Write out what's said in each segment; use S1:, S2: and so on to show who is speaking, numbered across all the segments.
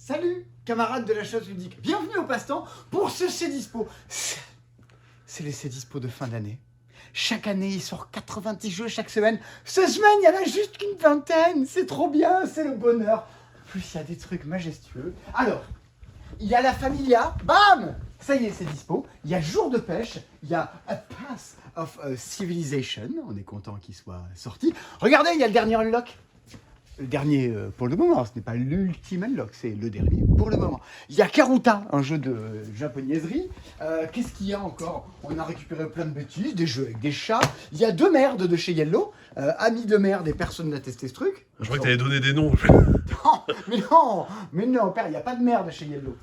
S1: Salut, camarades de la chose ludique. Bienvenue au passe-temps pour ce C'est Dispo. C'est les C'est Dispo de fin d'année. Chaque année, il sort 90 jeux chaque semaine. Cette semaine, il y en a juste qu'une vingtaine. C'est trop bien, c'est le bonheur. En plus, il y a des trucs majestueux. Alors, il y a la Familia. Bam! Ça y est, c'est dispo. Il y a Jour de pêche. Il y a A Path of Civilization. On est content qu'il soit sorti. Regardez, il y a le dernier unlock. Le dernier pour le moment, ce n'est pas l'ultime unlock, c'est le dernier pour le moment. Il y a Karuta, un jeu de japonaiserie. Qu'est-ce qu'il y a encore? On a récupéré plein de bêtises, des jeux avec des chats. Il y a deux merdes de chez Yellow. Amis de merde et personne n'a testé ce truc.
S2: Je crois que t'allais donner des noms.
S1: Non, père, il n'y a pas de merde chez Yellow.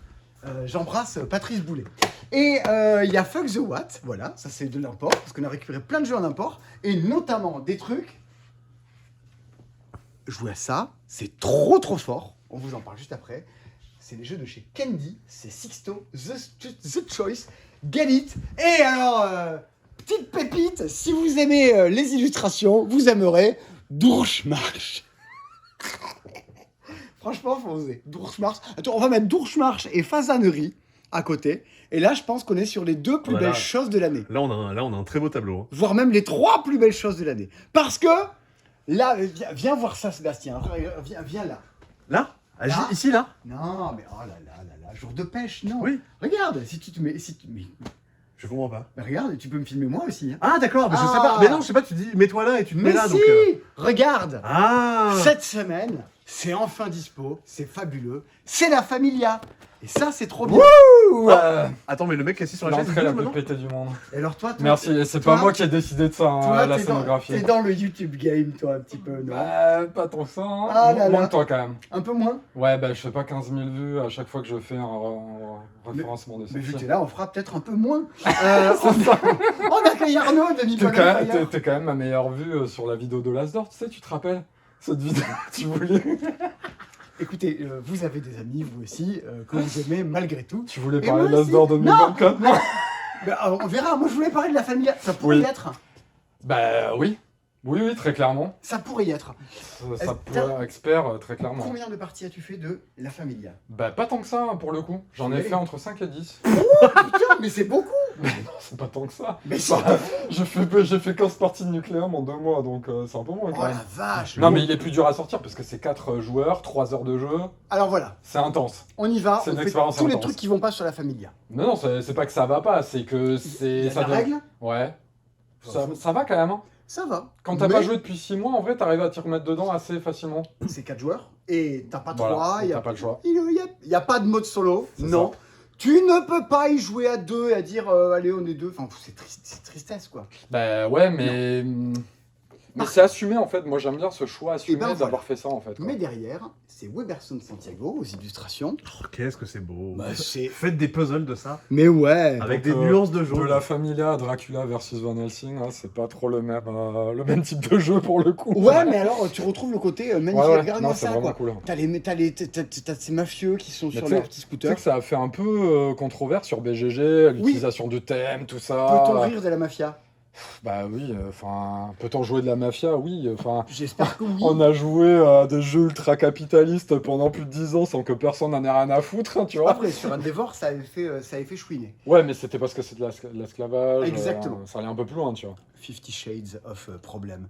S1: J'embrasse Patrice Boulet. Et il y a Fuck the What, voilà, ça c'est de l'import, parce qu'on a récupéré plein de jeux en import, et notamment des trucs. Jouer à ça, c'est trop fort, on vous en parle juste après. C'est les jeux de chez Candy, c'est Sixto, The Choice, Get It. Et alors, petite pépite, si vous aimez les illustrations, vous aimerez Dourchmarsch. Franchement, faut oser. Dourchmarsch. Attends, on va mettre Dourchmarsch et Fasanerie à côté. Et là, je pense qu'on est sur les deux plus belles choses de l'année.
S2: Là, on a un très beau tableau.
S1: Voire même les trois plus belles choses de l'année. Parce que, là, viens voir ça, Sébastien. Viens là.
S2: Là,
S1: Là.
S2: Ici, là.
S1: Non, mais oh là, jour de pêche, non.
S2: Oui.
S1: Regarde, si tu te mets...
S2: Je comprends pas.
S1: Mais regarde, tu peux me filmer moi aussi. Hein.
S2: Ah, d'accord, mais je sais
S1: Ah.
S2: pas. Mais non, je sais pas, tu dis, mets-toi là et tu te mets
S1: Mais
S2: là.
S1: si
S2: Donc,
S1: Regarde.
S2: Ah.
S1: Cette semaine, c'est enfin dispo, c'est fabuleux, c'est la Familia. Et ça, c'est trop bien.
S2: Attends, mais le mec assis sur la chaise.
S3: L'entrée la
S2: il
S3: plus
S2: bouge,
S3: pétée du monde.
S1: Et alors toi,
S3: Merci, c'est
S1: toi-
S3: pas moi qui ai décidé de ça, hein,
S1: toi,
S3: la
S1: t'es
S3: scénographie.
S1: dans le YouTube game, toi, un petit peu, non?
S3: Bah, pas tant que ça, hein.
S1: Ah là
S3: Moins
S1: là.
S3: que toi quand même.
S1: Un peu moins.
S3: Ouais, bah je fais pas 15 000 vues à chaque fois que je fais un référencement de
S1: Mais vu que
S3: sortie.
S1: t'es là, on fera peut-être un peu moins. On accueille Arnaud de
S3: T'es
S1: Nicolas
S3: quand, même-
S1: Fayard.
S3: t'es quand même ma meilleure vue sur la vidéo de l'Asdor, tu sais, tu te rappelles? Cette vidéo, tu voulais...
S1: Écoutez, vous avez des amis, vous aussi, que vous aimez malgré tout.
S3: Tu voulais
S1: Et
S3: parler de
S1: moi aussi.
S3: l'Asdor 2024, non?
S1: Mais, on verra, moi je voulais parler de la Familia. Ça pourrait
S3: Oui.
S1: y être.
S3: Bah oui. Oui, très clairement.
S1: Ça pourrait y être.
S3: Ça pourrait expert, très clairement.
S1: Combien de parties as-tu fait de la Familia?
S3: Bah pas tant que ça, hein, pour le coup. J'en ai
S1: Oui.
S3: fait entre 5 et 10.
S1: Putain, mais c'est beaucoup.
S3: Mais non, c'est pas tant que ça.
S1: Mais c'est...
S3: Bah, j'ai fait 15 parties de Nucléum en 2 mois, donc c'est un peu moins
S1: Oh
S3: quand même.
S1: la vache.
S3: Non, mais il est plus dur à sortir parce que c'est 4 joueurs, 3 heures de jeu,
S1: Alors voilà,
S3: c'est intense.
S1: on y va.
S3: C'est
S1: On
S3: une
S1: fait
S3: expérience
S1: tous les
S3: intense.
S1: trucs qui vont pas sur la Familia.
S3: Non, c'est pas que ça va pas, c'est que c'est.
S1: Il y a de la
S3: donne-
S1: règle.
S3: Ouais. Ça va quand même. Hein.
S1: Ça va.
S3: Quand t'as
S1: Mais
S3: pas joué depuis 6 mois, en vrai, t'arrives à t'y remettre dedans assez facilement.
S1: c'est 4 joueurs. Et t'as pas
S3: Voilà,
S1: 3.
S3: t'as pas le choix.
S1: Il y a pas de mode solo.
S3: C'est
S1: Non.
S3: ça.
S1: Tu ne peux pas y jouer à 2 et à dire allez on est 2. Enfin c'est tristesse quoi.
S3: Bah ouais, mais. Mais c'est assumé en fait. Moi j'aime bien ce choix assumé
S1: ben,
S3: d'avoir
S1: voilà.
S3: fait ça en fait. quoi.
S1: Mais derrière, c'est Weberson Santiago aux illustrations.
S2: Oh, qu'est-ce que c'est beau.
S1: Bah, c'est...
S2: Faites des puzzles de ça.
S1: Mais ouais.
S2: Avec
S3: Donc,
S2: des nuances de jaune.
S3: De la Familia, Dracula versus Van Helsing, hein, c'est pas trop le même type de jeu pour le coup.
S1: Ouais, mais alors tu retrouves le côté magnifique.
S3: Ouais, ouais.
S1: Regarde-moi
S3: Non, c'est
S1: ça
S3: vraiment
S1: quoi.
S3: cool.
S1: T'as ces mafieux qui sont
S3: Mais
S1: sur
S3: tu sais-
S1: leur petit
S3: Tu sais
S1: scooter.
S3: que ça a fait un peu controverse sur BGG, l'utilisation du thème, tout ça.
S1: Peut-on rire de la mafia?
S3: Bah oui, enfin, peut-on jouer de la mafia? Oui, enfin.
S1: J'espère que oui.
S3: On a joué à des jeux ultra capitalistes pendant plus de 10 ans sans que personne n'en ait rien à foutre, hein, tu vois.
S1: Après, sur Endeavor, ça avait fait chouiner.
S3: Ouais, mais c'était parce que c'est de l'esclavage.
S1: Exactement.
S3: Ça allait un peu plus loin, tu vois.
S1: 50 Shades of Problem.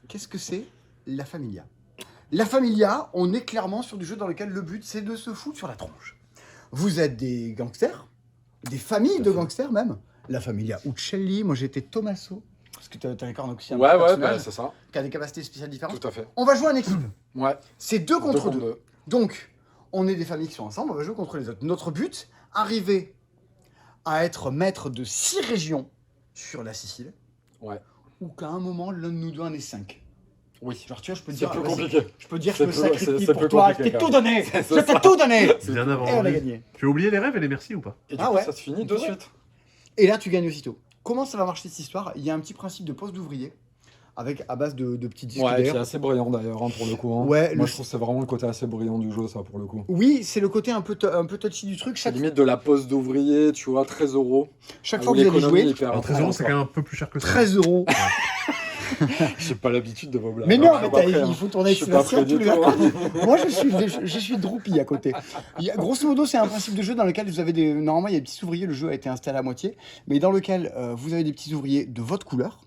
S1: Qu'est-ce que c'est la Familia? La Familia, on est clairement sur du jeu dans lequel le but, c'est de se foutre sur la tronche. Vous êtes des gangsters, des familles de gangsters même. La Familia Uccelli, moi j'étais Tommaso, parce que tu incarnes aussi un
S3: Ouais,
S1: personnage
S3: bah, c'est ça.
S1: qui a des capacités spéciales différentes.
S3: Tout à fait.
S1: On va jouer en équipe.
S3: Ouais.
S1: C'est 2 contre 2.
S3: deux.
S1: Donc, on est des familles qui sont ensemble, on va jouer contre les autres. Notre but, arriver à être maître de 6 régions sur la Sicile,
S3: Ouais.
S1: ou qu'à un moment, l'un de nous deux en ait 5.
S3: Oui.
S1: Genre, tu vois, je peux te
S3: C'est
S1: dire,
S3: plus
S1: vas-y,
S3: compliqué.
S1: je peux dire, je
S3: C'est
S1: me
S3: plus-
S1: sacrifie
S3: c'est
S1: pour
S3: plus
S1: toi, je
S3: compliqué,
S1: t'ai
S3: quand
S1: tout
S3: même.
S1: donné,
S3: C'est
S1: je t'ai tout donné.
S2: C'est bien avant.
S1: Et on a gagné.
S2: Tu as oublié les rêves et les merci ou pas?
S3: Et du
S1: Ah
S3: coup,
S1: ouais.
S3: ça se finit de
S1: Ouais.
S3: suite.
S1: Et là, tu gagnes aussitôt. Comment ça va marcher cette histoire? Il y a un petit principe de poste d'ouvrier, avec à base de petits disques
S3: Ouais, qui est
S1: d'air.
S3: assez brillant d'ailleurs, hein, pour le coup. Hein.
S1: Ouais,
S3: Moi,
S1: le-
S3: je trouve que c'est vraiment le côté assez brillant du jeu, ça, pour le coup.
S1: Oui, c'est le côté un peu touchy du truc.
S3: C'est
S1: Chaque,
S3: limite de la pose d'ouvrier, tu vois, 13 euros.
S1: chaque
S3: Ah,
S1: fois
S3: où
S1: que vous allez
S3: l'économie est
S1: jouer,
S3: hyper
S2: Alors, 13 euros, c'est quand même un peu plus cher que ça.
S1: 13 euros.
S3: J'ai pas l'habitude de vos blagues.
S1: Mais non,
S3: Je
S1: mais
S3: suis pas prêt,
S1: il
S3: hein.
S1: faut tourner avec
S3: Je suis pas
S1: Sébastien
S3: prêt
S1: tous
S3: du
S1: les
S3: tout.
S1: mercredis. Moi, je suis Droupi à côté. Grosso modo, c'est un principe de jeu dans lequel vous avez des. Normalement, il y a des petits ouvriers, le jeu a été installé à moitié, mais dans lequel vous avez des petits ouvriers de votre couleur.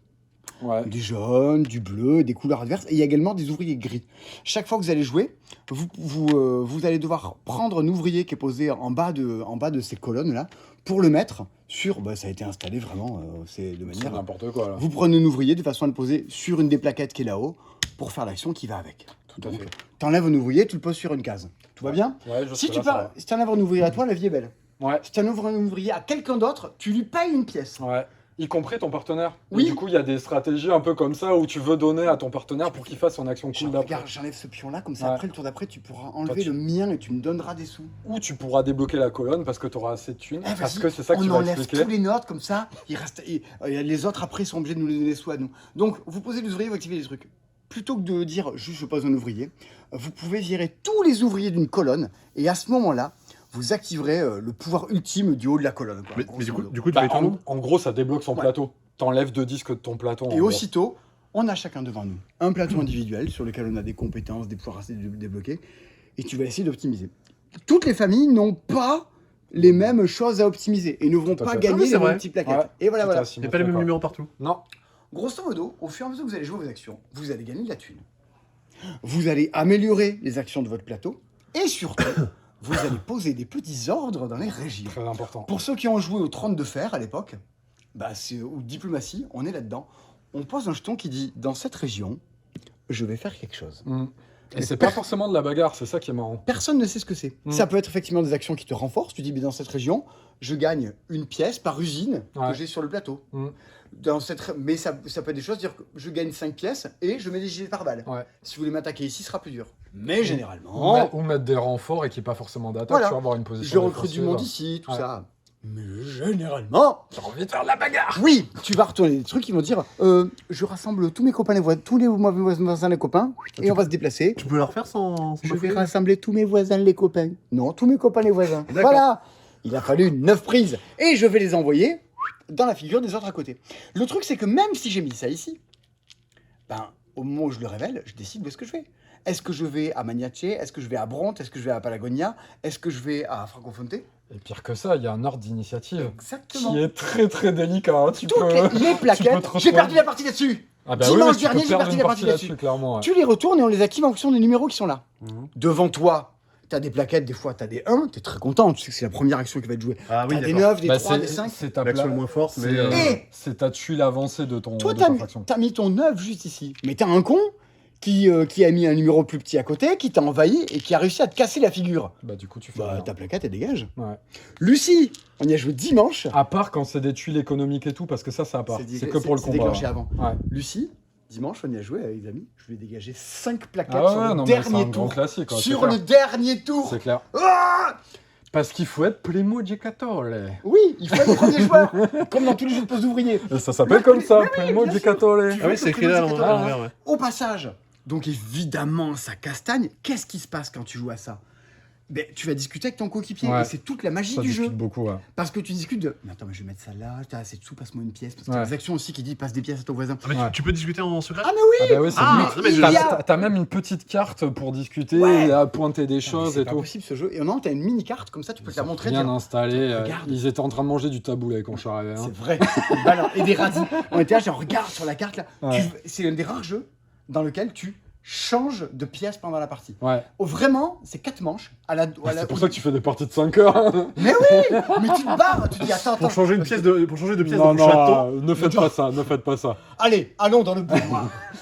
S3: Ouais.
S1: Du jaune, du bleu, des couleurs adverses. Et il y a également des ouvriers gris. Chaque fois que vous allez jouer, vous allez devoir prendre un ouvrier qui est posé en bas de ces colonnes-là pour le mettre sur... ça a été installé vraiment, c'est de
S3: C'est
S1: manière...
S3: n'importe quoi là.
S1: Vous prenez un ouvrier de façon à le poser sur une des plaquettes qui est là-haut pour faire l'action qui va avec.
S3: Tout à fait.
S1: T'enlèves un ouvrier, tu le poses sur une case. Tout va bien?
S3: Ouais,
S1: Si tu enlèves un ouvrier à toi, la vie est belle.
S3: Ouais.
S1: Si tu enlèves un ouvrier à quelqu'un d'autre, tu lui payes une pièce.
S3: Ouais. Y compris ton partenaire.
S1: Oui.
S3: Et du coup, il y a des stratégies un peu comme ça où tu veux donner à ton partenaire pour qu'il fasse son action cool d'après.
S1: Regarde, j'enlève ce pion-là, comme ça
S3: Ouais.
S1: après le tour d'après, tu pourras enlever
S3: tu-
S1: le mien et tu me donneras des sous.
S3: Ou tu pourras débloquer la colonne parce que tu auras assez de thunes.
S1: Eh,
S3: parce
S1: vas-y,
S3: que c'est ça que
S1: on
S3: tu vas
S1: enlève
S3: expliquer.
S1: tous les notes comme ça, il reste, les autres après sont obligés de nous les donner sous à nous. Donc vous posez les ouvriers, vous activez les trucs. Plutôt que de dire juste je pose un ouvrier, vous pouvez virer tous les ouvriers d'une colonne et à ce moment-là, vous activerez le pouvoir ultime du haut de la colonne. Quoi,
S2: Mais
S1: grosso
S2: du coup,
S1: modo.
S2: du coup, tu
S3: Bah,
S2: fais ton nom.
S3: en gros, ça débloque son
S1: Ouais.
S3: plateau. T'enlèves 2 disques de ton plateau. en
S1: Et
S3: gros.
S1: aussitôt, on a chacun devant nous un plateau individuel sur lequel on a des compétences, des pouvoirs à débloquer et tu vas essayer d'optimiser. Toutes les familles n'ont pas les mêmes choses à optimiser et ne vont
S3: Tout à
S1: pas
S3: fait.
S2: Ah
S1: gagner
S2: oui, c'est
S1: les
S2: vrai.
S1: mêmes petites plaquettes.
S3: Ouais,
S1: Et voilà,
S3: tout
S1: voilà.
S3: à fait
S2: Il n'y a pas les mêmes numéros partout.
S3: Non.
S1: Grosso modo, au fur et à mesure que vous allez jouer vos actions, vous allez gagner de la thune. Vous allez améliorer les actions de votre plateau et surtout, vous allez poser des petits ordres dans les régions.
S3: Très important.
S1: Pour ceux qui ont joué au 30 de fer à l'époque, ou diplomatie, on est là-dedans. On pose un jeton qui dit dans cette région, je vais faire quelque chose.
S3: Mm. Et c'est pas forcément de la bagarre, c'est ça qui est marrant.
S1: Personne ne sait ce que c'est.
S3: Mm.
S1: Ça peut être effectivement des actions qui te renforcent. Tu dis, mais dans cette région, je gagne une pièce par usine
S3: Ouais.
S1: que j'ai sur le plateau.
S3: Mm.
S1: Mais ça peut être des choses, dire que je gagne 5 pièces et je mets des gilets pare-balles.
S3: Ouais.
S1: Si vous voulez m'attaquer ici, ce sera plus dur. Mais
S3: Ou,
S1: généralement,
S3: ou mettre des renforts et qu'il n'y ait pas forcément d'attaque,
S1: Voilà.
S3: tu vas avoir une position.
S1: je recrute du
S3: défensive.
S1: monde ici, tout
S3: Ouais.
S1: ça. Mais généralement,
S3: T'as envie de faire de la bagarre.
S1: oui, tu vas retourner des trucs qui vont dire je rassemble tous mes copains, tous les voisins, les copains, et on va se déplacer.
S2: Tu peux leur faire sans
S1: Je vais
S2: bafouiller
S1: rassembler tous mes voisins, les copains. Non, tous mes copains, les voisins.
S2: D'accord.
S1: Voilà. Il a fallu 9 prises. Et je vais les envoyer dans la figure des autres à côté. Le truc, c'est que même si j'ai mis ça ici, au moment où je le révèle, je décide où est-ce que je vais. Est-ce que je vais à Magnace? Est-ce que je vais à Bronte? Est-ce que je vais à Palagonia? Est-ce que je vais à Francofonte?
S3: Et pire que ça, il y a un ordre d'initiative
S1: Exactement.
S3: qui est très très délicat. Hein. Tu
S1: Toutes
S3: peux...
S1: les
S3: tu peux
S1: plaquettes,
S3: te
S1: j'ai
S3: retrouver-
S1: perdu la partie là-dessus.
S3: Ah bah
S1: Dimanche
S3: oui, mais tu peux
S1: dernier, j'ai
S3: perdre
S1: parti
S3: une
S1: la
S3: partie
S1: partie là-dessus.
S3: clairement. Ouais.
S1: Tu les retournes et on les active en fonction des numéros qui sont là.
S2: Mhm.
S1: Devant toi, tu as des plaquettes, des fois tu as des 1, tu es très content, tu sais que c'est la première action qui va être jouée.
S2: Ah oui,
S1: T'as des
S2: d'accord.
S1: 9, des
S3: Bah,
S1: 3, des 5.
S3: c'est ta
S2: L'action
S3: pla-
S2: est moins forte, mais.
S3: c'est-
S1: Et-
S3: c'est ta tuile avancée de ton
S1: Toi,
S3: de
S1: t'as
S3: ta
S1: mis,
S3: faction.
S1: t'as mis ton 9 juste ici. Mais t'as un con qui a mis un numéro plus petit à côté, qui t'a envahi et qui a réussi à te casser la figure.
S3: Bah du coup tu fais
S1: Bah,
S3: rien.
S1: ta plaquette, elle dégage.
S3: Ouais.
S1: Lucie, on y a joué dimanche.
S3: À part quand c'est des tuiles économiques et tout, parce que ça à part. C'est que pour le
S1: c'est
S3: combat.
S1: déclenché
S3: ouais.
S1: avant.
S3: Ouais.
S1: Lucie, dimanche, on y a joué avec les amis. Je lui ai dégagé 5 plaquettes
S3: Ah ouais,
S1: sur le
S3: non, mais c'est un
S1: dernier
S3: grand
S1: tour.
S3: classique. quoi, c'est
S1: Sur
S3: clair.
S1: le dernier tour.
S3: C'est clair.
S1: Ah
S3: Parce qu'il faut être primo giocatore.
S1: oui, il faut être le premier joueur, comme dans tous les jeux de poste d'ouvriers.
S3: Et ça s'appelle comme ça,
S1: mais oui,
S3: primo
S1: bien sûr.
S3: giocatore.
S2: Ah oui, c'est écrit là, à l'envers, ouais.
S1: Au passage, donc évidemment, ça castagne. Qu'est-ce qui se passe quand tu joues à ça? Ben, tu vas discuter avec ton coéquipier,
S3: Ouais.
S1: et c'est toute la magie
S3: Ça
S1: du jeu.
S3: discute beaucoup, ouais.
S1: Parce que tu discutes de mais attends, mais je vais mettre ça là, t'as assez de sous, passe-moi une pièce. Parce que
S3: Ouais.
S1: t'as des actions aussi qui disent passe des pièces à ton voisin.
S2: Ah, mais
S3: Ouais.
S2: tu peux discuter en secret
S1: Ah, mais oui!
S3: Ah bah oui, c'est
S2: Ah,
S3: limite.
S2: non, mais je-
S3: T'as même une petite carte pour discuter,
S1: Ouais.
S3: et à pointer des
S1: Non, mais
S3: choses
S1: c'est
S3: et
S1: pas
S3: tout.
S1: possible ce jeu. Et non, t'as une mini-carte, comme ça tu peux te la montrer.
S3: Rien
S1: dire,
S3: installé.
S1: Regarde.
S3: Ils étaient en train de manger du taboulet quand je suis arrivé. hein.
S1: c'est vrai. Et des radis. On était là, genre, regarde sur la carte là.
S3: Ouais.
S1: C'est un des rares jeux dans lequel tu changes de pièce pendant la partie.
S3: Ouais.
S1: Oh, vraiment, c'est 4 manches.
S3: C'est pour ça que tu fais des parties de 5 heures.
S1: Mais oui! Mais tu te barres, tu te dis attends, attends.
S2: Pour changer de pièce
S3: Non,
S2: dans le château.
S3: non, ne faites pas ça, ne faites pas ça.
S1: Allez, allons dans le bois.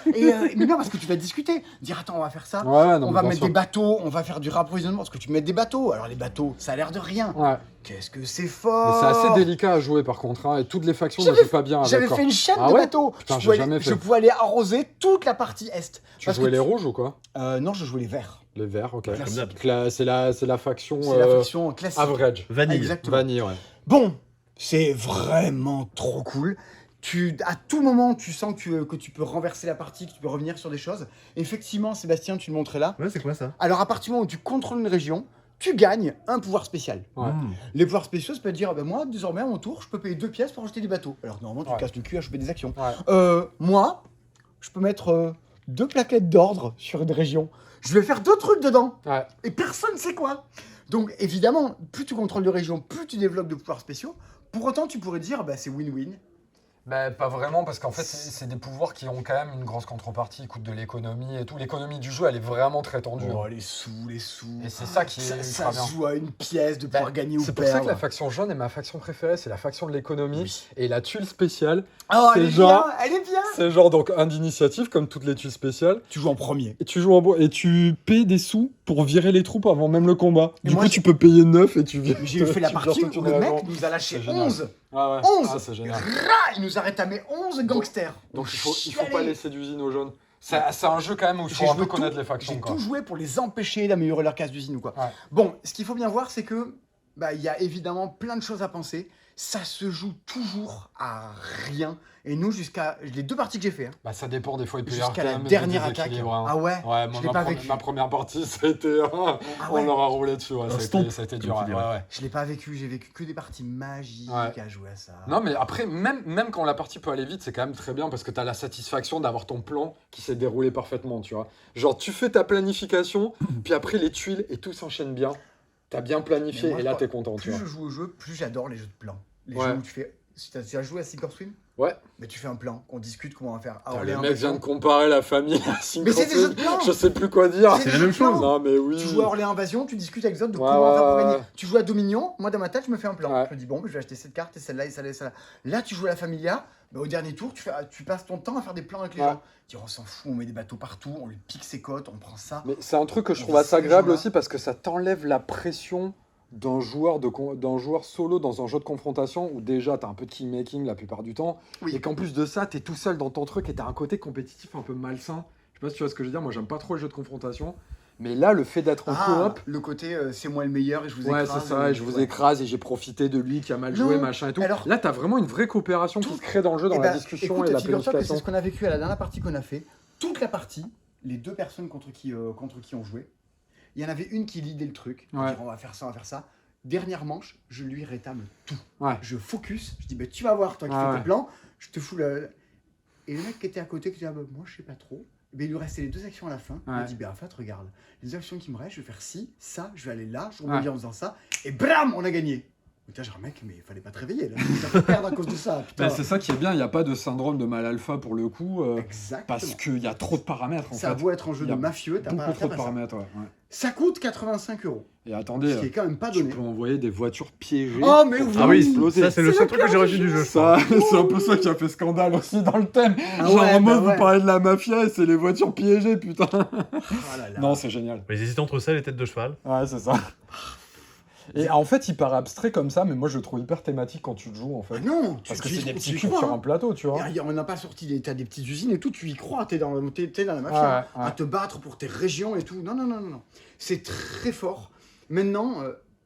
S1: Mais non, parce que tu vas discuter. Dire attends, on va faire ça.
S3: Ouais, non,
S1: On
S3: mais
S1: va
S3: bien
S1: mettre
S3: sûr.
S1: des bateaux, on va faire du rapprovisionnement. Parce que tu mets des bateaux. Alors les bateaux, ça a l'air de rien.
S3: Ouais.
S1: Qu'est-ce que c'est
S3: Mais
S1: fort!
S3: c'est assez délicat à jouer par contre, hein, et toutes les factions ne
S1: J'avais-
S3: jouent pas bien avec.
S1: J'avais
S3: quoi.
S1: fait une chaîne
S3: Ah
S1: de
S3: ouais
S1: bateaux.
S3: Putain,
S1: je,
S3: j'ai
S1: pouvais
S3: jamais
S1: aller,
S3: fait.
S1: je pouvais aller arroser toute la partie est.
S3: Tu
S1: Parce
S3: jouais
S1: que
S3: les rouges ou quoi?
S1: Non, je jouais les verts.
S3: Les verts, ok.
S1: Classique.
S2: Comme d'hab.
S3: C'est la faction
S1: C'est la faction classique.
S3: average.
S2: Vanille.
S1: Exactement.
S3: Vanille, ouais.
S1: Bon, c'est vraiment trop cool. À tout moment, tu sens que tu peux renverser la partie, que tu peux revenir sur des choses. Effectivement, Sébastien, tu le montrais là.
S2: Ouais, c'est quoi ça
S1: Alors, à partir du moment où tu contrôles une région, tu gagnes un pouvoir spécial.
S3: Ouais.
S1: Les pouvoirs spéciaux, ça peut te dire, ben moi, désormais, à mon tour, je peux payer 2 pièces pour acheter des bateaux. Alors, normalement, tu
S3: Ouais.
S1: casses le cul à choper des actions.
S3: Ouais.
S1: Moi, je peux mettre 2 plaquettes d'ordre sur une région. Je vais faire 2 trucs dedans.
S3: Ouais.
S1: Et personne ne sait quoi. Donc, évidemment, plus tu contrôles de région, plus tu développes de pouvoirs spéciaux. Pour autant, tu pourrais dire, bah, c'est win-win.
S3: Bah, pas vraiment, parce qu'en fait, c'est des pouvoirs qui ont quand même une grosse contrepartie, ils coûtent de l'économie et tout. L'économie du jeu, elle est vraiment très tendue.
S1: Oh, les sous.
S3: Et c'est ça qui est
S1: Ça
S3: ultra bien.
S1: joue à une pièce de
S3: Bah,
S1: pouvoir gagner ou
S3: c'est
S1: perdre.
S3: pour ça que la faction jaune est ma faction préférée, c'est la faction de l'économie.
S1: Oui.
S3: Et la tuile spéciale,
S1: Oh,
S3: c'est
S1: elle est
S3: genre-
S1: bien, elle est bien.
S3: c'est genre donc un d'initiative, comme toutes les tuiles spéciales.
S1: Tu joues en premier.
S3: Et tu joues en bois, et tu payes des sous pour virer les troupes avant même le combat.
S1: Et
S3: Du
S1: moi,
S3: coup, tu peux payer 9 et tu vires.
S1: J'ai fait la
S3: tu vires
S1: partie
S3: toute
S1: où
S3: une
S1: le
S3: région.
S1: mec nous a lâché
S3: C'est génial.
S1: 11.
S3: Ah ouais.
S1: 11.
S3: Ah, c'est génial.
S1: Il nous a rétamé 11 gangsters.
S3: Donc il faut pas
S1: Chialer.
S3: laisser d'usine aux jaunes. C'est un jeu quand même où il faut
S1: J'ai
S3: un peu
S1: joué
S3: connaître
S1: tout-
S3: les factions.
S1: J'ai
S3: Quoi.
S1: tout joué pour les empêcher d'améliorer leur case d'usine ou quoi.
S3: Ouais.
S1: Bon, ce qu'il faut bien voir, c'est que bah, il y a évidemment plein de choses à penser. Ça se joue toujours à rien. Et nous, jusqu'à les 2 parties que j'ai fait, hein,
S3: Bah, ça dépend des fois, il peut y
S1: jusqu'à
S3: avoir
S1: la
S3: quand même des
S1: dernière attaque.
S3: déséquilibres, hein.
S1: Ah ouais.
S3: Ouais,
S1: je
S3: moi,
S1: l'ai pas vécu.
S3: ma première partie, ça a été.
S1: Ah
S3: On
S1: ouais.
S3: leur a roulé dessus, ouais,
S2: stomp,
S3: ça a été
S2: comme
S3: dur.
S2: tu
S3: Ouais,
S2: dis,
S3: ouais,
S2: ouais.
S3: ouais.
S1: Je l'ai pas vécu. J'ai vécu que des parties magiques
S3: Ouais.
S1: à jouer à ça.
S3: Non, mais après, même quand la partie peut aller vite, c'est quand même très bien parce que t'as la satisfaction d'avoir ton plan qui s'est déroulé parfaitement, tu vois. Genre, tu fais ta planification, puis après les tuiles et tout s'enchaîne bien. T'as bien planifié
S1: Mais moi,
S3: et
S1: je
S3: là
S1: crois-
S3: t'es content, tu
S1: Plus
S3: vois.
S1: je joue au jeu, plus j'adore les jeux de plans. Les
S3: Ouais.
S1: jeux où tu fais. Si tu as joué à Sink or Swim,
S3: Ouais.
S1: mais tu fais un plan, qu'on discute comment on va faire.
S3: Putain,
S1: Alors,
S3: le
S1: les
S3: mec vient de
S1: invasions-
S3: comparer la famille à Synchro
S1: Mais c'est des
S3: Swim.
S1: jeux de plans.
S3: Je sais plus quoi dire.
S1: C'est
S2: C'est
S1: des
S2: la
S1: jeux
S2: même
S1: de plans.
S2: chose.
S3: Non, mais oui.
S1: Tu joues à Orléans Invasion, tu discutes avec les autres de
S3: Ouais,
S1: comment on va faire pour
S3: ouais,
S1: gagner.
S3: ouais.
S1: Tu joues à Dominion, moi dans ma tête je me fais un plan.
S3: Ouais.
S1: Je me dis bon, je vais acheter cette carte et celle-là et celle-là et celle-là. Là tu joues à la Familia, bah, au dernier tour tu passes ton temps à faire des plans avec les
S3: Ouais.
S1: gens. Tu dis on s'en fout, on met des bateaux partout, on lui pique ses côtes, on prend ça.
S3: Mais c'est un truc que je
S1: On
S3: trouve
S1: vit
S3: assez
S1: ces
S3: agréable
S1: gens-là.
S3: aussi parce que ça t'enlève la pression d'un joueur, d'un joueur solo dans un jeu de confrontation où déjà t'as un peu de killmaking la plupart du temps
S1: Oui.
S3: et qu'en plus de ça t'es tout seul dans ton truc et t'as un côté compétitif un peu malsain. Je sais pas si tu vois ce que je veux dire, moi j'aime pas trop les jeux de confrontation mais là le fait d'être en coop,
S1: le côté c'est moi le meilleur et je vous
S3: ouais
S1: écrase.
S3: c'est ça, et je vous
S1: ouais.
S3: écrase et j'ai profité de lui qui a mal
S1: Non,
S3: joué machin et tout.
S1: alors-
S3: Là t'as vraiment une vraie coopération qui
S1: Tout-
S3: se crée dans le jeu, dans
S1: Eh
S3: la
S1: ben,
S3: discussion
S1: écoute,
S3: et la
S1: figure-toi que c'est
S3: planification.
S1: ce qu'on a vécu à la dernière partie qu'on a fait. Toute la partie, les 2 personnes contre qui on jouait, il y en avait une qui lidait le truc.
S3: Ouais.
S1: Dire, on va faire ça, on va faire ça. Dernière manche, je lui rétame tout.
S3: Ouais.
S1: Je focus, je dis bah, tu vas voir, toi qui
S3: Ouais,
S1: fais
S3: ouais.
S1: tes plans, je te fous le. Et le mec qui était à côté, qui dit ah, bah, moi je sais pas trop. Mais il lui restait les 2 actions à la fin. Il
S3: Ouais.
S1: m'a dit bah en fait regarde, les actions qui me restent, je vais faire ci, ça, je vais aller là, je rebondis
S3: Ouais.
S1: en faisant ça, et bram, on a gagné. Putain, genre mec, mais il fallait pas te réveiller là. Tu vas perdre à cause de ça. Putain.
S3: Bah, c'est ça qui est bien, il n'y a pas de syndrome de mal alpha pour le coup,
S1: Exactement.
S3: parce qu'il y a trop de paramètres en
S1: Ça a
S3: fait.
S1: beau être un jeu
S3: Il y
S1: de
S3: a
S1: mafieux, t'as
S3: Beaucoup
S1: pas,
S3: trop
S1: t'as
S3: de
S1: pas ça.
S3: paramètres, ouais.
S1: Ça coûte 85 €.
S3: Et
S1: Ce
S3: attendez,
S1: qui est quand même pas
S3: tu
S1: donné.
S3: peux envoyer des voitures piégées.
S1: Oh, mais
S3: pour
S1: oui.
S3: faire
S2: Ah oui,
S3: exploser.
S2: ça c'est le
S1: C'est
S2: seul
S1: le
S2: truc que j'ai
S1: cœur
S2: reçu
S1: du
S2: du
S1: jeu.
S2: jeu.
S3: Ça, c'est un peu ça qui a fait scandale aussi dans le thème.
S1: Ah
S3: Genre
S1: ouais,
S3: en mode,
S1: bah ouais.
S3: vous parlez de la mafia et c'est les voitures piégées, putain.
S1: Oh là là.
S3: Non, c'est génial.
S2: Mais j'hésite entre ça et les têtes de cheval.
S3: Ouais, c'est ça. Et en fait, il paraît abstrait comme ça, mais moi je le trouve hyper thématique quand tu le joues en fait.
S1: Ah non,
S3: Parce que
S1: tu y
S3: c'est des
S1: crois,
S3: petits
S1: tu y
S3: cubes
S1: crois,
S3: sur
S1: hein.
S3: un plateau, tu vois.
S1: On n'a pas sorti, t'as des petites usines et tout, tu y crois, t'es dans la mafia,
S3: Ouais, ouais.
S1: à te battre pour tes régions et tout. Non, non, non, non, non. C'est très fort. Maintenant,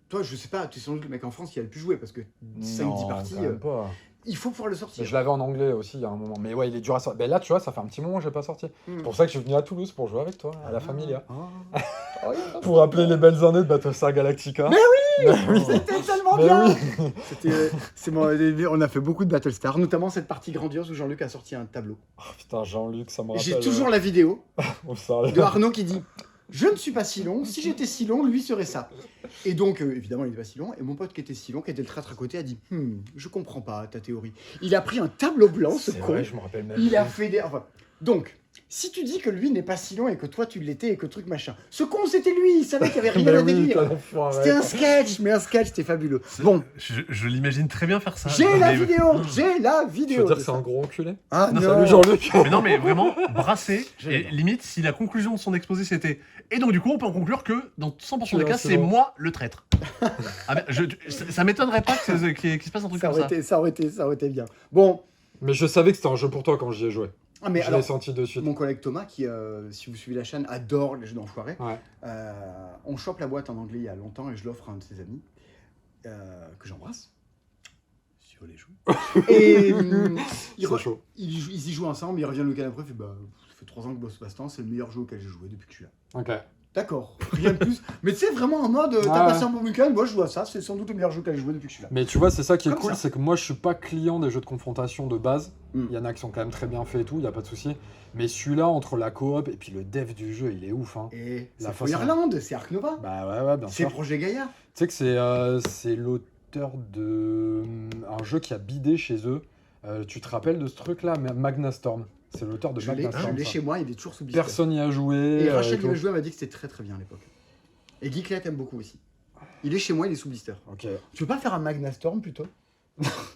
S1: toi, je sais pas, tu es sans doute le mec en France qui a le plus joué parce que 5-10
S3: Non,
S1: parties,
S3: quand même pas.
S1: il faut pouvoir le
S3: Mais
S1: sortir.
S3: je l'avais en anglais aussi il y a un moment. Mais ouais, il est dur à sortir. Ben là, tu vois, ça fait un petit moment que je l'ai pas sorti.
S1: Hmm.
S3: C'est pour ça que je suis venu à Toulouse pour jouer avec toi, à la Familia.
S1: Ah.
S3: Pour rappeler les belles années de Battlestar Galactica.
S1: Mais
S3: oui
S1: C'était tellement
S3: Mais
S1: bien.
S3: oui.
S1: On a fait beaucoup de Battlestar, notamment cette partie grandiose où Jean-Luc a sorti un tableau.
S3: Oh, putain, Jean-Luc, ça me rappelle.
S1: J'ai toujours la vidéo
S3: Oh, sérieux.
S1: de Arnaud qui dit je ne suis pas si long, si j'étais si long, lui serait ça. Et donc, évidemment, il n'est pas si long. Et mon pote qui était si long, qui était le traître à côté, a dit je comprends pas ta théorie. Il a pris un tableau blanc, ce
S3: C'est
S1: con.
S3: vrai, je me rappelle même.
S1: Il a fait des. Enfin, donc, si tu dis que lui n'est pas si long et que toi tu l'étais et que truc machin, ce con c'était lui, il savait qu'il y avait rien
S3: Mais
S1: à
S3: oui,
S1: délire.
S3: t'as l'enfoiré.
S1: C'était un sketch, mais un sketch, c'était fabuleux. Bon,
S2: Je l'imagine très bien faire ça.
S1: j'ai la
S2: Mais-
S1: vidéo, j'ai la
S3: Tu veux
S1: vidéo.
S3: dire
S1: de
S3: que c'est
S1: ça.
S3: un gros enculé?
S1: Ah non,
S3: Salut Jean-Luc.
S2: Mais non, mais vraiment, brassé. Et
S1: Génial.
S2: limite, si la conclusion de son exposé c'était. Et donc, du coup, on peut en conclure que dans 100% des cas,
S3: C'est
S2: c'est
S3: bon.
S2: moi le traître. Ah ben, ça m'étonnerait pas qu'il se passe un truc
S1: ça
S2: comme
S1: aurait,
S2: ça.
S1: ça aurait été bien. Bon,
S3: Mais je savais que c'était un jeu pour toi quand j'y ai joué.
S1: ah, mais
S3: Je l'ai
S1: alors,
S3: senti de suite.
S1: mon collègue Thomas, qui, si vous suivez la chaîne, adore les jeux d'enfoirés,
S3: Ouais.
S1: on chope la boîte en anglais il y a longtemps et je l'offre à un de ses amis, que j'embrasse. Sur les joues. Et
S3: C'est chaud.
S1: ils y jouent ensemble, il revient le week-end après, il fait bah, ça fait 3 ans que je bosse ce passe-temps, c'est le meilleur jeu auquel j'ai joué depuis que je suis là.
S3: Ok.
S1: D'accord, rien de plus. Mais tu sais, vraiment en mode, t'as passé un bon week-end, moi je joue à ça, c'est sans doute le meilleur jeu que j'ai joué depuis que je suis là.
S3: Mais tu vois, c'est ça qui est
S1: Comme
S3: cool,
S1: ça.
S3: c'est que moi je suis pas client des jeux de confrontation de base.
S1: Mm.
S3: Il y en a qui sont quand même très bien faits et tout, il y a pas de souci. Mais celui-là, entre la coop et puis le dev du jeu, il est ouf. Hein.
S1: Et
S3: La
S1: c'est
S3: façon-
S1: Irlande, c'est Ark Nova,
S3: Bah ouais, bien
S1: c'est
S3: sûr.
S1: Projet Gaïa.
S3: Tu sais que c'est l'auteur de un jeu qui a bidé chez eux. Tu te rappelles de ce truc-là, Magna Storm. C'est l'auteur de
S1: Je
S3: Magna
S1: l'ai
S3: Storm. ça.
S1: chez moi, il est toujours sous blister.
S3: Personne n'y a joué.
S1: Et Rachel qui
S3: tout.
S1: l'a joué, elle m'a dit que c'était très très bien à l'époque. Et Geeklet aime beaucoup aussi. Il est chez moi, il est sous blister.
S3: Ok.
S1: Tu veux pas faire un Magna Storm plutôt?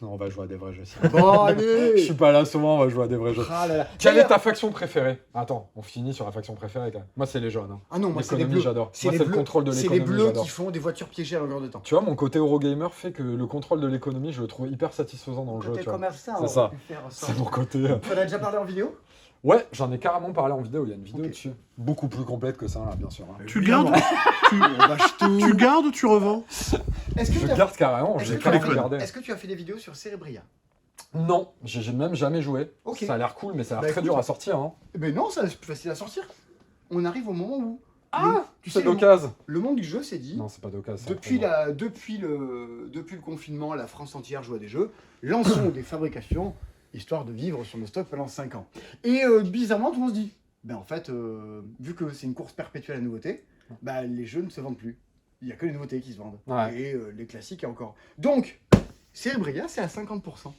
S3: Non, on va jouer à des vrais jeux.
S1: Bon,
S3: Je suis
S1: allez.
S3: pas là souvent, on va jouer à des vrais jeux.
S1: Ah là là.
S3: Quelle est
S1: D'ailleurs-
S3: ta faction préférée? Attends, on finit sur la faction préférée. Quand même. Moi, c'est les jaunes. Hein.
S1: Ah non, moi c'est les
S3: L'économie,
S1: bleus.
S3: j'adore.
S1: C'est
S3: Moi,
S1: les
S3: c'est le
S1: bleus.
S3: contrôle de
S1: C'est
S3: l'économie.
S1: les bleus
S3: j'adore.
S1: qui font des voitures piégées à longueur de temps.
S3: Tu vois, mon côté Eurogamer fait que le contrôle de l'économie, je le trouve hyper satisfaisant dans le jeu.
S1: Côté
S3: Tu vois.
S1: commerçant,
S3: C'est
S1: on
S3: ça.
S1: va plus faire ça.
S3: C'est mon côté.
S1: Tu en as déjà parlé en vidéo?
S3: Ouais, j'en ai carrément parlé en vidéo. Il y a une vidéo
S1: Ok.
S3: dessus. Beaucoup plus complète que ça, là, bien sûr. Hein.
S2: Tu gardes
S1: On vache tout.
S2: Tu gardes ou tu revends?
S1: Est-ce que
S3: Je
S1: tu as-
S3: garde carrément,
S1: est-ce
S3: j'ai
S1: que tu as
S3: carrément
S1: fait-
S3: gardé.
S1: Est-ce que tu as fait des vidéos sur Cerebria?
S3: Non, j'ai même jamais joué.
S1: Ok.
S3: Ça a l'air cool, mais ça a l'air
S1: Bah,
S3: très
S1: écoute.
S3: dur à sortir. Hein.
S1: Eh ben non, ça c'est plus facile à sortir. On arrive au moment où. tu
S3: C'est
S1: sais,
S3: d'occasion.
S1: le monde du jeu s'est dit.
S3: Non, c'est pas d'occasion. ça,
S1: Depuis,
S3: vraiment.
S1: depuis le confinement, la France entière joue à des jeux. Lançons des fabrications, histoire de vivre sur nos stocks pendant 5 ans. Et bizarrement, tout le monde se dit, ben en fait, vu que c'est une course perpétuelle à la nouveauté, ben, les jeux ne se vendent plus. Il n'y a que les nouveautés qui se vendent.
S3: Ouais.
S1: Et les classiques, il y a encore. Donc, Cerebria, c'est à 50%.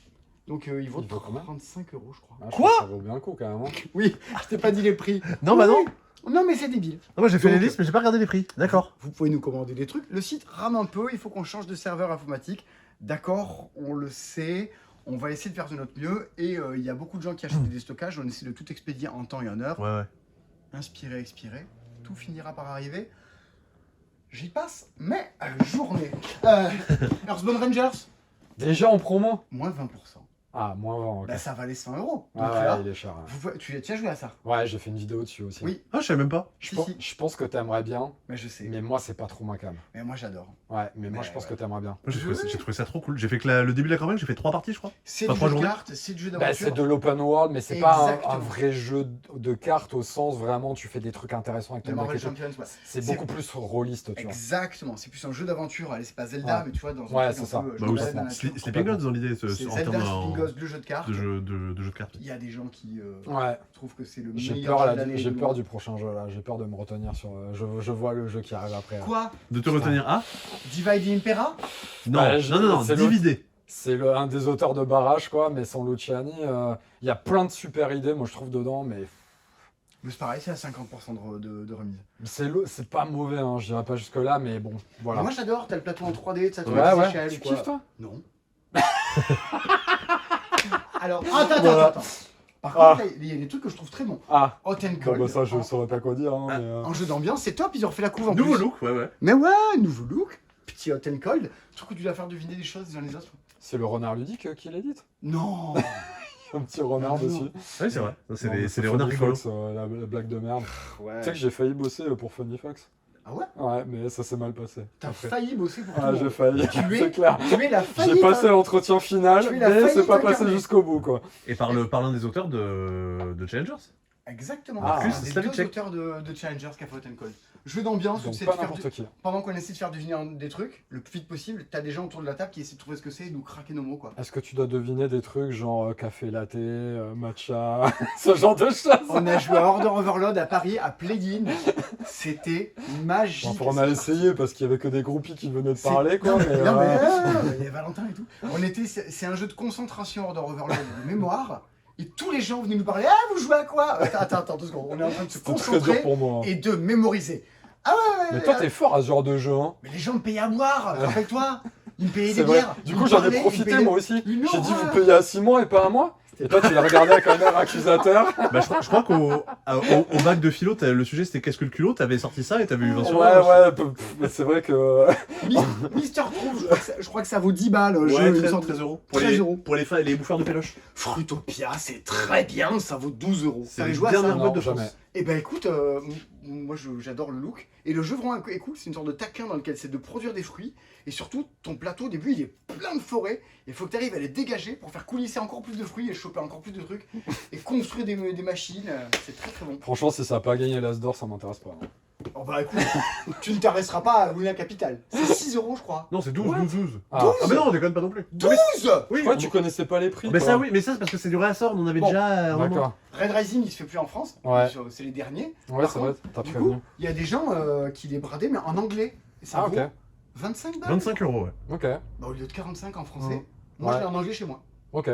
S1: Donc, il vaut
S3: Il vaut combien
S1: 35 euros, je crois.
S3: Ah, je
S2: Quoi
S3: pense que ça vaut bien le coup quand même. Hein.
S1: Oui, je t'ai pas dit les prix.
S2: Non, bah non.
S1: Oui. Non, mais c'est débile.
S2: Ah, moi j'ai fait
S1: Donc-
S2: les listes, mais j'ai pas regardé les prix. D'accord.
S1: Vous pouvez nous commander des trucs. Le site rame un peu, il faut qu'on change de serveur informatique. D'accord, on le sait. On va essayer de faire de notre mieux. Et il y a beaucoup de gens qui achètent des stockages. On essaie de tout expédier en temps et en heure.
S2: Ouais.
S1: Inspirer, expirer. Tout finira par arriver. J'y passe mes journées. Earthbound Rangers,
S3: Déjà en promo
S1: moins 20%.
S3: Ah, moins 20. Ok.
S1: Bah, ça valait 100 euros. Donc
S3: Ah ouais,
S1: là,
S3: il est cher. Ouais,
S1: tu as joué à ça.
S3: Ouais, j'ai fait une vidéo dessus aussi.
S1: Oui.
S2: Ah, je savais même pas.
S3: Je,
S1: Si,
S3: pense,
S1: si.
S3: je pense que t'aimerais bien,
S1: Mais je sais.
S3: mais moi c'est pas trop ma cam.
S1: Mais moi j'adore.
S3: Ouais, mais moi
S1: Mais
S3: je pense
S1: ouais.
S3: que t'aimerais bien.
S2: Moi, j'ai trouvé ça trop cool. J'ai fait que le début de la campagne, j'ai fait 3 parties, je crois.
S1: C'est
S2: Pas
S1: du
S2: 3
S1: jeu de
S2: journées.
S1: cartes, c'est du jeu
S3: Bah,
S1: d'aventure.
S3: c'est de l'open world, mais c'est pas un
S1: Exactement.
S3: vrai jeu de cartes au sens vraiment tu fais des trucs intéressants avec
S1: de
S3: ton deck
S1: Marvel
S3: et tout.
S1: Champions, ouais.
S3: C'est
S1: C'est-
S3: beaucoup plus rôliste, tu vois.
S1: Exactement, c'est plus un jeu d'aventure. Allez, c'est pas Zelda,
S3: Ouais.
S1: mais tu vois, dans un
S3: Ouais,
S1: truc
S3: c'est
S1: un
S3: ça.
S1: peu,
S2: Bah,
S1: je
S2: oui,
S1: me
S3: c'est
S1: balade dans la
S2: Sleeping
S1: nature.
S2: Gods dans l'idée,
S1: C'est
S2: en
S1: Zelda,
S2: termes
S1: Sleeping Ghost, le jeu de cartes.
S2: de jeu de cartes.
S1: Il y a des gens qui
S3: Ouais,
S1: trouvent que c'est le
S3: j'ai
S1: meilleur
S3: peur,
S1: jeu de l'année.
S3: j'ai
S1: du
S3: peur
S1: monde.
S3: du prochain jeu là. J'ai peur de me retenir sur. Je vois le jeu qui arrive après. Là.
S1: Quoi?
S2: De te retenir à
S1: Divide Impera?
S2: Non,
S3: Bah,
S2: non,
S3: c'est l'autre.
S2: diviser.
S3: C'est un des auteurs de Barrage, quoi, mais sans Luciani. Il y a plein de super idées, moi je trouve, dedans, mais
S1: Mais c'est pareil, c'est à 50% de remise.
S3: c'est pas mauvais, hein, je dirais pas jusque-là, mais bon, voilà.
S1: Mais moi j'adore, t'as le plateau en 3D, ça te
S3: Ouais, ouais.
S1: échelles
S3: Tu
S1: ou quoi.
S3: kiffes, toi?
S1: Non. Alors, attends. Par
S3: Ah.
S1: contre, il y a des trucs que je trouve très bons.
S3: Ah,
S1: Hot and
S3: bon,
S1: Cold.
S3: bah ça, je saurais pas quoi dire. Hein, mais,
S1: En jeu d'ambiance, c'est top, ils ont refait la couve en
S2: Nouveau
S1: plus.
S2: look, ouais.
S1: Mais ouais, nouveau look. Petit Hot and Cold. Truc où tu dois faire deviner des choses les uns les autres.
S3: C'est le renard ludique qui l'édite.
S1: Non.
S3: Un petit renard
S1: Ah, non.
S3: dessus.
S2: Ouais, c'est vrai. C'est
S3: Non, mais
S2: les
S3: Funny
S2: renards rigolos.
S3: Fox, la blague de merde.
S1: Ouais.
S3: Tu sais que j'ai failli bosser pour Funny Fox.
S1: Ah ouais?
S3: Ouais, mais ça s'est mal passé.
S1: T'as
S3: Après.
S1: failli bosser pour tout
S3: Ah,
S1: le
S3: j'ai
S1: monde.
S3: failli,
S1: Tu es-
S3: c'est clair.
S1: Tu es la faillite.
S3: J'ai passé l'entretien final,
S1: Tu es la
S3: mais c'est
S1: faillite
S3: pas passé
S1: incarnée.
S3: jusqu'au bout, quoi.
S2: Et par l'un des auteurs de Challengers.
S1: Exactement.
S3: Ah,
S1: C'est
S2: c'est
S1: les
S2: Slavic
S1: deux
S2: Check.
S1: auteurs de Challengers qui a fait Hot and Cold. Jeu d'ambiance où
S3: Donc
S1: c'est
S3: pas
S1: de faire
S3: n'importe qui.
S1: pendant qu'on essaie de faire deviner des trucs le plus vite possible, t'as des gens autour de la table qui essaient de trouver ce que c'est et nous craquer nos mots quoi.
S3: Est-ce que tu dois deviner des trucs genre café latte, matcha, ce genre de choses?
S1: On a joué à Order Overload à Paris, à Play-In. C'était magique.
S3: Enfin, on a essayé parce qu'il y avait que des groupies qui venaient de
S1: C'est-
S3: parler, quoi.
S1: Non,
S3: mais,
S1: non, mais il y a Valentin et tout. C'est un jeu de concentration Order Overload de mémoire. Et tous les gens venaient nous parler. Ah, vous jouez à quoi? Attends, 2 secondes. On est en train de se
S3: c'était très dur
S1: concentrer
S3: pour moi. hein.
S1: et de mémoriser. Ah ouais,
S3: Mais toi, t'es fort à ce genre de jeu, hein.
S1: Mais les gens me payaient à boire, rappelle-toi. Ils me payaient
S3: C'est
S1: des
S3: vrai.
S1: bières.
S3: Du
S1: ils
S3: coup,
S1: me
S3: j'en ai
S1: parlaient, ils me
S3: profité
S1: payaient-
S3: moi aussi.
S1: Une
S3: J'ai dit,
S1: horreur.
S3: vous payez à 6 mois et pas à moi. Et toi, tu l'as regardé avec un air accusateur.
S2: Bah, je crois qu'au bac de philo, le sujet c'était qu'est-ce que le culot, t'avais sorti ça et t'avais eu 20 sur 20.
S3: Ouais, mais c'est vrai que.
S1: Mister Trouve, je crois que ça vaut 10 balles.
S2: Ouais,
S1: jeu,
S2: 13,
S1: il me semble.
S2: 13 euros.
S1: 13 euros.
S2: Pour les bouffeurs de péloche.
S1: Fruitopia, c'est très bien, ça vaut 12 euros.
S2: C'est
S1: T'avais
S2: la
S1: joué à ça?
S2: dernière
S3: Non,
S2: boîte de
S3: jamais.
S2: France.
S1: Eh ben écoute, moi j'adore le look. Et le jeu vraiment est cool, c'est une sorte de taquin dans lequel c'est de produire des fruits. Et surtout, ton plateau au début il est plein de forêts. Il faut que tu arrives à les dégager pour faire coulisser encore plus de fruits et choper encore plus de trucs. Et construire des machines, c'est très très bon.
S3: Franchement, si ça n'a pas gagné l'As d'or, ça m'intéresse pas. hein.
S1: Oh bah écoute, tu ne t'arrêteras pas à Luna Capital. C'est 6 € je crois.
S2: Non, c'est 12, 12.
S3: Ah.
S2: Ah, mais non, on déconne pas non plus.
S1: 12
S2: Oui,
S3: Ouais, tu connaissais pas les prix.
S2: mais
S3: toi.
S2: ça, oui, mais ça, c'est parce que c'est du réassort, on en avait
S1: Bon,
S2: déjà. à un moment.
S3: D'accord.
S1: Red Rising il se fait plus en France,
S3: Ouais.
S1: c'est les derniers.
S3: Ouais,
S1: Par
S3: c'est vrai,
S1: contre,
S3: t'as
S1: du
S3: prévenu.
S1: coup, il y a des gens qui les bradaient mais en anglais. Et ça
S3: Ah,
S1: vaut
S3: ok.
S1: 25 balles.
S2: 25 €, ouais.
S3: Ok.
S1: Bah, au lieu de 45 en français,
S3: Mmh.
S1: moi
S3: Ouais.
S1: je l'ai en anglais chez moi.
S3: Ok.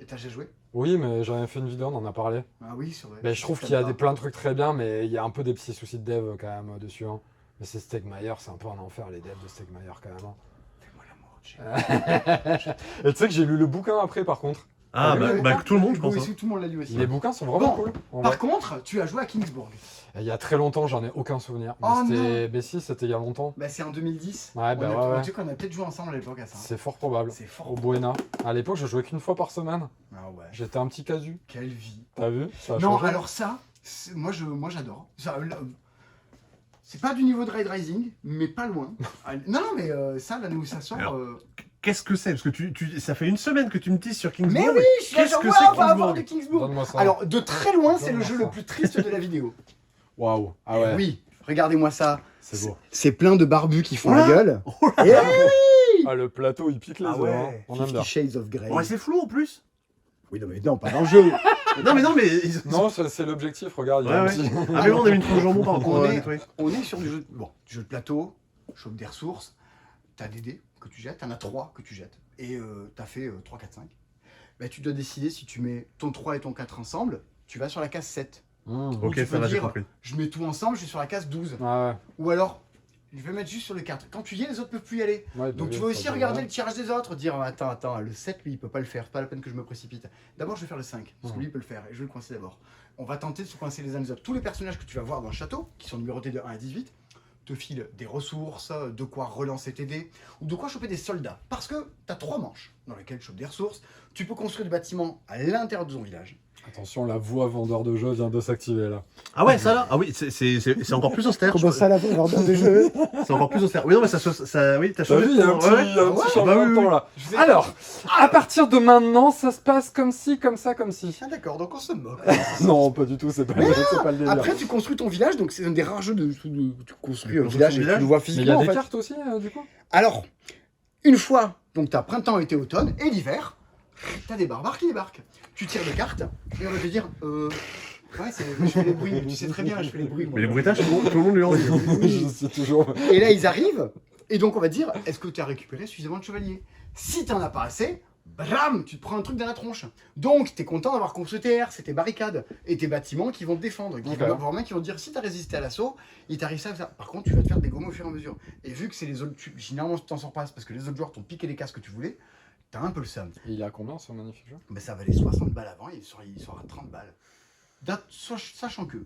S1: T'as déjà joué?
S3: Oui, mais j'en ai fait une vidéo, on en a parlé.
S1: Ah oui, c'est vrai.
S3: Mais je trouve qu'il y a plein de trucs très bien, mais il y a un peu des petits soucis de dev quand même dessus. Hein. Mais c'est Stegmaier, c'est un peu un enfer les devs de Stegmaier quand même. Hein.
S1: Fais-moi la mort.
S3: Et tu sais que j'ai lu le bouquin après par contre.
S2: Ah,
S3: oui,
S2: bah,
S3: oui,
S2: bah, tout le monde, je pense.
S1: Oui,
S2: hein.
S1: tout le monde l'a lu aussi.
S3: Les bouquins sont vraiment
S1: Bon,
S3: cool. en
S1: Par
S3: vrai.
S1: contre, tu as joué à Kingsburg.
S3: Il y a très longtemps, j'en ai aucun souvenir. Mais
S1: Oh
S3: c'était... Mais si, c'était il y a longtemps.
S1: Bah c'est en 2010.
S3: Ouais, bah
S1: on a,
S3: ouais.
S1: Tu sais qu'on a peut-être joué ensemble à l'époque à ça.
S3: C'est fort probable.
S1: C'est fort.
S3: Au Buena. À l'époque, je jouais qu'une fois par semaine.
S1: Ah ouais.
S3: J'étais un petit casu.
S1: Quelle vie.
S3: T'as vu? Ça a
S1: Non,
S3: changé.
S1: alors ça, moi j'adore. C'est pas du niveau de Raid Rising, mais pas loin. Non, mais ça, l'année où ça sort.
S2: Alors, Qu'est-ce que c'est? Parce que ça fait une semaine que tu me teases sur Kingsburg.
S1: Mais oui, je suis là,
S2: Qu'est-ce
S1: genre,
S2: que
S1: ouais,
S2: c'est
S1: on va avoir
S2: Kingsburg
S1: du Kingsburg.
S3: Donne-moi ça.
S1: Alors, de très loin, c'est le
S3: Donne-moi
S1: jeu
S3: ça.
S1: le plus triste de la vidéo.
S3: Waouh. Ah ouais.
S1: Oui, regardez-moi ça.
S3: C'est beau.
S1: C'est plein de barbus qui font
S2: Oula.
S1: la gueule.
S2: là.
S1: Et
S3: Ah, le plateau, il pique les
S2: Ah
S3: yeux.
S2: ouais.
S3: Hein. On aime
S1: 50
S3: bien.
S1: Shades of Grey.
S2: Ouais, c'est flou en plus.
S1: Oui, non, mais non, pas dans le jeu.
S2: Non, mais
S3: Non, c'est l'objectif, regarde. il y a
S2: Ouais,
S3: un
S2: ouais.
S3: petit-
S2: Ah, mais bon, on a mis une couche de jambon par rapport
S1: On
S2: à
S1: est-
S2: nettoyer.
S1: On est sur du jeu, du jeu de plateau, chope des ressources, t'as des dés que tu jettes, t'en as 3 que tu jettes, et t'as fait 3, 4, 5. Bah, tu dois décider si tu mets ton 3 et ton 4 ensemble, tu vas sur la case 7.
S2: Ok,
S1: tu
S2: ça
S1: peux
S2: va, j'ai
S1: dire-
S2: compris.
S1: Je mets tout ensemble, je suis sur la case 12.
S3: Ah
S1: Ou alors, je vais mettre juste sur le 4. Quand tu y es, les autres peuvent plus y aller.
S3: ouais. Ouais,
S1: Donc
S3: bah
S1: tu
S3: oui,
S1: vas aussi
S3: ça
S1: regarder
S3: devrait.
S1: le tirage des autres, dire attends, le 7 lui il peut pas le faire, c'est pas la peine que je me précipite. D'abord je vais faire le 5, parce que lui il peut le faire, et je vais le coincer d'abord. On va tenter de se coincer les uns les autres. Tous les personnages que tu vas voir dans le château, qui sont numérotés de 1 à 18, te filent des ressources, de quoi relancer tes dés, ou de quoi choper des soldats. Parce que tu as 3 manches dans lesquelles tu chopes des ressources, tu peux construire des bâtiments à l'intérieur de ton village.
S3: Attention, la voix vendeur de jeu vient de s'activer là.
S2: Ah ouais, ça là. Ah oui, c'est encore plus austère.
S1: la vendeur de jeu.
S2: C'est encore plus austère. Oui, non, mais ça oui, t'as
S3: T'as
S2: changé.
S3: vu, il y a un
S2: ton-
S3: petit,
S2: ouais.
S3: il y a un
S1: Ouais,
S3: petit
S1: bah
S3: changement
S2: oui,
S3: de
S2: oui.
S3: temps là. Alors, à partir de maintenant, ça se passe comme ci, comme ça, comme ci.
S1: Ah d'accord, donc on se moque.
S3: Non, pas du tout, c'est pas, c'est pas le délire.
S1: Après tu construis ton village, donc c'est un des rares jeux de tu construis un
S2: construis
S1: village
S2: ton
S1: et tu
S2: village.
S1: le vois
S3: Mais il y
S1: physiquement
S3: a
S1: en
S3: des
S1: fait.
S3: cartes aussi, du coup.
S1: Alors, une fois, donc t'as printemps, été, automne, et l'hiver, t'as des barbares qui débarquent. Tu tires des cartes, et on va te dire, ouais, je fais les bruits, tu sais très bien, je fais les bruits. moi.
S2: Mais les bruitages, tout le monde lui en dit.
S3: Je sais toujours.
S1: Et là, ils arrivent, et donc on va te dire, est-ce que tu as récupéré suffisamment de chevaliers? Si t'en as pas assez, bram, tu te prends un truc dans la tronche. Donc, t'es content d'avoir construit tes airs, c'est tes barricades, et tes bâtiments qui vont te défendre, qui
S3: Ok.
S1: vont avoir main, qui vont te dire, si t'as résisté à l'assaut, il t'arrive ça, ça. Par contre, tu vas te faire des gommes au fur et à mesure. Et vu que c'est les autres, généralement, tu t'en sors pas, c'est parce que les autres joueurs t'ont piqué les casques que tu voulais, t'as un peu le seum.
S3: Il a combien ce magnifique jeu?
S1: Mais ça valait 60 balles avant, il sera à 30 balles. Sachant que,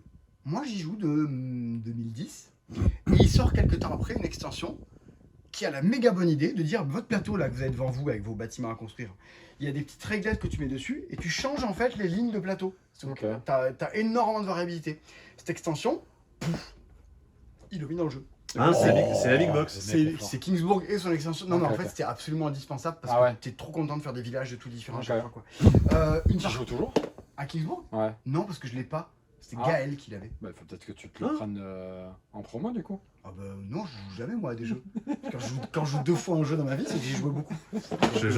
S1: moi j'y joue de 2010, et il sort quelques temps après une extension qui a la méga bonne idée de dire votre plateau là que vous avez devant vous avec vos bâtiments à construire, il y a des petites réglettes que tu mets dessus et tu changes en fait les lignes de plateau. Donc
S3: Ok.
S1: t'as énormément de variabilité. Cette extension, pouf, il l'a mis dans le jeu.
S2: Ah, c'est la Big Box.
S1: C'est Kingsburg et son extension. Non, mais
S3: Ok,
S1: en fait,
S3: ok.
S1: c'était absolument indispensable parce
S3: Ah
S1: que
S3: ouais.
S1: t'es trop content de faire des villages de tout différents à
S3: Ok.
S1: chaque fois. Quoi. Une
S3: Tu
S1: part-
S3: joues toujours?
S1: à Kingsburg?
S3: Ouais.
S1: Non, parce que je l'ai pas. C'était
S3: Ah.
S1: Gaël qui l'avait.
S3: Bah, faut peut-être que tu te le
S2: Ah.
S3: prennes en promo du coup.
S1: Ah bah non, je joue jamais moi à des jeux. Quand je joue 2 fois un jeu dans ma vie, c'est que j'y joué beaucoup.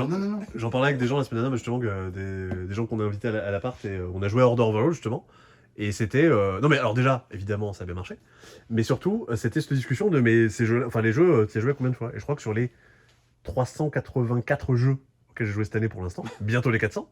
S1: Non.
S2: J'en parlais avec des gens la semaine dernière, justement, des gens qu'on a invités à l'appart, et on a joué à Order Overlord, justement. Et c'était. Non, mais alors, déjà, évidemment, ça a bien marché. Mais surtout, c'était cette discussion de mais ces jeux, enfin, les jeux, tu as joué combien de fois? Et je crois que sur les 384 jeux auxquels j'ai joué cette année pour l'instant, bientôt les 400,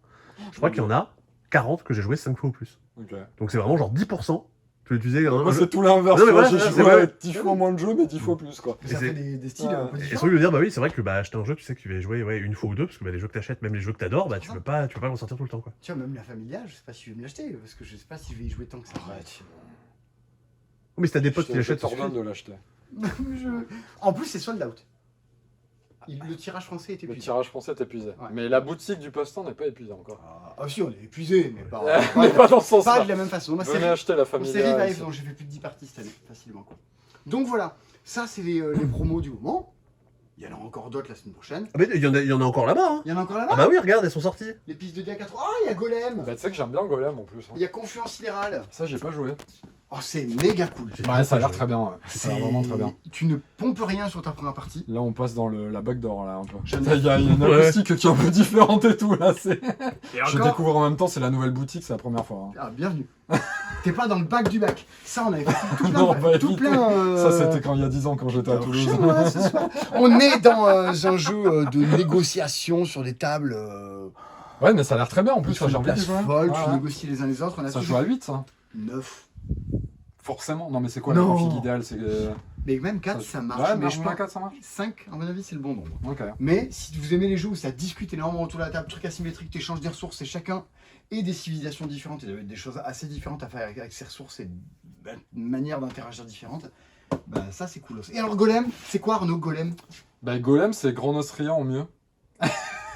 S2: je crois qu'il y en a 40 que j'ai joué 5 fois ou plus.
S3: Ok.
S2: Donc c'est vraiment genre 10%. Tu peux utiliser un
S3: Moi,
S2: jeu.
S3: c'est tout l'inverse.
S2: Non, mais
S3: tu vois,
S2: voilà,
S3: j'ai
S2: c'est
S3: joué
S2: vrai.
S3: 10 fois moins de jeux, mais 10 fois plus quoi.
S1: Ça
S2: Et
S1: fait
S2: c'est-
S1: des styles
S3: Ouais.
S1: un peu
S2: Et
S1: différents.
S2: truc de dire, bah oui, c'est vrai que bah, acheter un jeu, tu sais que tu vas y jouer une fois ou deux, parce que bah, les jeux que t'achètes, même les jeux que t'adores, bah tu peux pas en sortir tout le temps, quoi.
S1: Tu vois, même la familiale, je sais pas si je vais me l'acheter, parce que je sais pas si je vais y jouer tant que ça.
S3: Arrête.
S2: Oh, mais si t'as des potes
S3: Je
S2: qui l'achètent, ça
S3: t'ordonne
S2: suffit.
S3: de l'acheter.
S1: En plus, c'est sold out. Le tirage français était
S3: Le
S1: épuisé.
S3: tirage français est épuisé.
S1: Ouais.
S3: Mais la boutique du Postan n'est pas épuisée encore.
S1: Ah si, on est épuisé, mais pas,
S3: Mais pas dans ce
S1: pas
S3: sens-là.
S1: de la même façon. Moi,
S3: Venez acheter la
S1: Mon
S3: famille.
S1: série Vive, donc j'ai fait plus de 10 parties cette année, facilement quoi. Donc voilà, ça c'est les promos du moment. Il y en a encore d'autres la semaine prochaine.
S2: Ah, mais il y en a encore là-bas, hein.
S1: Il y en a encore là-bas.
S2: Ah bah oui, regarde, elles sont sorties.
S1: Les pistes de Dia 4. Ah, il y a Golem.
S3: Bah, tu sais que j'aime bien Golem en plus. hein.
S1: Il y a Confluence Sidérale.
S3: Ça, j'ai pas joué.
S1: Oh, c'est méga cool.
S3: Ouais, ça a l'air très bien. Ouais. Ça a l'air vraiment très bien.
S1: Tu ne pompes rien sur ta première partie.
S3: Là, on passe dans la bague d'or, là, un peu.
S1: J'aime
S3: Il y a une acoustique qui est un peu différente et tout, là.
S1: Et
S3: Je
S1: encore,
S3: découvre en même temps, c'est la nouvelle boutique, c'est la première fois. Hein.
S1: ah, bienvenue. T'es pas dans le bac du bac. Ça, on avait fait tout plein.
S3: Non, bah,
S1: tout
S3: éviter.
S1: plein
S3: Ça, c'était quand il y a 10 ans, quand j'étais à Toulouse.
S1: chez moi, ce soir. On est dans un jeu de négociation sur des tables.
S3: Ouais, mais ça a l'air très bien, en plus,
S1: sur
S3: ça, j'ai
S1: une
S3: envie de
S1: place
S3: jouer.
S1: folle,
S3: Ouais,
S1: tu
S3: ouais.
S1: négocies les uns les autres. On a
S3: Ça
S1: toujours
S3: joue à 8, ça
S1: 9.
S3: Forcément. Non, mais c'est quoi
S1: Non.
S3: la config idéale c'est
S1: Mais même 4, ça marche.
S3: Ouais,
S1: mais je pense
S3: 4, ça marche.
S1: 5, à mon avis, c'est le bon nombre.
S3: Ok.
S1: Mais si vous aimez les jeux où ça discute énormément autour de la table, trucs asymétriques, tu échanges des ressources et chacun et des civilisations différentes, et des choses assez différentes à faire avec ses ressources et une manière d'interagir différente, bah ça c'est cool aussi. Et alors Golem, c'est quoi Arnaud Golem?
S3: Bah, Golem, c'est Grand Nostria en mieux.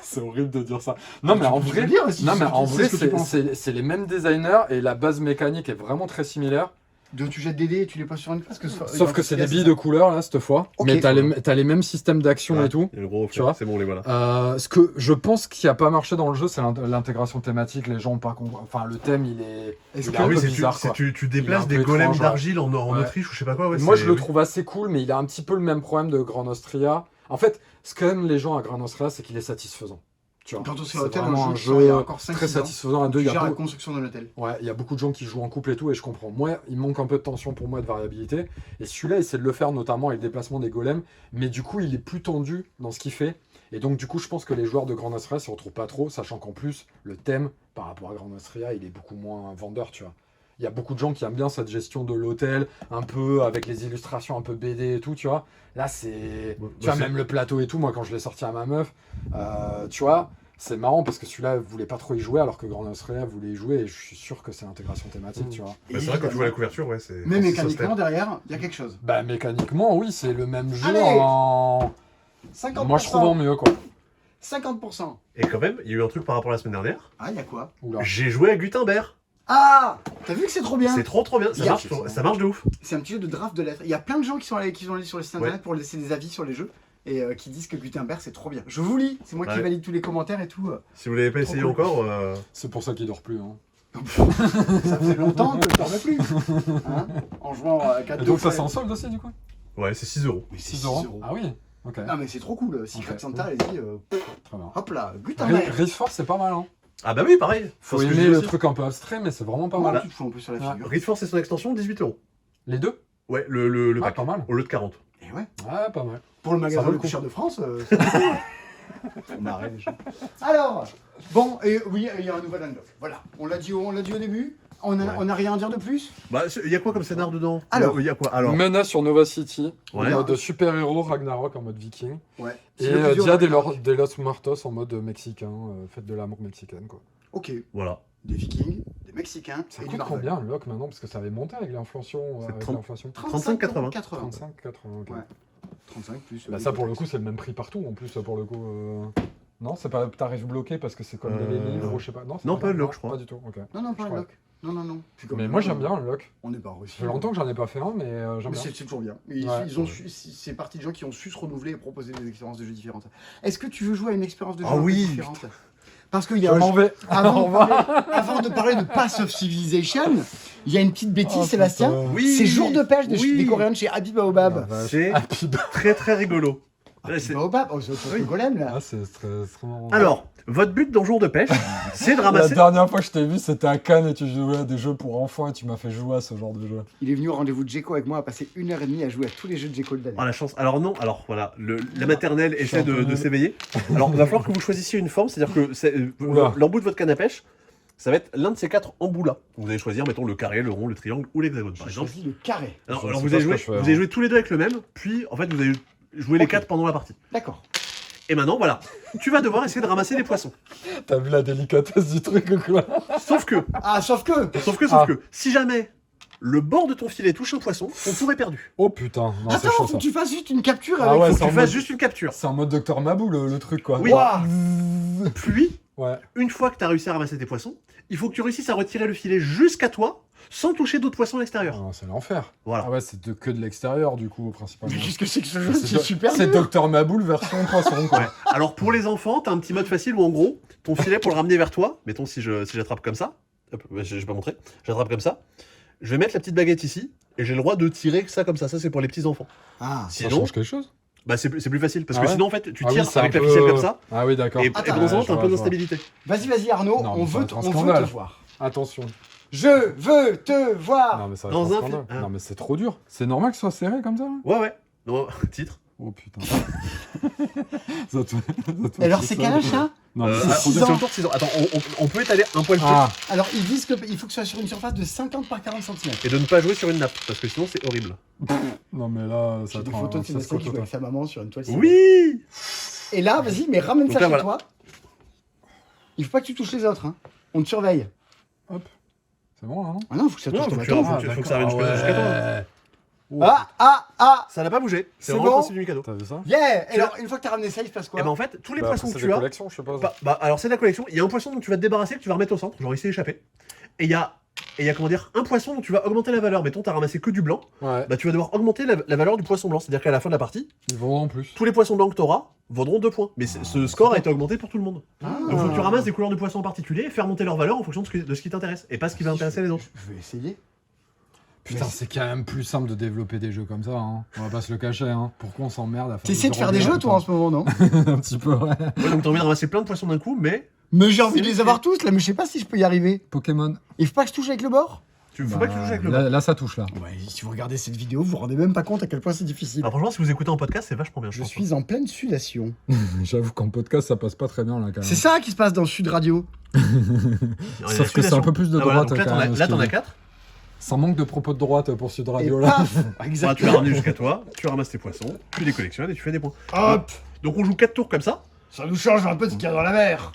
S3: C'est horrible de dire ça. Non, mais
S1: Tu
S3: en
S1: peux
S3: vrai,
S1: le dire, si
S3: non,
S1: c'est
S3: mais
S1: ce que
S3: en
S1: tu-
S3: vrai,
S1: c'est ce que tu penses.
S3: c'est les mêmes designers et la base mécanique est vraiment très similaire.
S1: Tu jettes des dés et tu les passes sur une place.
S3: Sauf que c'est des billes de couleur là cette fois.
S1: Ok.
S3: Mais t'as les mêmes systèmes d'action
S2: Ouais,
S3: et tout.
S2: et le gros,
S3: Tu vois
S2: c'est bon, les voilà.
S3: Ce que je pense qui a pas marché dans le jeu, c'est l'intégration thématique. Les gens ont pas compris. Enfin, le thème, il est.
S1: Est-ce
S3: il
S1: que-
S3: est un
S2: Ah oui,
S3: peu
S2: c'est
S3: bizarre, quoi.
S2: tu
S3: Il est
S2: déplaces
S3: un
S2: des
S3: peu
S2: golems
S3: étrange, ouais.
S2: d'argile en
S3: Ouais.
S2: Autriche ou je sais pas quoi. Ouais,
S3: Moi,
S2: c'est-
S3: je le trouve assez cool, mais il a un petit peu le même problème de Grand Nostria. En fait, ce qu'aiment les gens à Grand Nostria, c'est qu'il est satisfaisant. Tu vois,
S1: Quand on se fait
S3: c'est
S1: l'hôtel,
S3: vraiment
S1: un
S3: un
S1: jeu il y a
S3: jeu
S1: encore 5
S3: très satisfaisant à deux.
S1: Tu
S3: Il y a
S1: gères la
S3: beaucoup-
S1: construction de l'hôtel.
S3: Ouais, il y a beaucoup de gens qui jouent en couple et tout, et je comprends. Moi, il manque un peu de tension pour moi, de variabilité. Et celui-là essaie de le faire, notamment avec le déplacement des golems. Mais du coup, il est plus tendu dans ce qu'il fait. Et donc, du coup, je pense que les joueurs de Grand Nostria s'y retrouvent pas trop, sachant qu'en plus, le thème, par rapport à Grand Nostria, il est beaucoup moins vendeur, tu vois. Il y a beaucoup de gens qui aiment bien cette gestion de l'hôtel, un peu avec les illustrations un peu BD et tout, tu vois. Là, c'est.
S2: Bah,
S3: Tu vois,
S2: c'est-
S3: même le plateau et tout, moi, quand je l'ai sorti à ma meuf, tu vois. C'est marrant parce que celui-là voulait pas trop y jouer alors que Grand Nostria voulait y jouer et je suis sûr que c'est l'intégration thématique, tu vois.
S2: Bah, c'est vrai, quand tu vois la couverture, ouais, c'est.
S1: Mais
S2: c'est
S1: mécaniquement, derrière, il y a quelque chose.
S3: Bah mécaniquement oui c'est le même jeu
S1: Allez
S3: en...
S1: 50%.
S3: Moi je trouve en mieux quoi.
S1: 50%.
S2: Et quand même, il y a eu un truc par rapport à la semaine dernière.
S1: Ah, il y a quoi?
S3: Oula.
S2: J'ai joué à Gutenberg.
S1: Ah, t'as vu que c'est trop bien?
S2: C'est trop bien.
S1: Il y a-
S2: Ça marche de ouf.
S1: C'est un petit jeu de draft de lettres. Il y a plein de gens qui sont allés sur le site internet
S2: Ouais.
S1: pour laisser des avis sur les jeux et qui disent que Gutenberg c'est trop bien. Je vous lis, c'est moi qui
S2: Ouais.
S1: valide tous les commentaires et tout.
S2: Si vous l'avez pas essayé
S1: cool.
S2: encore,
S3: C'est pour ça qu'il dort plus. Hein.
S1: Ça fait longtemps que je dormais plus. Hein, en jouant à 4
S3: Et donc ça c'est en solde aussi du coup
S2: ouais, c'est 6 euros.
S1: Mais c'est
S3: 6 euros. Ah oui. Ok.
S1: Ah mais c'est trop cool. Secret
S3: Ok.
S1: Santa, allez-y.
S3: Très bien.
S1: Hop là, Gutenberg.
S3: Rift Force c'est pas mal hein.
S2: Ah bah oui, pareil.
S3: Faut
S2: Parce que
S3: aimer
S2: je dis
S3: le
S2: aussi.
S3: truc un peu abstrait mais c'est vraiment pas
S1: Comment
S3: mal.
S1: tu te fous un peu sur la
S3: Ouais.
S1: figure?
S2: Rift Force et son extension, 18 euros.
S3: Les deux
S2: Ouais, le
S3: Ah
S2: pack.
S3: pas mal.
S2: Au lieu de 40.
S1: Et ouais,
S3: Ouais pas mal.
S1: pour le
S3: Ça
S1: magasin
S3: vaut le
S1: le plus
S3: coup.
S1: cher de France, c'est cool. On arrête les gens. Alors, bon, et oui, il y a un nouvel unlock. Voilà, on l'a dit au début. On a rien à dire de plus.
S2: Bah, il y a quoi comme scénar dedans?
S1: Alors.
S2: Il y a quoi? Alors,
S3: Menace sur Nova City, en
S2: Ouais.
S3: mode super-héros Ragnarok en mode viking.
S1: Ouais.
S3: Et
S1: C'est le plus dur
S3: Dia
S1: de
S3: de
S1: Ragnarok.
S3: Los Muertos en mode mexicain, fête de l'amour mexicaine quoi.
S1: Ok,
S2: voilà.
S1: des Vikings, des Mexicains
S3: Ça
S1: et du
S3: coûte
S1: Marvel.
S3: combien un lock maintenant? Parce que ça avait monté avec l'inflation.
S2: C'est
S3: Avec
S2: 30.
S3: l'inflation.
S2: 35,80.
S3: 35, 80, ok.
S1: Ouais. 35 plus.
S3: Bah ça pour le coup c'est le même prix partout en plus pour le coup. Non, c'est pas tarif bloqué parce que c'est comme les livres ou je sais pas. Non, c'est
S2: non, pas le
S3: grave,
S2: lock, je crois.
S3: Pas du tout, ok.
S1: Non, pas
S3: Je
S1: un
S3: crois.
S1: lock. Non. C'est comme
S3: Mais
S1: nous,
S3: moi j'aime bien le lock.
S1: On n'est pas réussi.
S3: Ça fait longtemps que j'en ai pas fait un, mais j'aime
S1: Mais
S3: bien.
S1: c'est toujours bien. Ils
S3: Ouais.
S1: ont c'est parti de gens qui ont su se renouveler et proposer des expériences de jeux différentes. Est-ce que tu veux jouer à une expérience de jeu
S2: Ah
S1: un peu
S2: oui,
S1: différente? Parce qu'il y
S3: Je
S1: a
S3: m'en vais.
S1: avant,
S3: Au
S1: de
S3: revoir.
S1: parler, avant de parler de Pass of Civilization, il y a une petite bêtise,
S3: Oh,
S1: Sébastien.
S3: putain.
S2: Oui.
S1: C'est jour de pêche
S2: Oui.
S1: des Coréens de chez Habib
S3: Ah,
S1: Baobab.
S3: vache.
S2: C'est
S3: Ah, puis-
S2: très très rigolo. Là,
S1: Habib
S2: c'est-
S1: Baobab, oh, c'est
S2: Oui.
S1: le golem là.
S3: Ah, c'est très marrant.
S2: Alors, votre but dans Jour de pêche, c'est de
S3: La
S2: ramasser.
S3: dernière fois que je t'ai vu, c'était à Cannes et tu jouais à des jeux pour enfants et tu m'as fait jouer à ce genre de jeu.
S1: Il est venu au rendez-vous de Djeko avec moi, a passé 1h30 à jouer à tous les jeux de Djeko de l'année.
S2: Oh la chance. Alors non, alors voilà, la maternelle
S3: suis
S2: essaie
S3: un peu
S2: de
S3: nul.
S2: s'éveiller. Alors il va falloir que vous choisissiez une forme, c'est-à-dire que
S3: Oula.
S2: l'embout de votre canne à pêche, ça va être l'un de ces 4 embouts là. Vous allez choisir, mettons, le carré, le rond, le triangle ou l'hexagone par
S1: J'ai
S2: exemple.
S1: choisi le carré.
S2: Alors,
S3: Je
S2: alors
S3: sais
S2: vous
S3: pas
S2: allez
S3: ce
S2: jouer,
S3: que je fais,
S2: vous
S3: hein.
S2: allez jouer tous les deux avec le même, puis en fait vous allez jouer les
S1: Ok.
S2: 4 pendant la partie.
S1: D'accord.
S2: Et maintenant voilà, tu vas devoir essayer de ramasser des poissons.
S3: T'as vu la délicatesse du truc ou quoi?
S2: Sauf que,
S1: Ah, sauf que
S3: Ah.
S2: si jamais le bord de ton filet touche un poisson, ton tour est perdu.
S3: Oh putain, non, c'est
S1: attends,
S3: chaud
S1: faut
S3: ça.
S1: que tu fasses juste une capture
S3: Ah
S1: avec.
S3: ouais,
S2: Faut
S3: c'est
S2: que
S3: en
S2: tu fasses
S3: mode-
S2: juste une capture.
S3: C'est en mode Docteur Mabou le truc quoi.
S2: Oui.
S1: Ouah.
S2: Puis,
S3: Ouais.
S2: une fois que tu as réussi à ramasser tes poissons, il faut que tu réussisses à retirer le filet jusqu'à toi sans toucher d'autres poissons à l'extérieur.
S3: Ah, c'est l'enfer.
S2: Voilà.
S3: Ah ouais, c'est que de l'extérieur du coup principalement.
S1: Mais qu'est-ce que c'est que ce jeu?
S3: C'est
S1: C'est super
S3: C'est
S1: dur.
S3: Docteur Maboul version poisson quoi.
S2: Ouais. Alors pour les enfants, t'as un petit mode facile où en gros, ton filet pour le ramener vers toi, mettons si j'attrape comme ça, hop, bah, je vais pas montrer, j'attrape comme ça, je vais mettre la petite baguette ici, et j'ai le droit de tirer ça comme ça. Ça, c'est pour les petits enfants.
S1: Ah.
S3: Ça
S2: Sinon,
S3: change quelque chose?
S2: bah, c'est plus facile. Parce
S3: Ah
S2: que
S3: ouais
S2: sinon, en fait, tu
S3: Ah oui,
S2: tires
S3: c'est
S2: avec
S3: un
S2: la
S3: peu-
S2: ficelle comme ça,
S3: Ah oui, d'accord.
S2: et
S1: Attends,
S2: pendant ce temps,
S3: je
S2: t'as un
S3: vois,
S2: peu
S3: je vois.
S2: d'instabilité.
S1: Vas-y, Arnaud,
S3: Non,
S1: on
S3: mais
S1: veut,
S3: ça va être un
S1: on veut
S3: scandale.
S1: te voir.
S3: Attention.
S1: Je veux te voir.
S3: Non, mais ça va
S2: Dans
S3: être un
S2: un
S3: scandale.
S2: film. Ah.
S3: Non, mais c'est trop dur. C'est normal que ce soit serré comme ça là
S2: Ouais. Non, titre.
S3: Oh putain. Ça te-
S1: Et alors,
S3: ça
S1: c'est
S3: te-
S1: quel âge, ça
S3: Non, mais
S2: Ah,
S3: c'est trop
S1: six
S3: dur.
S2: c'est autour de 6 ans. Attends, on peut étaler un poil plus.
S3: Ah,
S1: Alors, ils disent qu'il faut que ce soit sur une surface de 50 par 40 cm.
S2: Et de ne pas jouer sur une nappe, parce que sinon, c'est horrible.
S3: non, mais là, ça
S1: J'ai des
S3: te rend-
S1: photos de
S3: ça se
S1: Sébastien qui joue
S3: côtoie.
S1: avec sa maman sur une toile. cirée.
S2: Oui.
S1: Et là, vas-y, mais ramène
S2: Donc
S1: ça
S2: là,
S1: chez
S2: voilà.
S1: toi. Il faut pas que tu touches les autres, hein. On te surveille.
S3: C'est bon, là, non?
S1: Ah non, faut que ça touche
S2: Non,
S1: ton
S2: faut que
S1: bateau.
S2: faut que ça arrive jusqu'à toi.
S1: Ah.
S2: Ça n'a pas bougé.
S1: C'est
S2: C'est vraiment
S1: bon
S2: le principe du Mikado.
S3: T'as vu ça?
S1: Yeah. Et
S2: Tu
S1: alors, une fois que t'as ramené ça, il se passe quoi?
S2: Et ben en fait, tous les
S3: Bah,
S2: poissons
S3: après,
S2: que
S3: c'est
S2: tu
S3: des
S2: as.
S3: collections, je suppose.
S2: Alors c'est de la collection. Il y a un poisson dont tu vas te débarrasser, que tu vas remettre au centre. Genre il s'est échappé. Et il y a comment dire, un poisson dont tu vas augmenter la valeur. Mettons, t'as ramassé que du blanc.
S3: Ouais,
S2: Bah tu vas devoir augmenter la valeur du poisson blanc. C'est-à-dire qu'à la fin de la partie,
S3: ils vont en plus.
S2: tous les poissons blancs que t'auras vaudront 2 points. Mais ce score a été augmenté pour tout le monde.
S1: Ah.
S2: Donc faut que tu ramasses des couleurs de poissons en particulier et faire monter leur valeur en fonction de ce qui t'intéresse. Et pas ce qui va intéresser les autres.
S1: Je vais essayer.
S3: Putain, c'est quand même plus simple de développer des jeux comme ça, hein. On va pas se le cacher, hein. Pourquoi on s'emmerde à faire
S1: T'essaies de faire des jeux, toi, en ce moment, non?
S3: Un petit peu, ouais.
S2: Ouais, donc t'as envie de ramasser plein de poissons d'un coup, mais
S1: Mais j'ai envie de les avoir tous, là, mais je sais pas si je peux y arriver.
S3: Pokémon.
S1: Il faut pas que je touche avec le bord?
S2: faut pas que tu joues avec le blanc.
S3: Là, ça touche, là.
S1: Ouais, si vous regardez cette vidéo, vous vous rendez même pas compte à quel point c'est difficile.
S2: Alors franchement, si vous écoutez en podcast, c'est vachement bien.
S1: Je
S2: pense.
S1: suis en pleine sudation.
S3: J'avoue qu'en podcast, ça passe pas très bien, là, quand même.
S1: C'est ça qui se passe dans Sud Radio.
S3: Sauf que c'est un peu plus de
S2: Ah, voilà,
S3: droite,
S2: donc là,
S3: quand
S2: t'en as-
S3: même,
S2: là, t'en as
S3: ce qui-
S2: 4.
S3: Ça manque de propos de droite pour Sud
S1: Et
S3: Radio, là.
S1: paf.
S2: Voilà, tu l'as
S1: Exactement.
S2: ramené jusqu'à toi, tu ramasses tes poissons, tu les collectionnes et tu fais des points.
S1: Hop.
S2: Donc on joue 4 tours comme ça.
S1: Ça nous change un peu de ce qu'il y a dans la mer.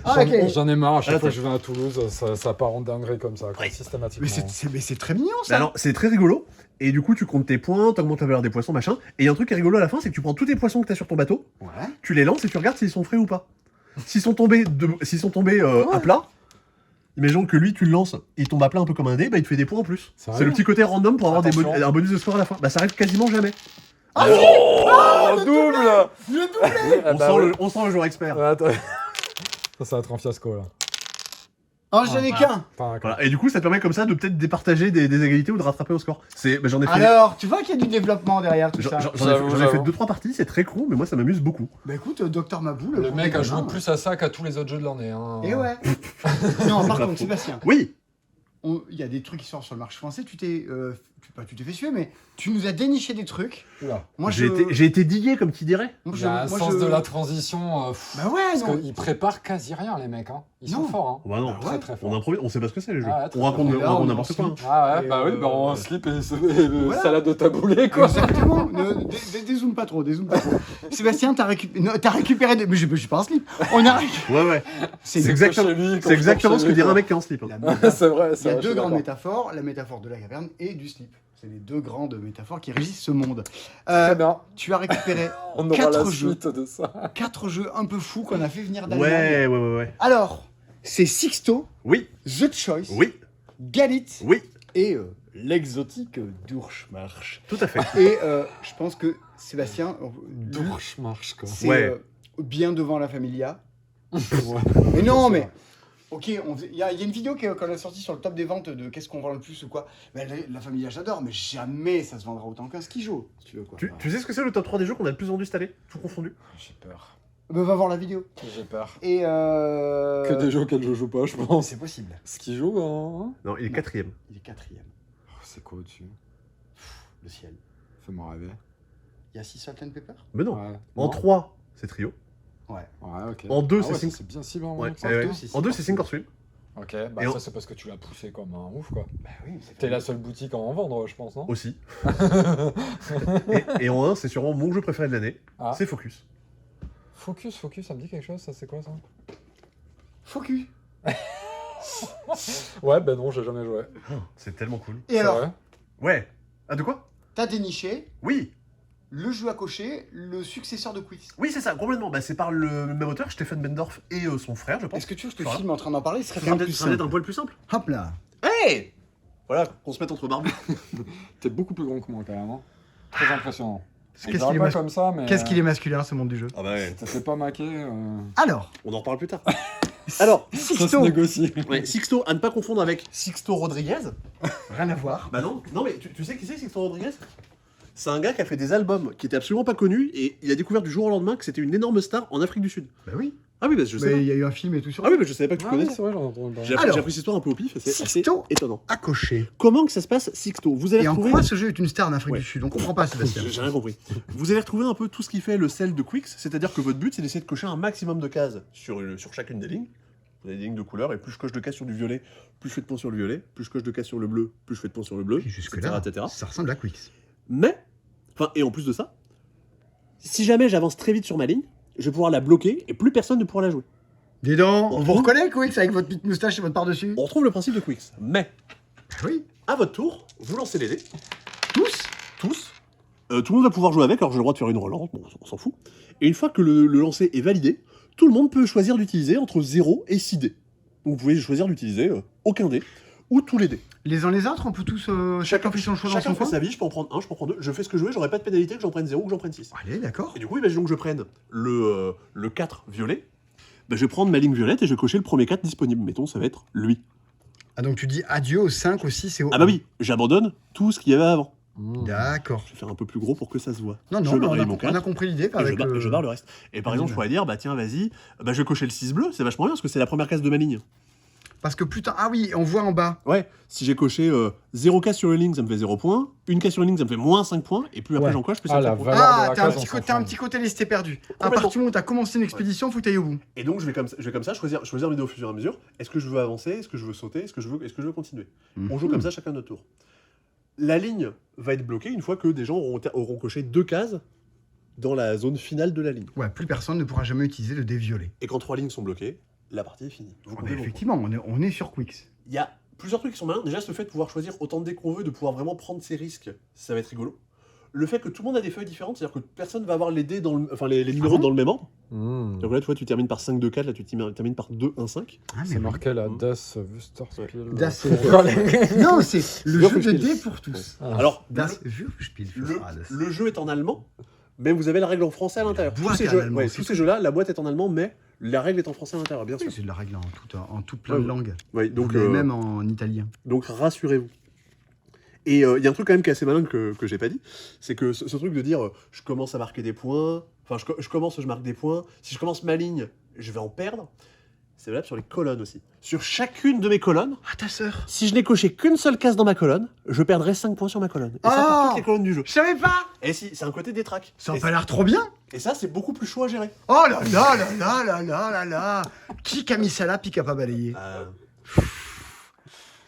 S1: Ah, ok.
S3: J'en ai marre, à chaque
S2: Attends.
S3: fois que je vais à Toulouse, ça part en dinguerie comme ça, quoi,
S2: Ouais.
S3: systématiquement.
S1: Mais c'est très mignon,
S2: Mais
S1: ça.
S2: alors, c'est très rigolo. Et du coup, tu comptes tes points, t'augmentes la valeur des poissons, machin. Et il y a un truc qui est rigolo à la fin, c'est que tu prends tous tes poissons que t'as sur ton bateau,
S1: Ouais.
S2: tu les lances et tu regardes s'ils sont frais ou pas. S'ils sont tombés, à plat, imaginons que lui, tu le lances, il tombe à plat un peu comme un dé, bah il te fait des points en plus.
S3: Sérieux
S2: C'est le petit côté random pour avoir
S3: Attention.
S2: un bonus de score à la fin. Bah ça arrive quasiment jamais.
S3: Oh, double
S1: Le doublé.
S2: On sent le joueur expert.
S3: Attends. Ça va être un fiasco, là.
S1: Oh, j'en ai qu'un.
S3: Pas un-
S2: Voilà. Et du coup, ça te permet comme ça de peut-être départager des égalités ou de rattraper au score. J'en ai fait.
S1: Alors, tu vois qu'il y a du développement derrière tout
S2: J'en
S1: ça.
S2: j'en ai fait
S3: J'avoue.
S2: 2-3 parties, c'est très con, mais moi ça m'amuse beaucoup.
S1: Bah écoute, Docteur Mabou,
S3: Le mec a joué
S1: plus.
S3: plus à ça qu'à tous les autres jeux de l'année. Hein.
S1: Et ouais. Non, par contre, Sébastien,
S2: Oui.
S1: il y a des trucs qui sortent sur le marché français. Tu t'es fait suer, mais tu nous as déniché des trucs.
S3: Oula.
S1: Moi,
S2: J'ai été digué, comme qui dirait.
S1: moi,
S3: Il y a un
S1: moi,
S3: sens de la transition.
S1: Bah ouais,
S3: Parce
S1: non.
S3: qu'ils préparent quasi rien, les mecs. Hein. Ils
S1: Non.
S3: sont forts. Hein.
S2: Bah non,
S1: Bah
S3: Très
S1: ouais.
S3: très forts.
S2: on improvise, on sait pas ce que c'est les jeux.
S3: Ah ouais, très
S2: on raconte
S1: bien. Et là, on
S2: n'importe
S1: en
S2: quoi.
S1: slip.
S3: Ah ouais,
S1: Et
S3: bah oui, bah en slip et
S1: Voilà.
S3: salade de taboulé, quoi.
S1: Exactement. Dézoome pas trop, dézoome pas trop. Sébastien, t'as récupéré des... Mais j'ai pas un slip. On a
S2: Ouais.
S1: C'est
S2: C'est exactement, c'est exactement ce que dirait un mec qui est en slip. hein.
S1: la métaphore.
S3: C'est vrai,
S1: Il y
S3: c'est
S1: a
S3: vrai.
S1: deux
S3: je suis
S1: grandes
S3: d'accord.
S1: métaphores, la métaphore de la caverne et du slip. C'est les deux grandes métaphores qui régissent ce monde.
S3: Très bien.
S1: Tu as récupéré
S3: On aura
S1: 4
S3: la
S1: jeux.
S3: suite de ça.
S1: 4 jeux un peu fous qu'on a fait venir d'Allemagne.
S2: Ouais.
S1: Alors, c'est Sixto,
S2: Oui,
S1: The Choice,
S2: oui,
S1: Galit
S2: oui,
S1: et l'exotique Durchmarsch.
S2: tout à fait.
S1: Et je pense que Sébastien,
S3: Marche, quoi.
S1: c'est
S2: Ouais.
S1: bien devant la Familia.
S3: Ouais.
S1: Mais non,
S3: C'est
S1: mais...
S3: vrai.
S1: Ok, il y a une vidéo qu'on a sortie sur le top des ventes de qu'est-ce qu'on vend le plus ou quoi. Ben, la Familia, j'adore, mais jamais ça se vendra autant qu'un skijo, si tu veux quoi.
S2: Tu sais ce que c'est le top 3 des jeux qu'on a le plus vendu cette année, tout confondu?
S3: J'ai peur.
S1: Ben, va voir la vidéo.
S3: J'ai peur.
S1: Et
S3: Que des jeux auxquels je joue pas, je pense.
S1: C'est possible.
S3: Ce qui joue, hein.
S2: Non, il est 4ème.
S1: Il est 4ème.
S3: Oh, c'est quoi au-dessus?
S1: Le ciel.
S3: Fais-moi rêver.
S1: Il y a Sea Salt and Pepper.
S2: Mais non.
S3: Ouais.
S2: En
S3: Non
S2: 3, c'est Trio.
S1: Ouais.
S3: Ouais, ok.
S2: En 2,
S3: Ah
S2: c'est
S3: ouais,
S2: Sink.
S3: c'est bien ciblé en
S2: Ouais,
S3: vrai.
S2: ouais.
S1: deux, c'est
S2: En 2,
S1: Sink
S2: c'est Sink or Swim.
S3: Ok, bah
S2: Et
S3: ça
S2: on-
S3: c'est parce que tu l'as poussé comme un ouf, quoi.
S1: Bah oui, mais c'est
S3: T'es la seule boutique à en vendre, je pense, non?
S2: Aussi. et en 1, c'est sûrement mon jeu préféré de l'année.
S3: Ah.
S2: C'est Focus.
S3: Focus, ça me dit quelque chose, ça c'est quoi ça?
S1: Focus.
S3: Ouais, bah non, j'ai jamais joué.
S2: C'est tellement cool.
S1: Et alors,
S3: vrai
S2: Ouais. Ah, de quoi?
S1: t'as déniché
S2: Oui.
S1: le jeu à cocher, le successeur de Quiz.
S2: Oui, c'est ça, complètement. Bah, c'est par le même auteur, Stefan Bendorf et son frère, je pense.
S1: Est-ce que tu veux que je te
S2: Voilà.
S1: filme en train d'en parler? Ce serait
S2: Ça
S1: quand
S2: sera
S1: même plus
S2: peut-être un
S1: simple.
S2: poil plus simple.
S1: Hop là.
S2: Hey! Voilà, qu'on se mette entre barbus.
S3: T'es beaucoup plus grand que moi, quand même. Hein. Très impressionnant.
S1: Qu'est-ce
S3: Il
S1: qu'il est,
S3: pas comme ça, mais.
S1: Qu'est-ce qu'il est masculin, ce monde du jeu?
S2: Ah bah ouais,
S3: Ça fait pas maqué.
S1: Alors,
S2: on en reparle plus tard. Alors,
S3: Ça se
S1: Sixto.
S3: négocie.
S2: ouais, Sixto, à ne pas confondre avec Sixto Rodriguez.
S1: Rien à voir.
S2: Bah non, non mais tu sais qui c'est Sixto Rodriguez? C'est un gars qui a fait des albums qui étaient absolument pas connus et il a découvert du jour au lendemain que c'était une énorme star en Afrique du Sud.
S1: Bah oui.
S2: Ah oui, bah je sais
S1: Mais
S2: pas.
S1: il y a eu un film et tout sur
S2: Ah oui, mais je savais pas que tu
S3: Ah oui,
S2: connaissais.
S3: c'est vrai, j'en entends parler.
S2: J'ai
S1: Alors,
S2: appris cette histoire un peu au pif et c'est assez
S1: Sixto
S2: étonnant.
S1: à cocher.
S2: Comment que ça se passe, Sixto? Vous allez
S1: Et en
S2: retrouver...
S1: quoi ce jeu est une star en Afrique
S2: Ouais.
S1: du Sud? On comprend pas, Sébastien.
S2: J'ai rien compris. Vous allez retrouver un peu tout ce qui fait le sel de Quicks, c'est-à-dire que votre but c'est d'essayer de cocher un maximum de cases sur chacune des lignes. Vous avez des lignes de couleurs et plus je coche de cases sur du violet, plus je fais de points sur le violet, plus je coche de cases sur le bleu, plus je fais de points sur le bleu,
S1: Et jusque-là,
S2: etc.
S1: ça ressemble à Quicks.
S2: Mais, enfin, et en plus de ça, si jamais j'avance très vite sur ma ligne, je vais pouvoir la bloquer et plus personne ne pourra la jouer.
S1: Dis donc, on vous
S2: retrouve-
S1: reconnaît, Quicks, avec votre petite moustache et votre par-dessus?
S2: On retrouve le principe de Quicks. Mais,
S1: Oui.
S2: à votre tour, vous lancez les dés,
S1: Tous?
S2: tous. Tout le monde va pouvoir jouer avec, alors j'ai le droit de faire une relance, bon, on s'en fout. Et une fois que le lancer est validé, tout le monde peut choisir d'utiliser entre 0 et 6 dés. Donc vous pouvez choisir d'utiliser aucun dé, ou tous les dés.
S1: Les uns les autres, on peut tous. Chacun fait son choix dans
S2: Chacun
S1: son
S2: fait
S1: coin?
S2: sa vie, je peux en prendre un, je peux en prendre deux, je fais ce que je veux, j'aurai pas de pénalité que j'en prenne 0 ou que j'en prenne 6.
S1: Allez, d'accord.
S2: Et du coup, imaginons que je prenne le 4 violet, bah, je vais prendre ma ligne violette et je vais cocher le premier 4 disponible. Mettons, ça va être lui.
S1: Ah, donc tu dis adieu au 5, au 6 et au.
S2: Ah bah oui, j'abandonne tout ce qu'il y avait avant.
S1: D'accord.
S2: Je vais faire un peu plus gros pour que ça se voit.
S1: Non,
S2: je
S1: non, mais
S2: barre mon
S1: on
S2: 4.
S1: a compris l'idée.
S2: Et je barre le reste. Et par exemple, je pourrais dire, bah tiens, vas-y, bah, je vais cocher le 6 bleu, c'est vachement bien parce que c'est la première case de ma ligne.
S1: Parce que putain, ah oui, on voit en bas.
S2: Ouais, si j'ai coché 0 case sur le ligne, ça me fait 0 points, une case sur le ligne, ça me fait moins 5 points, et plus après
S1: Ouais.
S2: j'en coche, plus
S3: Ah,
S2: ça me
S3: la
S2: fait points.
S3: valeur de
S1: Ah,
S3: la
S1: t'as un,
S3: case,
S1: petit
S3: on s'en
S1: côté, un
S3: fout.
S1: petit côté listé perdu. À
S2: Complètement.
S1: partir du moment où t'as commencé une expédition, faut que t'ailles au bout.
S2: Et donc je vais comme ça choisir mes dés au fur et à mesure. Est-ce que je veux avancer? Est-ce que je veux sauter? Est-ce que je veux continuer? On joue comme ça chacun notre tour. La ligne va être bloquée une fois que des gens auront coché 2 cases dans la zone finale de la ligne.
S1: Ouais, plus personne ne pourra jamais utiliser le dé violet.
S2: Et quand 3 lignes sont bloquées, la partie est finie. Vous
S1: Ouais,
S2: comptez
S1: mais
S2: vos
S1: effectivement, on est sur Quicks.
S2: points. Il y a plusieurs trucs qui sont malins. Déjà, ce fait de pouvoir choisir autant de dés qu'on veut, de pouvoir vraiment prendre ses risques, ça va être rigolo. Le fait que tout le monde a des feuilles différentes, c'est-à-dire que personne va avoir les dés enfin les numéros
S1: bon
S2: dans le même ordre.
S3: Mmh.
S2: Donc là, tu vois, tu termines par 5, 2, 4, là tu termines par 2, 1, 5.
S1: Ah, mais
S3: C'est
S1: oui.
S3: marqué là,
S2: Mmh.
S3: Das Wusterspiel.
S1: Das-
S3: Pourquoi les-
S1: Non, c'est le jeu de
S2: Würfelspiel.
S1: dés pour tous.
S3: Ah.
S2: Alors,
S1: Das Würfelspiel für alles.
S2: le jeu est en allemand, mais vous avez la règle en français à l'intérieur.
S1: La boîte
S2: Tous ces
S1: est en
S2: jeux,
S1: allemand,
S2: ouais,
S1: c'est
S2: tous
S1: tout.
S2: ces jeux-là, la boîte est en allemand, mais la règle est en français à l'intérieur, bien sûr.
S1: Oui, c'est de la règle en toute plein
S2: Ouais,
S1: de
S2: ouais.
S1: langues.
S2: Ouais,
S1: Donc,
S2: donc,
S1: même en italien.
S2: donc rassurez-vous. Et il y a un truc quand même qui est assez malin que j'ai pas dit, c'est que ce truc de dire je commence à marquer des points, enfin je marque des points, si je commence ma ligne, je vais en perdre, c'est valable sur les colonnes aussi. Sur chacune de mes colonnes,
S1: Ah, ta sœur.
S2: si je n'ai coché qu'une seule case dans ma colonne, je perdrai 5 points sur ma colonne. Et ça
S1: Oh
S2: pour toutes les colonnes du jeu.
S1: Je savais pas.
S2: Et si, c'est un côté des tracks.
S1: Ça a
S2: Et
S1: pas l'air trop bien.
S2: Et ça, c'est beaucoup plus chaud à gérer.
S1: Oh là là là là là là là là. Qui a mis ça là puis qui a pas balayé?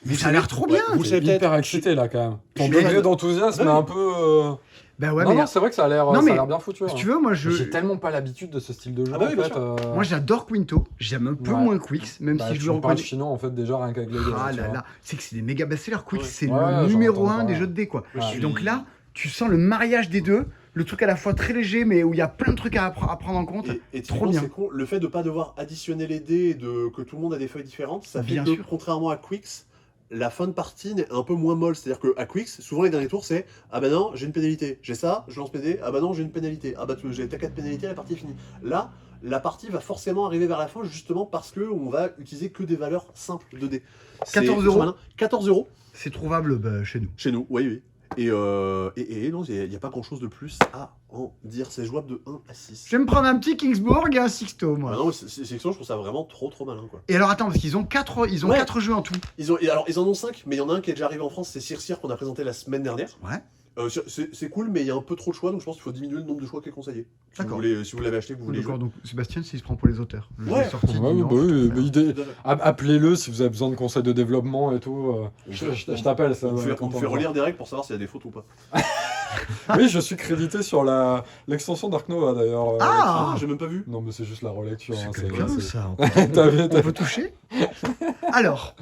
S1: Mais ça a l'air trop bien.
S2: vous savez
S3: T'es
S2: peut-être.
S3: hyper excité là quand même. Ton
S1: Je-
S3: degré d'enthousiasme est un peu.
S1: Bah ouais,
S3: non,
S1: mais
S3: non, c'est vrai que ça a l'air
S1: Non,
S3: ça a
S1: mais
S3: l'air bien foutu.
S1: si
S3: hein.
S1: tu veux, moi
S3: J'ai tellement pas l'habitude de ce style de jeu.
S2: Ah bah oui,
S3: en
S2: bien
S3: fait,
S2: sûr.
S1: moi j'adore Quinto. J'aime un peu
S3: Ouais.
S1: moins Quicks, même
S3: bah,
S1: si je
S3: tu
S1: le
S3: me parles
S1: reconnais.
S3: chinois en fait déjà rien qu'avec les gars.
S1: Ah
S3: tu
S1: là
S3: vois.
S1: là, c'est que c'est des méga best-sellers. Quicks,
S2: Ouais.
S1: c'est
S3: Ouais,
S1: le
S3: j'en
S1: numéro
S3: entends
S1: 1 des
S3: pas.
S1: jeux de dés, quoi.
S3: Ouais.
S1: Et donc là, tu sens le mariage des deux, le truc à la fois très léger, mais où il y a plein de trucs à prendre en compte.
S2: Et
S1: Trop
S2: typiquement,
S1: bien.
S2: c'est con, le fait de pas devoir additionner les dés et que tout le monde a des feuilles différentes, ça fait
S1: Bien
S2: que,
S1: sûr.
S2: contrairement à Quicks, la fin de partie est un peu moins molle. C'est-à-dire qu'à Quicks, souvent les derniers tours, c'est ah bah non, j'ai une pénalité, j'ai ça, je lance mes dés, ah bah non, j'ai une pénalité, ah bah t'as 4 pénalités, la partie est finie. Là, la partie va forcément arriver vers la fin justement parce qu'on va utiliser que des valeurs simples de dés.
S1: 14
S2: c'est
S1: €.
S2: malin. 14 €
S1: C'est trouvable bah, chez nous.
S2: chez nous, oui. Et non, il n'y a pas grand-chose de plus à en dire. C'est jouable de 1 à 6.
S1: Je vais me prendre un petit Kingsburg et un Sixto, moi.
S2: Ah non, c'est je trouve ça vraiment trop malin, quoi.
S1: Et alors attends, parce qu'ils ont 4
S2: Ouais.
S1: jeux en tout.
S2: Ils en ont 5, mais il y en a un qui est déjà arrivé en France, c'est Circir qu'on a présenté la semaine dernière.
S1: Ouais.
S2: C'est cool, mais il y a un peu trop de choix, donc je pense qu'il faut diminuer le nombre de choix qui est conseillé.
S1: D'accord.
S2: Si vous l'avez acheté, que vous voulez jouer.
S1: D'accord, donc Sébastien, s'il se prend pour les auteurs. Le jeu
S2: Ouais.
S1: est sorti
S3: Ouais,
S1: dimanche.
S3: bah oui,
S1: tout
S3: mais
S1: ça.
S3: idée-
S2: Tout à fait.
S3: Appelez-le si vous avez besoin de conseils de développement et tout. Je t'appelle, ça
S2: On
S3: va
S2: fait,
S3: être
S2: on fait
S3: content.
S2: relire des règles pour savoir s'il y a des fautes ou pas.
S3: Oui, je suis crédité sur l'extension Dark Nova d'ailleurs.
S1: Ah,
S2: j'ai même pas vu.
S3: Non, mais c'est juste la relecture. hein,
S1: c'est bien
S3: c'est-
S1: ça.
S3: T'as vu,
S1: On peut toucher. Alors,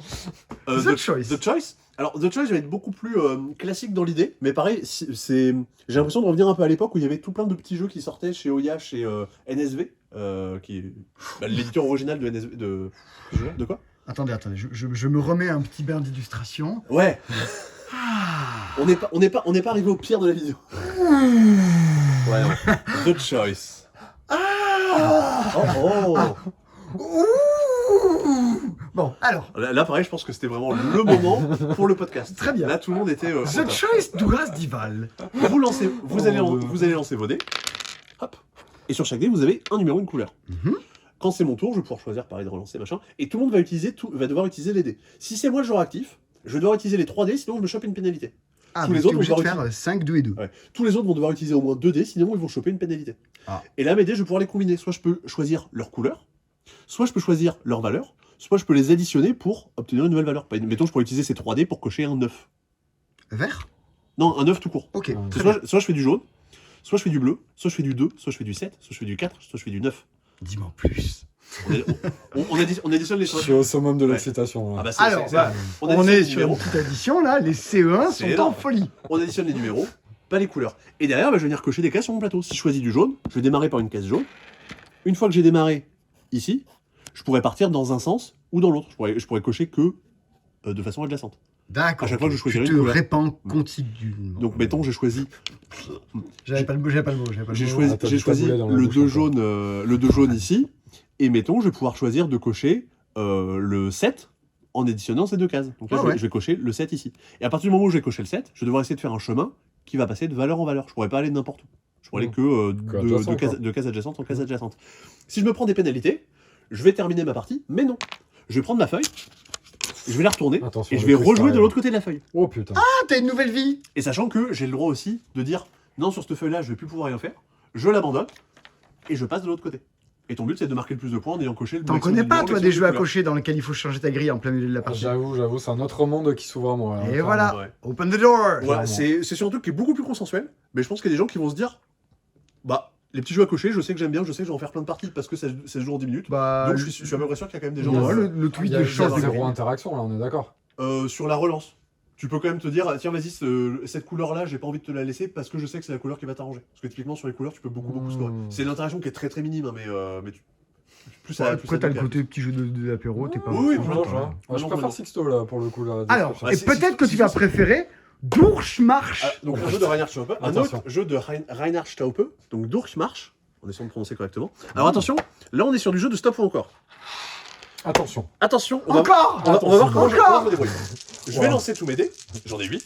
S1: The Choice.
S2: The Choice. Alors, The Choice va être beaucoup plus classique dans l'idée, mais pareil, j'ai l'impression de revenir un peu à l'époque où il y avait tout plein de petits jeux qui sortaient chez Oya, chez NSV, qui est l'éditeur original de NSV. De quoi?
S1: attendez, je me remets un petit bain d'illustration.
S2: Ouais,
S1: Ah.
S2: on n'est pas arrivé au pire de la vidéo. Ouais, The Choice.
S1: Ah.
S2: Oh, oh.
S1: Ouh. Bon, alors.
S2: Là, pareil, je pense que c'était vraiment le moment pour le podcast.
S1: Très bien.
S2: Là, tout le monde était. Au
S1: The
S2: top.
S1: Choice Douras Dival.
S2: Vous allez lancer vos dés. Hop. Et sur chaque dé, vous avez un numéro, une couleur. Quand c'est mon tour, je vais pouvoir choisir pareil de relancer, machin. Et tout le monde va devoir utiliser les dés. Si c'est moi le joueur actif, je vais devoir utiliser les 3 dés, sinon je me chope une pénalité.
S1: Ah,
S2: Tous
S1: mais
S2: les
S1: t'es
S2: autres
S1: obligé
S2: vont
S1: de
S2: devoir
S1: faire 5, 2 et 2.
S2: Ouais. Tous les autres vont devoir utiliser au moins 2 dés, sinon ils vont choper une pénalité.
S1: Ah.
S2: Et là, mes dés, je vais pouvoir les combiner. Soit je peux choisir leur couleur, soit je peux choisir leur valeur, soit je peux les additionner pour obtenir une nouvelle valeur. Mettons, je pourrais utiliser ces 3 dés pour cocher un 9.
S1: Vert?
S2: Non, un 9 tout court.
S1: Ok, très bien.
S2: Soit je fais du jaune, soit je fais du bleu, soit je fais du 2, soit je fais du 7, soit je fais du 4, soit je fais du 9.
S1: Dis-moi en plus.
S2: On additionne les
S3: Je
S2: choses.
S3: suis au summum de
S2: Ouais.
S3: l'excitation.
S2: Ah
S3: là.
S2: bah, c'est-
S1: Alors,
S2: c'est-
S1: bah,
S2: on
S1: on
S2: additionne
S1: est
S2: les
S1: sur
S2: numéros.
S1: une petite addition là, les CE1
S2: C'est
S1: sont en
S2: énorme.
S1: folie.
S2: On additionne les numéros, pas les couleurs. Et derrière, bah, je vais venir cocher des cases sur mon plateau. Si je choisis du jaune, je vais démarrer par une case jaune. Une fois que j'ai démarré ici, je pourrais partir dans un sens ou dans l'autre. Je pourrais cocher que de façon adjacente.
S1: D'accord.
S2: À chaque fois que je choisirai
S1: tu
S2: une
S1: te
S2: couleur.
S1: répands continuellement.
S2: Donc, mettons, j'ai choisi,
S1: J'avais pas le mot.
S2: j'ai choisi,
S3: Ah, t'as
S2: j'ai
S3: du
S2: choisi
S3: taboulet dans la
S2: le
S3: bouche
S2: 2
S3: encore.
S2: jaune, le 2 jaune ici. Et mettons, je vais pouvoir choisir de cocher le 7 en additionnant ces deux cases. Donc là,
S1: Ah ouais.
S2: je vais cocher le 7 ici. Et à partir du moment où je vais cocher le 7, je vais devoir essayer de faire un chemin qui va passer de valeur en valeur. Je pourrais pas aller n'importe où. Je pourrais aller que
S3: adjacent,
S2: de cases adjacentes en cases adjacentes. Si je me prends des pénalités, je vais terminer ma partie, mais non. Je vais prendre ma feuille, je vais la retourner,
S3: Attention,
S2: et je
S3: le
S2: vais
S3: cristal.
S2: rejouer de l'autre côté de la feuille.
S3: Oh putain.
S1: Ah, t'as une nouvelle vie.
S2: Et sachant que j'ai le droit aussi de dire, non, sur cette feuille-là, je vais plus pouvoir rien faire, je l'abandonne, et je passe de l'autre côté. Et ton but, c'est de marquer le plus de points en ayant coché le
S1: T'en
S2: maximum
S1: connais
S2: de
S1: pas,
S2: numéros,
S1: toi,
S2: le
S1: des
S2: maximum
S1: jeux à
S2: de
S1: cocher dans lesquels il faut changer ta grille en plein milieu de la partie.
S3: J'avoue, c'est un autre monde qui s'ouvre à moi. là,
S1: Et
S3: clairement.
S1: voilà,
S2: Ouais.
S1: open the door.
S2: Ouais,
S3: Clairement.
S2: c'est sur un truc qui est beaucoup plus consensuel, mais je pense qu'il y a des gens qui vont se dire, bah, les petits jeux à cocher, je sais que j'aime bien, je sais que je vais en faire plein de parties parce que ça se joue en 10 minutes.
S1: Bah,
S2: Donc je suis à peu près sûr qu'il y a quand même des gens
S1: ouais, le tweet
S3: Il y a
S1: de
S3: il y a
S1: change de
S3: zéro
S1: grille.
S3: interaction là, on est d'accord.
S2: sur la relance. Tu peux quand même te dire, tiens, vas-y, cette couleur-là, j'ai pas envie de te la laisser parce que je sais que c'est la couleur qui va t'arranger. Parce que typiquement, sur les couleurs, tu peux beaucoup scorer. C'est une interaction qui est très très minime, hein, mais plus ça.
S1: Ouais,
S2: plus
S1: après,
S2: ça
S1: t'as le
S2: devient.
S1: côté petit jeu d'apéro, t'es pas.
S2: Oui,
S3: Je vois.
S2: voilà.
S3: Ouais, je
S2: Non,
S3: préfère
S2: non.
S3: Sixto là pour le coup. La
S1: Alors,
S3: description.
S2: Ah,
S1: et
S2: si-
S1: peut-être que
S2: si-
S1: tu vas
S2: si-
S1: préférer Durchmarsch.
S2: Ah, donc un jeu de Reinhard Staupe, un
S3: Attention.
S2: autre jeu de Reinhard Staupe, donc Durchmarsch, en essayant de prononcer correctement. Alors attention, là on est sur du jeu de stop ou encore.
S3: Attention.
S2: Attention,
S1: Encore
S2: on va voir comment
S1: Encore
S2: je me débrouille. Je vais lancer tous mes dés, j'en ai 8.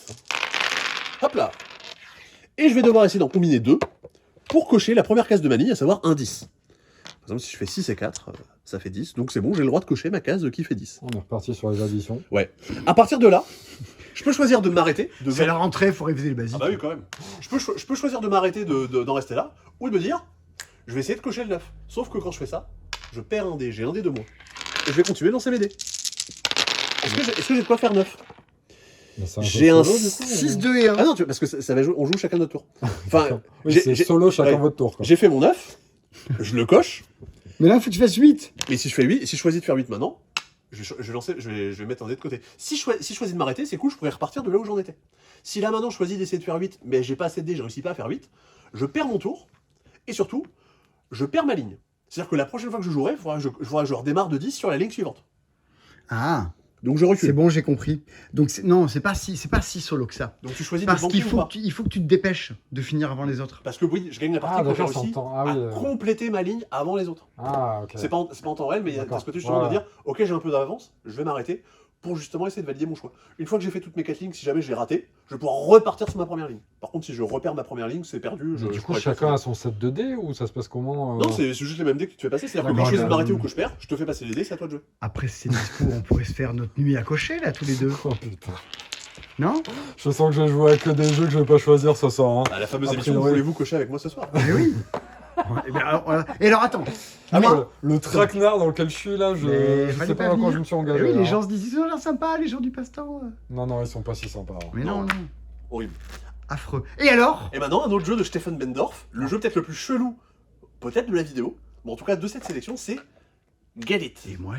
S2: Hop là. Et je vais devoir essayer d'en combiner 2 pour cocher la première case de ma ligne, à savoir un 10. Par exemple, si je fais 6 et 4, ça fait 10. Donc c'est bon, j'ai le droit de cocher ma case qui fait 10.
S3: On est reparti sur les additions.
S2: Ouais. À partir de là, je peux choisir de m'arrêter.
S1: C'est la rentrée, faut réviser les basiques.
S2: Ah bah oui, quand même. Je peux choisir de m'arrêter d'en rester là, ou de me dire, je vais essayer de cocher le 9. Sauf que quand je fais ça, je perds un dé, j'ai un dé de moins. Et je vais continuer de lancer mes dés. Est-ce que j'ai de quoi faire 9?
S3: Mais c'est
S2: J'ai
S3: peu
S2: un
S3: solo, du coup,
S1: 6,
S3: ou-
S1: 2 et 1.
S2: Ah non, parce que ça va jouer, on joue chacun notre tour. Enfin,
S3: Oui,
S2: j'ai-
S3: c'est
S2: j'ai-
S3: solo chacun
S2: ouais.
S3: votre tour. Quoi.
S2: j'ai fait mon 9, je le coche,
S1: Mais là, faut que tu fasses 8.
S2: mais si je fais 8, si je choisis de faire 8 maintenant, je vais mettre un dé de côté. Si je choisis de m'arrêter, c'est cool, je pourrais repartir de là où j'en étais. Si là maintenant je choisis d'essayer de faire 8, mais j'ai pas assez de dés, je réussis pas à faire 8, je perds mon tour, et surtout, je perds ma ligne. C'est-à-dire que la prochaine fois que je jouerai, il faudra que je redémarre de 10 sur la ligne suivante.
S1: Ah,
S2: Donc je recule.
S1: c'est bon, j'ai compris. Donc, non, c'est pas si solo que ça.
S2: Donc tu choisis de
S1: Parce
S2: banquer
S1: qu'il
S2: ou
S1: faut
S2: pas.
S1: il faut que tu te dépêches de finir avant les autres.
S2: Parce que oui, je gagne la partie
S3: Ah,
S2: quand j'ai
S3: d'accord, c'est en
S2: réussi
S3: temps. Ah oui.
S2: à compléter ma ligne avant les autres.
S3: Ah, ok.
S2: C'est pas en temps réel, mais il y a
S3: D'accord.
S2: ce côté justement de
S3: Voilà.
S2: dire, ok, j'ai un peu d'avance, je vais m'arrêter pour justement essayer de valider mon choix. Une fois que j'ai fait toutes mes 4 lignes, si jamais je l'ai raté, je vais pouvoir repartir sur ma première ligne. Par contre, si je repère ma première ligne, c'est perdu.
S3: Mais du
S2: je
S3: coup,
S2: pourrais pas
S3: chacun
S2: finir.
S3: a son set de dés ou ça se passe comment
S2: Non, c'est juste les mêmes dés que tu fais passer. C'est-à-dire que quand
S3: D'accord,
S2: je choisis de
S3: d'accord.
S2: m'arrêter ou que je perds, je te fais passer les dés, c'est à toi de jouer.
S1: Après, c'est dispo, on pourrait se faire notre nuit à cocher, là, tous les deux.
S3: Oh putain.
S1: Non?
S3: Je sens que je vais jouer avec que des jeux que je vais pas choisir ce soir. Hein.
S2: Ah, la fameuse
S3: A
S2: émission,
S3: priori.
S2: voulez-vous cocher avec moi ce soir?
S1: Mais oui. Et, ben, alors, voilà. Et alors, attends.
S3: Ah oui,
S1: Moi-
S3: le traquenard dans lequel je suis là, je
S1: Mais
S3: sais
S1: fallait
S3: pas
S1: pas
S3: dans quoi
S1: venir.
S3: je me suis
S1: Eh
S3: engagé.
S1: oui,
S3: là,
S1: les
S3: hein.
S1: gens se disent, ils sont l'air sympas, les gens du passe-temps.
S3: Non, non, ils sont pas si sympas. hein.
S1: Mais non, non.
S2: Horrible.
S1: Affreux. Et alors?
S2: Et maintenant, un autre jeu de Stefan Bendorf, le jeu peut-être le plus chelou, peut-être de la vidéo, mais en tout cas de cette sélection, c'est Get It.
S1: Et moi,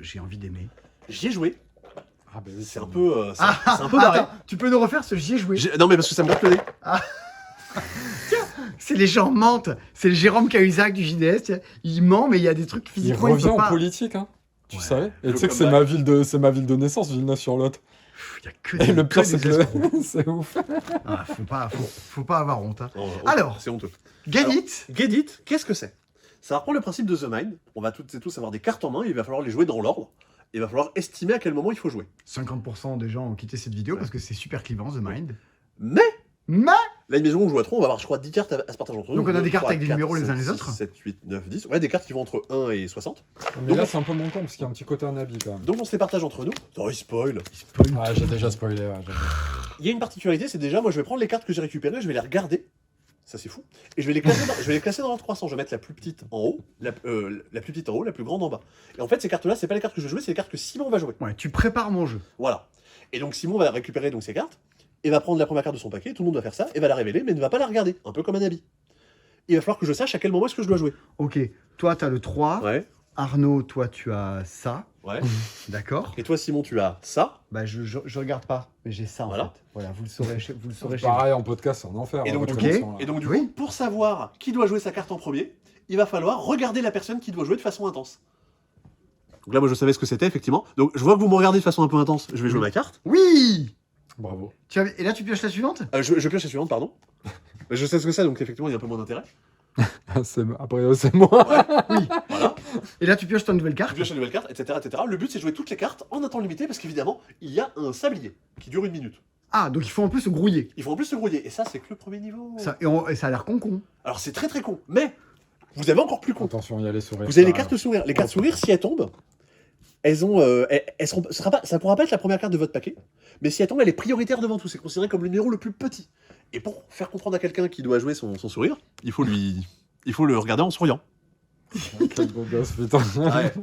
S1: j'ai envie d'aimer.
S2: J'y ai joué,
S3: Ah, bah oui,
S2: c'est un peu, c'est
S1: Ah,
S2: un peu barré.
S1: attends, tu peux nous refaire ce j'y ai joué.
S2: Non mais parce que ça me gratte le nez.
S1: C'est les gens mentent. C'est le Jérôme Cahuzac du JDS. Tu sais. Il ment, mais il y a des trucs
S3: Il
S1: physiquement. il
S3: revient
S1: peut
S3: en
S1: pas.
S3: politique, hein. Tu
S1: Ouais.
S3: savais? Et
S2: Le
S3: tu sais que c'est
S2: comeback.
S3: ma ville de naissance, Villeneuve-sur-Lot.
S1: Il y a que
S3: Et le pire,
S1: que
S3: c'est
S1: des
S3: que
S1: escrocs.
S3: c'est ouf.
S1: Ah, faut pas avoir honte. Hein.
S2: Alors,
S1: Alors.
S2: c'est honteux.
S1: Get
S2: Alors,
S1: it.
S2: Get It, qu'est-ce que c'est? Ça reprend le principe de The Mind. On va toutes et tous avoir des cartes en main, il va falloir les jouer dans l'ordre. il va falloir estimer à quel moment il faut jouer.
S1: 50% des gens ont quitté cette vidéo parce que c'est super clivant, The Mind.
S2: Mais,
S1: Mais
S2: là, imagine on joue à 3, on va avoir, je crois, 10 cartes à se partager entre nous.
S1: Donc on a
S2: Deux,
S1: des cartes
S2: trois,
S1: avec des
S2: quatre,
S1: numéros les uns
S2: cinq,
S1: les autres.
S2: 7, 8, 9, 10. Ouais, des cartes qui vont entre 1 et 60.
S3: Mais là, c'est un peu mon temps parce qu'il y a un petit côté Anabi quand même.
S2: Donc on se les partage entre nous. Oh, il spoil.
S3: Ah, j'ai déjà spoilé. Ouais,
S2: Il y a une particularité, c'est déjà, moi je vais prendre les cartes que j'ai récupérées, je vais les regarder. Ça c'est fou. Et je vais les classer dans, je vais les classer dans l'ordre 300. Je vais mettre la plus petite en haut, la plus petite en haut, la plus grande en bas. Et en fait, ces cartes-là, c'est pas les cartes que je vais jouer, c'est les cartes que Simon va jouer.
S1: Ouais, tu prépares mon jeu.
S2: Voilà. Et donc Simon va récupérer donc ces cartes, et va prendre la première carte de son paquet, tout le monde va faire ça, et va la révéler, mais ne va pas la regarder, un peu comme un habit. Il va falloir que je sache à quel moment est-ce que je dois jouer.
S1: Ok, toi t'as le 3.
S2: Ouais,
S1: Arnaud, toi tu as ça.
S2: ouais.
S1: D'accord.
S2: Et toi Simon, tu as ça.
S1: Bah je regarde pas, mais j'ai ça en
S2: Voilà.
S1: fait. Voilà, vous le saurez chez vous.
S3: Pareil, en podcast, c'est un enfer.
S2: Et donc,
S3: votre
S1: ok.
S3: connexion, là.
S2: Et donc du
S1: Oui.
S2: coup, pour savoir qui doit jouer sa carte en premier, il va falloir regarder la personne qui doit jouer de façon intense. Donc là, moi je savais ce que c'était, effectivement. Donc je vois que vous me regardez de façon un peu intense, je vais jouer ma carte.
S1: Oui.
S3: Bravo.
S1: Et là tu pioches la suivante.
S2: Je pioche la suivante, pardon. Je sais ce que c'est, donc effectivement, il y a un peu moins d'intérêt.
S3: Après, c'est moi.
S1: Oui.
S2: Voilà.
S1: Et là tu pioches ta nouvelle
S2: Je
S1: carte.
S2: pioche la nouvelle carte, etc., etc. Le but, c'est de jouer toutes les cartes en un temps limité, parce qu'évidemment, il y a un sablier qui dure 1 minute.
S1: Ah, donc il faut en plus se grouiller.
S2: Il faut en plus se grouiller, et ça, c'est que le premier niveau.
S1: Ça, et ça a l'air con.
S2: Alors, c'est très très con, mais vous avez encore plus con.
S3: Attention, il y a les sourires.
S2: Vous avez les cartes sourires. Les cartes sourires, si elles tombent, elles ont, elles seront, ça pourra pas être la première carte de votre paquet, mais si elle tombe, elle est prioritaire devant tout. C'est considéré comme le numéro le plus petit. Et pour faire comprendre à quelqu'un qui doit jouer son sourire, il faut le regarder en souriant.
S3: Quel beau gosse, putain.
S2: Ouais.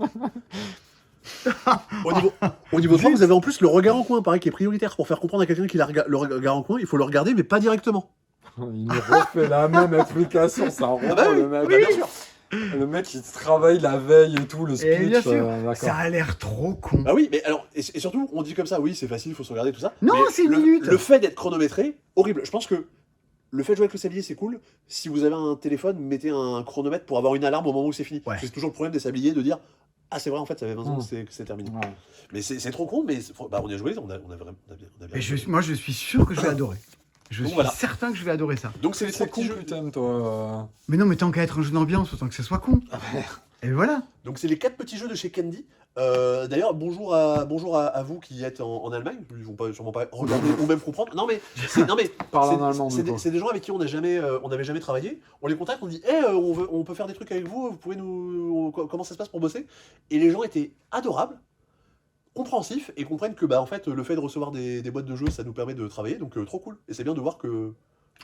S2: Au niveau 3, vous avez en plus le regard en coin, pareil, qui est prioritaire. Pour faire comprendre à quelqu'un qu'il a le regard en coin, il faut le regarder, mais pas directement.
S3: Il nous refait la même explication, c'est un roman,
S2: bah oui,
S3: le mec.
S2: bien sûr.
S3: Le mec, il travaille la veille et tout, le speech.
S1: Et bien sûr,
S3: d'accord.
S1: ça a l'air trop con.
S2: Ah oui, mais alors, et surtout, on dit comme ça, oui, c'est facile, il faut se regarder, tout ça.
S1: Non,
S2: mais
S1: c'est 1 minute.
S2: Le fait d'être chronométré, horrible. Je pense que le fait de jouer avec le sablier, c'est cool. Si vous avez un téléphone, mettez un chronomètre pour avoir une alarme au moment où c'est fini.
S1: Ouais.
S2: C'est toujours le problème des sabliers de dire ah, c'est vrai, en fait, ça fait 20 ans que c'est terminé.
S3: Ouais.
S2: Mais c'est trop con, mais bah, on y a joué, on a bien
S1: Et
S2: joué.
S1: moi je suis sûr que je vais adorer. Je
S2: Donc
S1: suis
S2: voilà.
S1: certain que je vais adorer ça.
S2: Donc c'est les trois
S3: C'est
S2: petits
S3: con,
S2: jeux.
S3: putain, toi.
S1: Mais non, mais tant qu'à être un jeu d'ambiance, autant que ce soit con. Et voilà.
S2: Donc c'est les 4 petits jeux de chez Candy. D'ailleurs, bonjour à vous qui êtes en Allemagne. Ils vont pas, sûrement pas regarder ou même comprendre. Non mais,
S3: Parle
S2: c'est-
S3: en allemand,
S2: c'est
S3: du coup.
S2: c'est des gens avec qui on n'avait jamais travaillé. On les contacte, on dit on peut faire des trucs avec vous. Vous pouvez comment ça se passe pour bosser. Et les gens étaient adorables, compréhensifs et comprennent que bah en fait le fait de recevoir des boîtes de jeux, ça nous permet de travailler. Donc trop cool. Et c'est bien de voir que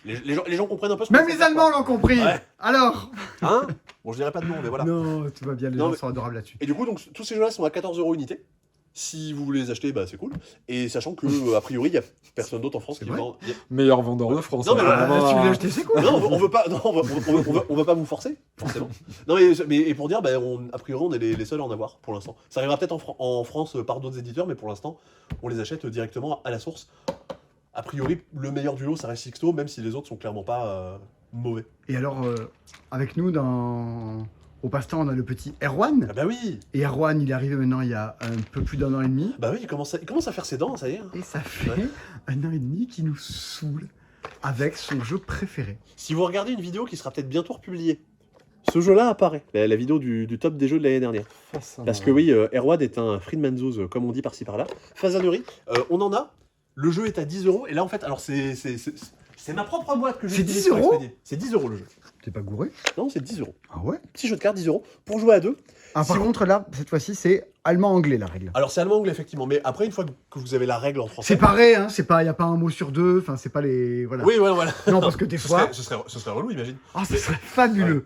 S2: les gens comprennent un peu. Ce qu'on
S1: Même
S2: fait
S1: les
S2: faire,
S1: Allemands
S2: quoi.
S1: l'ont compris.
S2: Ouais.
S1: Alors.
S2: Hein. Bon, je dirais pas de nom, mais voilà.
S1: Non, tout va bien, les
S2: Non,
S1: gens
S2: mais-
S1: sont adorables là-dessus.
S2: Et du coup, donc, tous ces jeux-là sont à 14 € unité. Si vous voulez les acheter, bah, c'est cool. Et sachant que, a priori, il n'y a personne d'autre en France
S1: C'est
S2: qui
S1: vrai
S2: vend.
S3: Meilleur vendeur de France.
S2: Non, mais
S3: hein,
S2: voilà,
S3: vraiment,
S1: si tu veux
S3: hein.
S1: l'acheter, c'est cool.
S2: Non, on veut pas, non, on va pas vous forcer, forcément. Non, mais et pour dire, bah, a priori, on est les seuls à en avoir pour l'instant. Ça arrivera peut-être en France par d'autres éditeurs, mais pour l'instant, on les achète directement à la source. A priori, le meilleur du lot, ça reste Sixto, même si les autres sont clairement pas mauvais.
S1: Et alors, avec nous, au passe-temps, on a le petit Erwan.
S2: Ah bah oui,
S1: Et Erwan, il est arrivé maintenant il y a un peu plus d'1 an et demi.
S2: bah oui, il commence à faire ses dents, ça y est. Hein.
S1: Et ça fait
S2: Ouais.
S1: 1 an et demi qu'il nous saoule avec son jeu préféré.
S2: Si vous regardez une vidéo qui sera peut-être bientôt republiée, ce jeu-là apparaît, la vidéo du top des jeux de l'année dernière. Parce que oui, Erwan est un Friedmanzos, comme on dit par-ci par-là. Fazanerie, on en a. Le jeu est à 10 €. Et là, en fait, alors c'est ma propre boîte que j'ai
S1: C'est
S2: utilisée
S1: 10
S2: pour
S1: €?
S2: expédier. C'est 10 € le jeu.
S1: T'es pas gouré?
S2: Non, c'est 10 €.
S1: Ah ouais?
S2: Petit jeu de cartes, 10 € pour jouer à deux.
S1: Ah,
S2: Si
S1: par
S2: vous-
S1: contre, là, cette fois-ci, c'est allemand-anglais la règle.
S2: Alors c'est allemand-anglais effectivement, mais après une fois que vous avez la règle en français.
S1: C'est pareil, hein, y a pas un mot sur deux, enfin, c'est pas les. Voilà.
S2: Oui, voilà.
S1: Non, parce que des
S2: Ce
S1: fois.
S2: serait relou, imagine.
S1: Ah, ce serait fabuleux.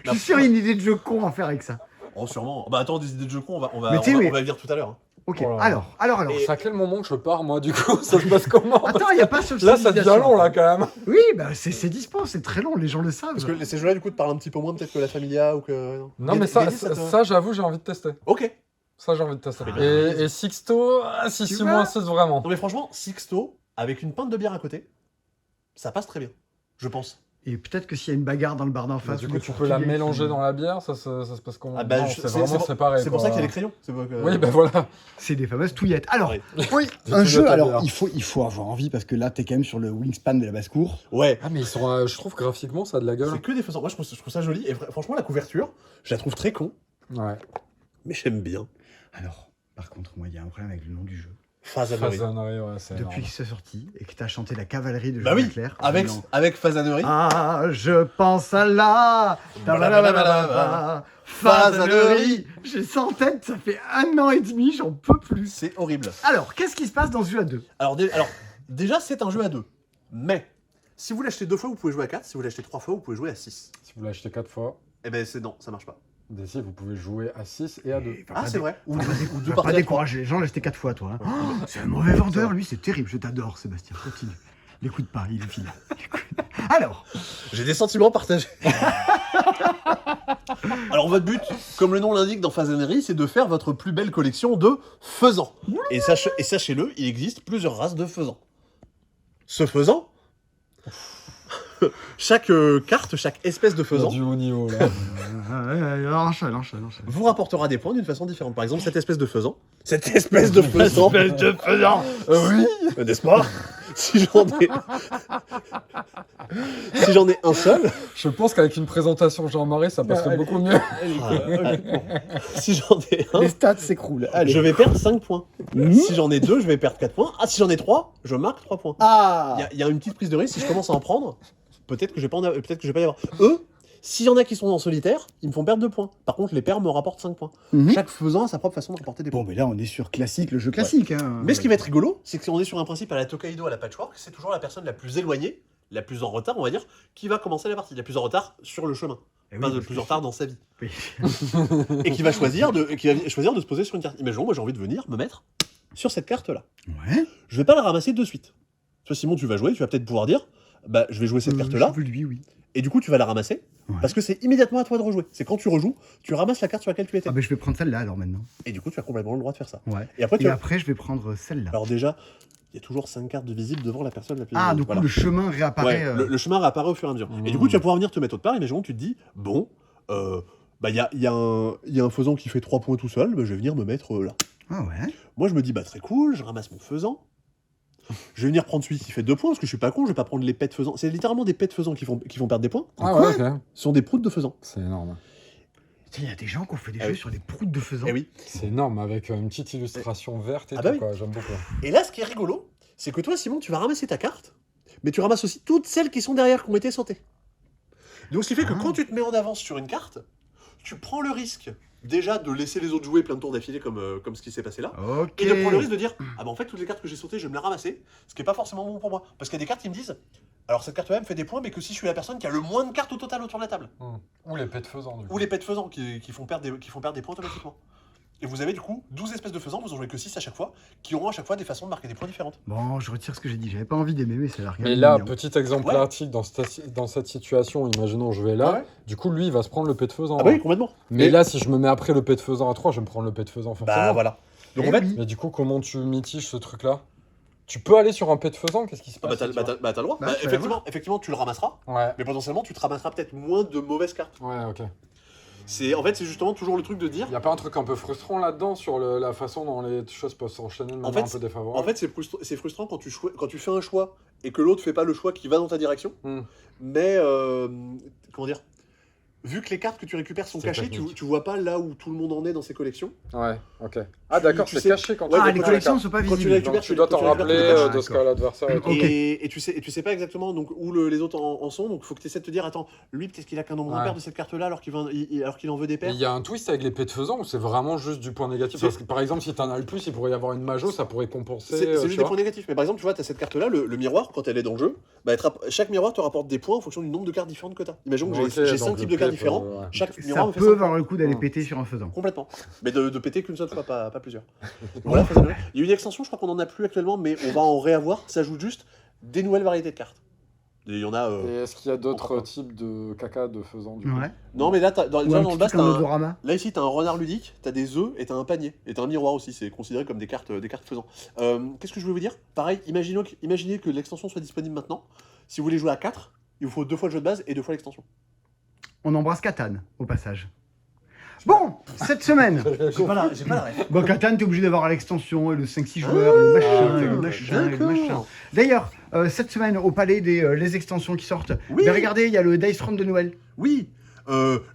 S1: Je suis sûr, il y a une idée de jeu con à faire avec ça.
S2: Oh, sûrement. Bah attends, des idées de jeux cons, on
S1: Mais tu sais, mais-
S2: va y venir tout à l'heure. hein.
S1: Ok,
S3: Oh là là.
S1: alors.
S2: Et-
S3: C'est à quel moment que je pars, moi, du coup? Ça se passe comment?
S1: Attends, il n'y a pas ce
S3: Là, ça devient long, là, quand même.
S1: Oui, bah c'est dispo, c'est très long, les gens le savent.
S2: Parce que ces jeux-là, du coup, te parlent un petit peu moins peut-être que la Familia ou que.
S3: Non, mais
S2: Gagné,
S3: ça, j'avoue, j'ai envie de tester.
S2: Ok.
S3: Ça, j'ai envie de tester.
S2: Ah.
S3: Et Sixto, si
S1: Tu
S3: Simon
S1: vois
S3: insiste vraiment.
S2: Non mais franchement, Sixto, avec une pinte de bière à côté, ça passe très bien. Je pense.
S1: Et peut-être que s'il y a une bagarre dans le bar d'en
S3: Mais
S1: face.
S3: du
S1: ou
S3: coup,
S1: les
S3: tu peux la
S1: Portugais
S3: mélanger
S1: qui-
S3: dans la bière, ça se passe comment?
S2: Ah bah,
S3: Non,
S2: je-
S3: c'est vraiment séparé.
S2: C'est pour ça
S3: quoi.
S2: qu'il y a les crayons. C'est pas que-
S3: Oui, ben voilà.
S1: C'est des fameuses touillettes. Alors,
S2: Ouais.
S1: oui,
S3: Des
S1: un jeu,
S3: touillettes à
S1: alors
S3: bière.
S1: il faut avoir envie parce que là, t'es quand même sur le wingspan de la basse-cour.
S2: Ouais.
S3: Ah, mais ils sont, je trouve graphiquement, ça a de la gueule.
S2: C'est que des façons. Moi, je trouve ça joli. Et franchement, la couverture, je la trouve très con,
S3: Ouais.
S2: mais j'aime bien.
S1: Alors, Par contre, moi, il y a un problème avec le nom du jeu.
S2: Fazanerie.
S3: Fazanerie, ouais, c'est
S1: Depuis
S3: énorme.
S1: qu'il s'est sorti et que t'as chanté la cavalerie de
S2: Bah
S1: Jean
S2: oui,
S1: Leclerc.
S2: avec,
S1: Non.
S2: avec Fazanerie.
S1: Ah, je pense à la Fazanerie. J'ai ça en tête, ça fait 1 an et demi, j'en peux plus.
S2: C'est horrible.
S1: Alors, qu'est-ce qui se passe dans ce jeu à 2?
S2: Alors, déjà, c'est un jeu à 2. Mais, si vous l'achetez 2 fois, vous pouvez jouer à 4. Si vous l'achetez 3 fois, vous pouvez jouer à 6.
S3: Si vous l'achetez 4 fois,
S2: Eh ben, non, ça marche pas.
S3: d'ici, vous pouvez jouer à 6 et à 2.
S2: Ah, c'est vrai. Ou deux
S1: Faut
S2: parties
S1: pas
S2: à trois.
S1: décourager les gens, l'acheter 4 fois, toi. hein. Oh, c'est un mauvais vendeur, lui, c'est terrible. Je t'adore, Sébastien. Continue. L'écoute pas, il est fini. Alors,
S2: J'ai des sentiments partagés. Alors, votre but, comme le nom l'indique dans Fazanerie, c'est de faire votre plus belle collection de faisans. Et sachez-le, il existe plusieurs races de faisans. Ce faisan, chaque carte, chaque espèce de
S3: C'est
S2: faisan,
S3: du haut niveau, là.
S1: enchaîne.
S2: vous rapportera des points d'une façon différente. Par exemple, cette espèce de faisan. Cette espèce de faisan.
S1: de faisant.
S2: Oui, n'est-ce pas? Si j'en ai un seul,
S3: Je pense qu'avec une présentation Jean-Marie, ça passerait
S1: Allez.
S3: beaucoup mieux.
S2: si j'en ai un,
S1: Les stats s'écroulent. Allez.
S2: je vais perdre 5 points. Si j'en ai 2, je vais perdre 4 points. Ah, si j'en ai 3, je marque 3 points.
S1: Ah,
S2: Il y a une petite prise de risque. Si je commence à en prendre, peut-être que je vais pas y avoir. Eux, s'il y en a qui sont en solitaire, ils me font perdre 2 points. Par contre, les pairs me rapportent 5 points.
S1: Mhm.
S2: Chaque faisant a sa propre façon de rapporter des points.
S1: Bon, mais là, on est sur classique, le jeu classique. Hein.
S2: Mais ce qui va être rigolo, c'est que si on est sur un principe à la Tokaido, à la Patchwork, c'est toujours la personne la plus éloignée, la plus en retard, on va dire, qui va commencer la partie. La plus en retard sur le chemin.
S1: Eh oui,
S2: Pas de
S1: parce
S2: plus
S1: que-
S2: en retard dans sa vie.
S1: Oui.
S2: Et qui va choisir de se poser sur une carte. Imaginons, moi j'ai envie de venir me mettre sur cette carte-là.
S1: Ouais.
S2: Je vais pas la ramasser de suite. Toi, Simon, tu vas jouer, tu vas peut-être pouvoir dire, bah je vais jouer cette carte-là,
S1: Je veux lui, oui.
S2: et du coup tu vas la ramasser,
S1: Ouais.
S2: parce que c'est immédiatement à toi de rejouer. C'est quand tu rejoues, tu ramasses la carte sur laquelle tu étais.
S1: Ah, ben, je vais prendre celle-là alors maintenant.
S2: Et du coup, tu as complètement le droit de faire ça.
S1: Ouais.
S2: Et après, tu
S1: Et
S2: as...
S1: après, je vais prendre celle-là.
S2: Alors déjà, il y a toujours 5 cartes de visible devant la personne la plus...
S1: Ah, du coup,
S2: voilà.
S1: le chemin réapparaît.
S2: Ouais, le chemin réapparaît au fur et à mesure. Et du coup, tu vas pouvoir venir te mettre autre part. Imaginons, tu te dis, bon, bah, il y a un faisan qui fait 3 points tout seul, bah, je vais venir me mettre là.
S1: Ah ouais.
S2: Moi, je me dis, bah, très cool, je ramasse mon faisan. Je vais venir prendre celui qui fait 2 points, parce que je suis pas con, je vais pas prendre les pets faisans. C'est littéralement des pets faisans qui font perdre des points.
S3: Ah ouais, ok.
S2: Ce sont des proutes de faisans.
S3: C'est énorme.
S1: Il y a des gens qui ont fait des
S2: Ah
S1: jeux
S2: oui.
S1: sur des proutes de faisans.
S2: Eh oui.
S3: C'est énorme, avec une petite illustration verte et
S2: Ah
S3: tout,
S2: bah oui.
S3: quoi. J'aime beaucoup.
S2: Et là, ce qui est rigolo, c'est que toi, Simon, tu vas ramasser ta carte, mais tu ramasses aussi toutes celles qui sont derrière, qui ont été sautées. Donc, ce qui fait que
S1: Ah.
S2: quand tu te mets en avance sur une carte, tu prends le risque déjà de laisser les autres jouer plein de tours d'affilée comme ce qui s'est passé là,
S1: Ok.
S2: et de prendre le risque de dire ah bah en fait toutes les cartes que j'ai sautées je vais me les ramasser, ce qui est pas forcément bon pour moi, parce qu'il y a des cartes qui me disent alors cette carte là me fait des points mais que si je suis la personne qui a le moins de cartes au total autour de la table,
S3: Ou les pets faisans, du coup.
S2: ou les pets faisants qui font perdre des points automatiquement. Et vous avez du coup 12 espèces de faisans, vous en jouez que 6 à chaque fois, qui auront à chaque fois des façons de marquer des points différentes.
S1: Bon, je retire ce que j'ai dit. J'avais pas envie d'aimer, mais ça a l'air quand
S3: Mais
S1: même
S3: là,
S1: mignon.
S3: petit exemple pratique, dans cette situation, imaginons je vais là,
S2: Ah ouais.
S3: du coup lui il va se prendre le pet faisant.
S2: Ah bah oui, complètement.
S3: Mais
S2: Et-
S3: là, si je me mets après le pet faisant à 3, je vais me prendre le pet faisant forcément.
S2: Bah voilà. Donc
S1: Eh
S2: en fait,
S1: oui.
S3: Mais du coup, comment tu mitiges ce truc-là? Tu peux aller sur un pet faisant? Qu'est-ce qui se
S2: ah bah
S3: passe?
S2: t'as
S3: si tu vas-
S2: le droit.
S1: Bah,
S2: Bah,
S1: tu vas
S2: effectivement, tu le ramasseras,
S3: Ouais,
S2: mais potentiellement tu te ramasseras peut-être moins de mauvaises cartes.
S3: ouais, ok.
S2: En fait, c'est justement toujours le truc de dire.
S3: Y a pas un truc un peu frustrant là-dedans sur la façon dont les choses peuvent s'enchaîner de manière
S2: fait,
S3: un peu défavorable?
S2: En fait, c'est frustrant quand tu fais un choix et que l'autre fait pas le choix qui va dans ta direction.
S3: Hmm.
S2: Mais comment dire, vu que les cartes que tu récupères sont
S3: C'est
S2: cachées,
S3: technique.
S2: tu vois pas là où tout le monde en est dans ses collections.
S3: Ouais, ok. Ah d'accord,
S2: tu
S3: c'est
S2: sais-
S3: caché quand
S2: Ouais,
S3: tu
S1: Ah,
S2: mais
S1: les
S2: quand
S1: collections ne
S2: tu
S1: sont pas
S2: quand tu
S1: visibles.
S2: les
S3: Donc
S2: récupères,
S3: tu dois t'en
S2: quand tu récupères
S3: rappeler
S2: tes cartes,
S3: de ce
S1: d'accord.
S3: qu'a l'adversaire. et tout.
S1: Ok.
S2: Et tu sais pas exactement donc où les autres en sont, donc faut que tu essaies de te dire attends, lui peut-être qu'il a qu'un nombre
S3: Ouais.
S2: impair de cette carte là alors qu'il en veut des
S3: Et
S2: paires.
S3: il y a un twist avec les pets faisants ou c'est vraiment juste du point négatif?
S2: C'est-
S3: Parce que par exemple, si t'en as le plus, il pourrait y avoir une majo, ça pourrait compenser.
S2: C'est
S3: tu
S2: juste des
S3: vois.
S2: points négatifs. Mais par exemple, tu vois, tu as cette carte-là, le miroir, quand elle est dans le jeu, bah, chaque miroir te rapporte des points en fonction du nombre de cartes différentes que tu as. Imaginons que
S3: Ok,
S2: j'ai
S3: donc
S2: 5
S3: le
S2: types de cartes
S3: pet,
S2: différents,
S3: ouais.
S2: chaque
S1: Ça
S2: miroir me fait
S1: peut
S2: 5
S1: avoir
S2: points.
S1: le coup d'aller
S3: Ouais.
S1: péter sur un faisant.
S2: Complètement. Mais de péter qu'une seule fois, pas plusieurs. Donc voilà, Fazanerie. Il y a une extension, je crois qu'on en a plus actuellement, mais on va en réavoir. Ça ajoute juste des nouvelles variétés de cartes. Et il y en a.
S3: Et est-ce qu'il y a d'autres
S2: Pourquoi
S3: types de caca de faisans du coup?
S1: Ouais.
S2: Non, mais là,
S1: Ou
S2: déjà
S1: un
S2: dans le
S1: petit
S2: bas,
S1: truc en odorama.
S2: là ici, t'as un renard ludique, t'as des œufs et t'as un panier. Et t'as un miroir aussi, c'est considéré comme des cartes faisant. Qu'est-ce que je voulais vous dire? Pareil, imaginez que l'extension soit disponible maintenant. Si vous voulez jouer à 4, il vous faut 2 fois le jeu de base et 2 fois l'extension.
S1: On embrasse Catane, au passage. Bon, cette semaine.
S2: J'ai pas la ref.
S1: Bon, Catane, t'es obligé d'avoir l'extension et le 5-6 joueurs, et le machin, et le
S3: ok.
S1: machin, et le
S2: D'accord.
S1: machin. D'ailleurs, cette semaine, au palais des les extensions qui sortent,
S2: Oui.
S1: mais regardez, il y a le Dice Throne de Noël.
S2: Oui,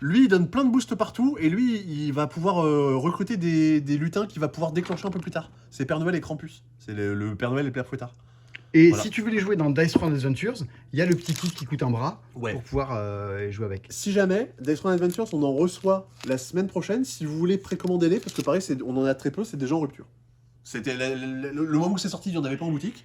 S2: Lui, il donne plein de boosts partout, et lui, il va pouvoir recruter des lutins qu'il va pouvoir déclencher un peu plus tard. C'est Père Noël et Krampus. C'est le Père Noël et le Père Fouettard.
S1: Et
S2: Voilà.
S1: si tu veux les jouer dans Dice Run Adventures, il y a le petit kit qui coûte un bras
S2: Ouais.
S1: pour pouvoir les jouer avec.
S2: Si jamais, Dice Run Adventures, on en reçoit la semaine prochaine, si vous voulez précommander-les, parce que pareil, on en a très peu, c'est déjà en rupture. C'était le moment où c'est sorti, il n'y en avait pas en boutique.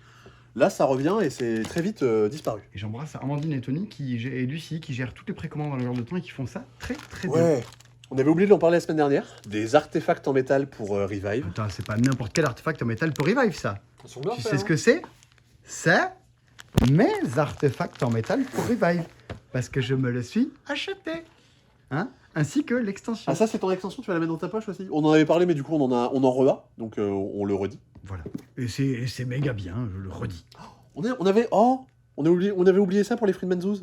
S2: Là, ça revient et c'est très vite disparu.
S1: Et j'embrasse Amandine et Tony et Lucie qui gèrent toutes les précommandes dans le genre de temps et qui font ça très très bien.
S2: Ouais. On avait oublié d'en parler la semaine dernière. Des artefacts en métal pour Revive.
S1: Attends, c'est pas n'importe quel artefact en métal pour Revive ça.
S3: Ils sont bien
S1: Tu
S3: faits,
S1: sais ce que c'est? C'est mes artefacts en métal pour Revive. Parce que je me le suis acheté. Hein? Ainsi que l'extension.
S2: Ah, ça, c'est ton extension, tu vas la mettre dans ta poche aussi. On en avait parlé, mais du coup, on en re-a, donc on le redit.
S1: Voilà. Et c'est méga bien, je le redis.
S2: On avait oublié ça pour les Friedman Zoos.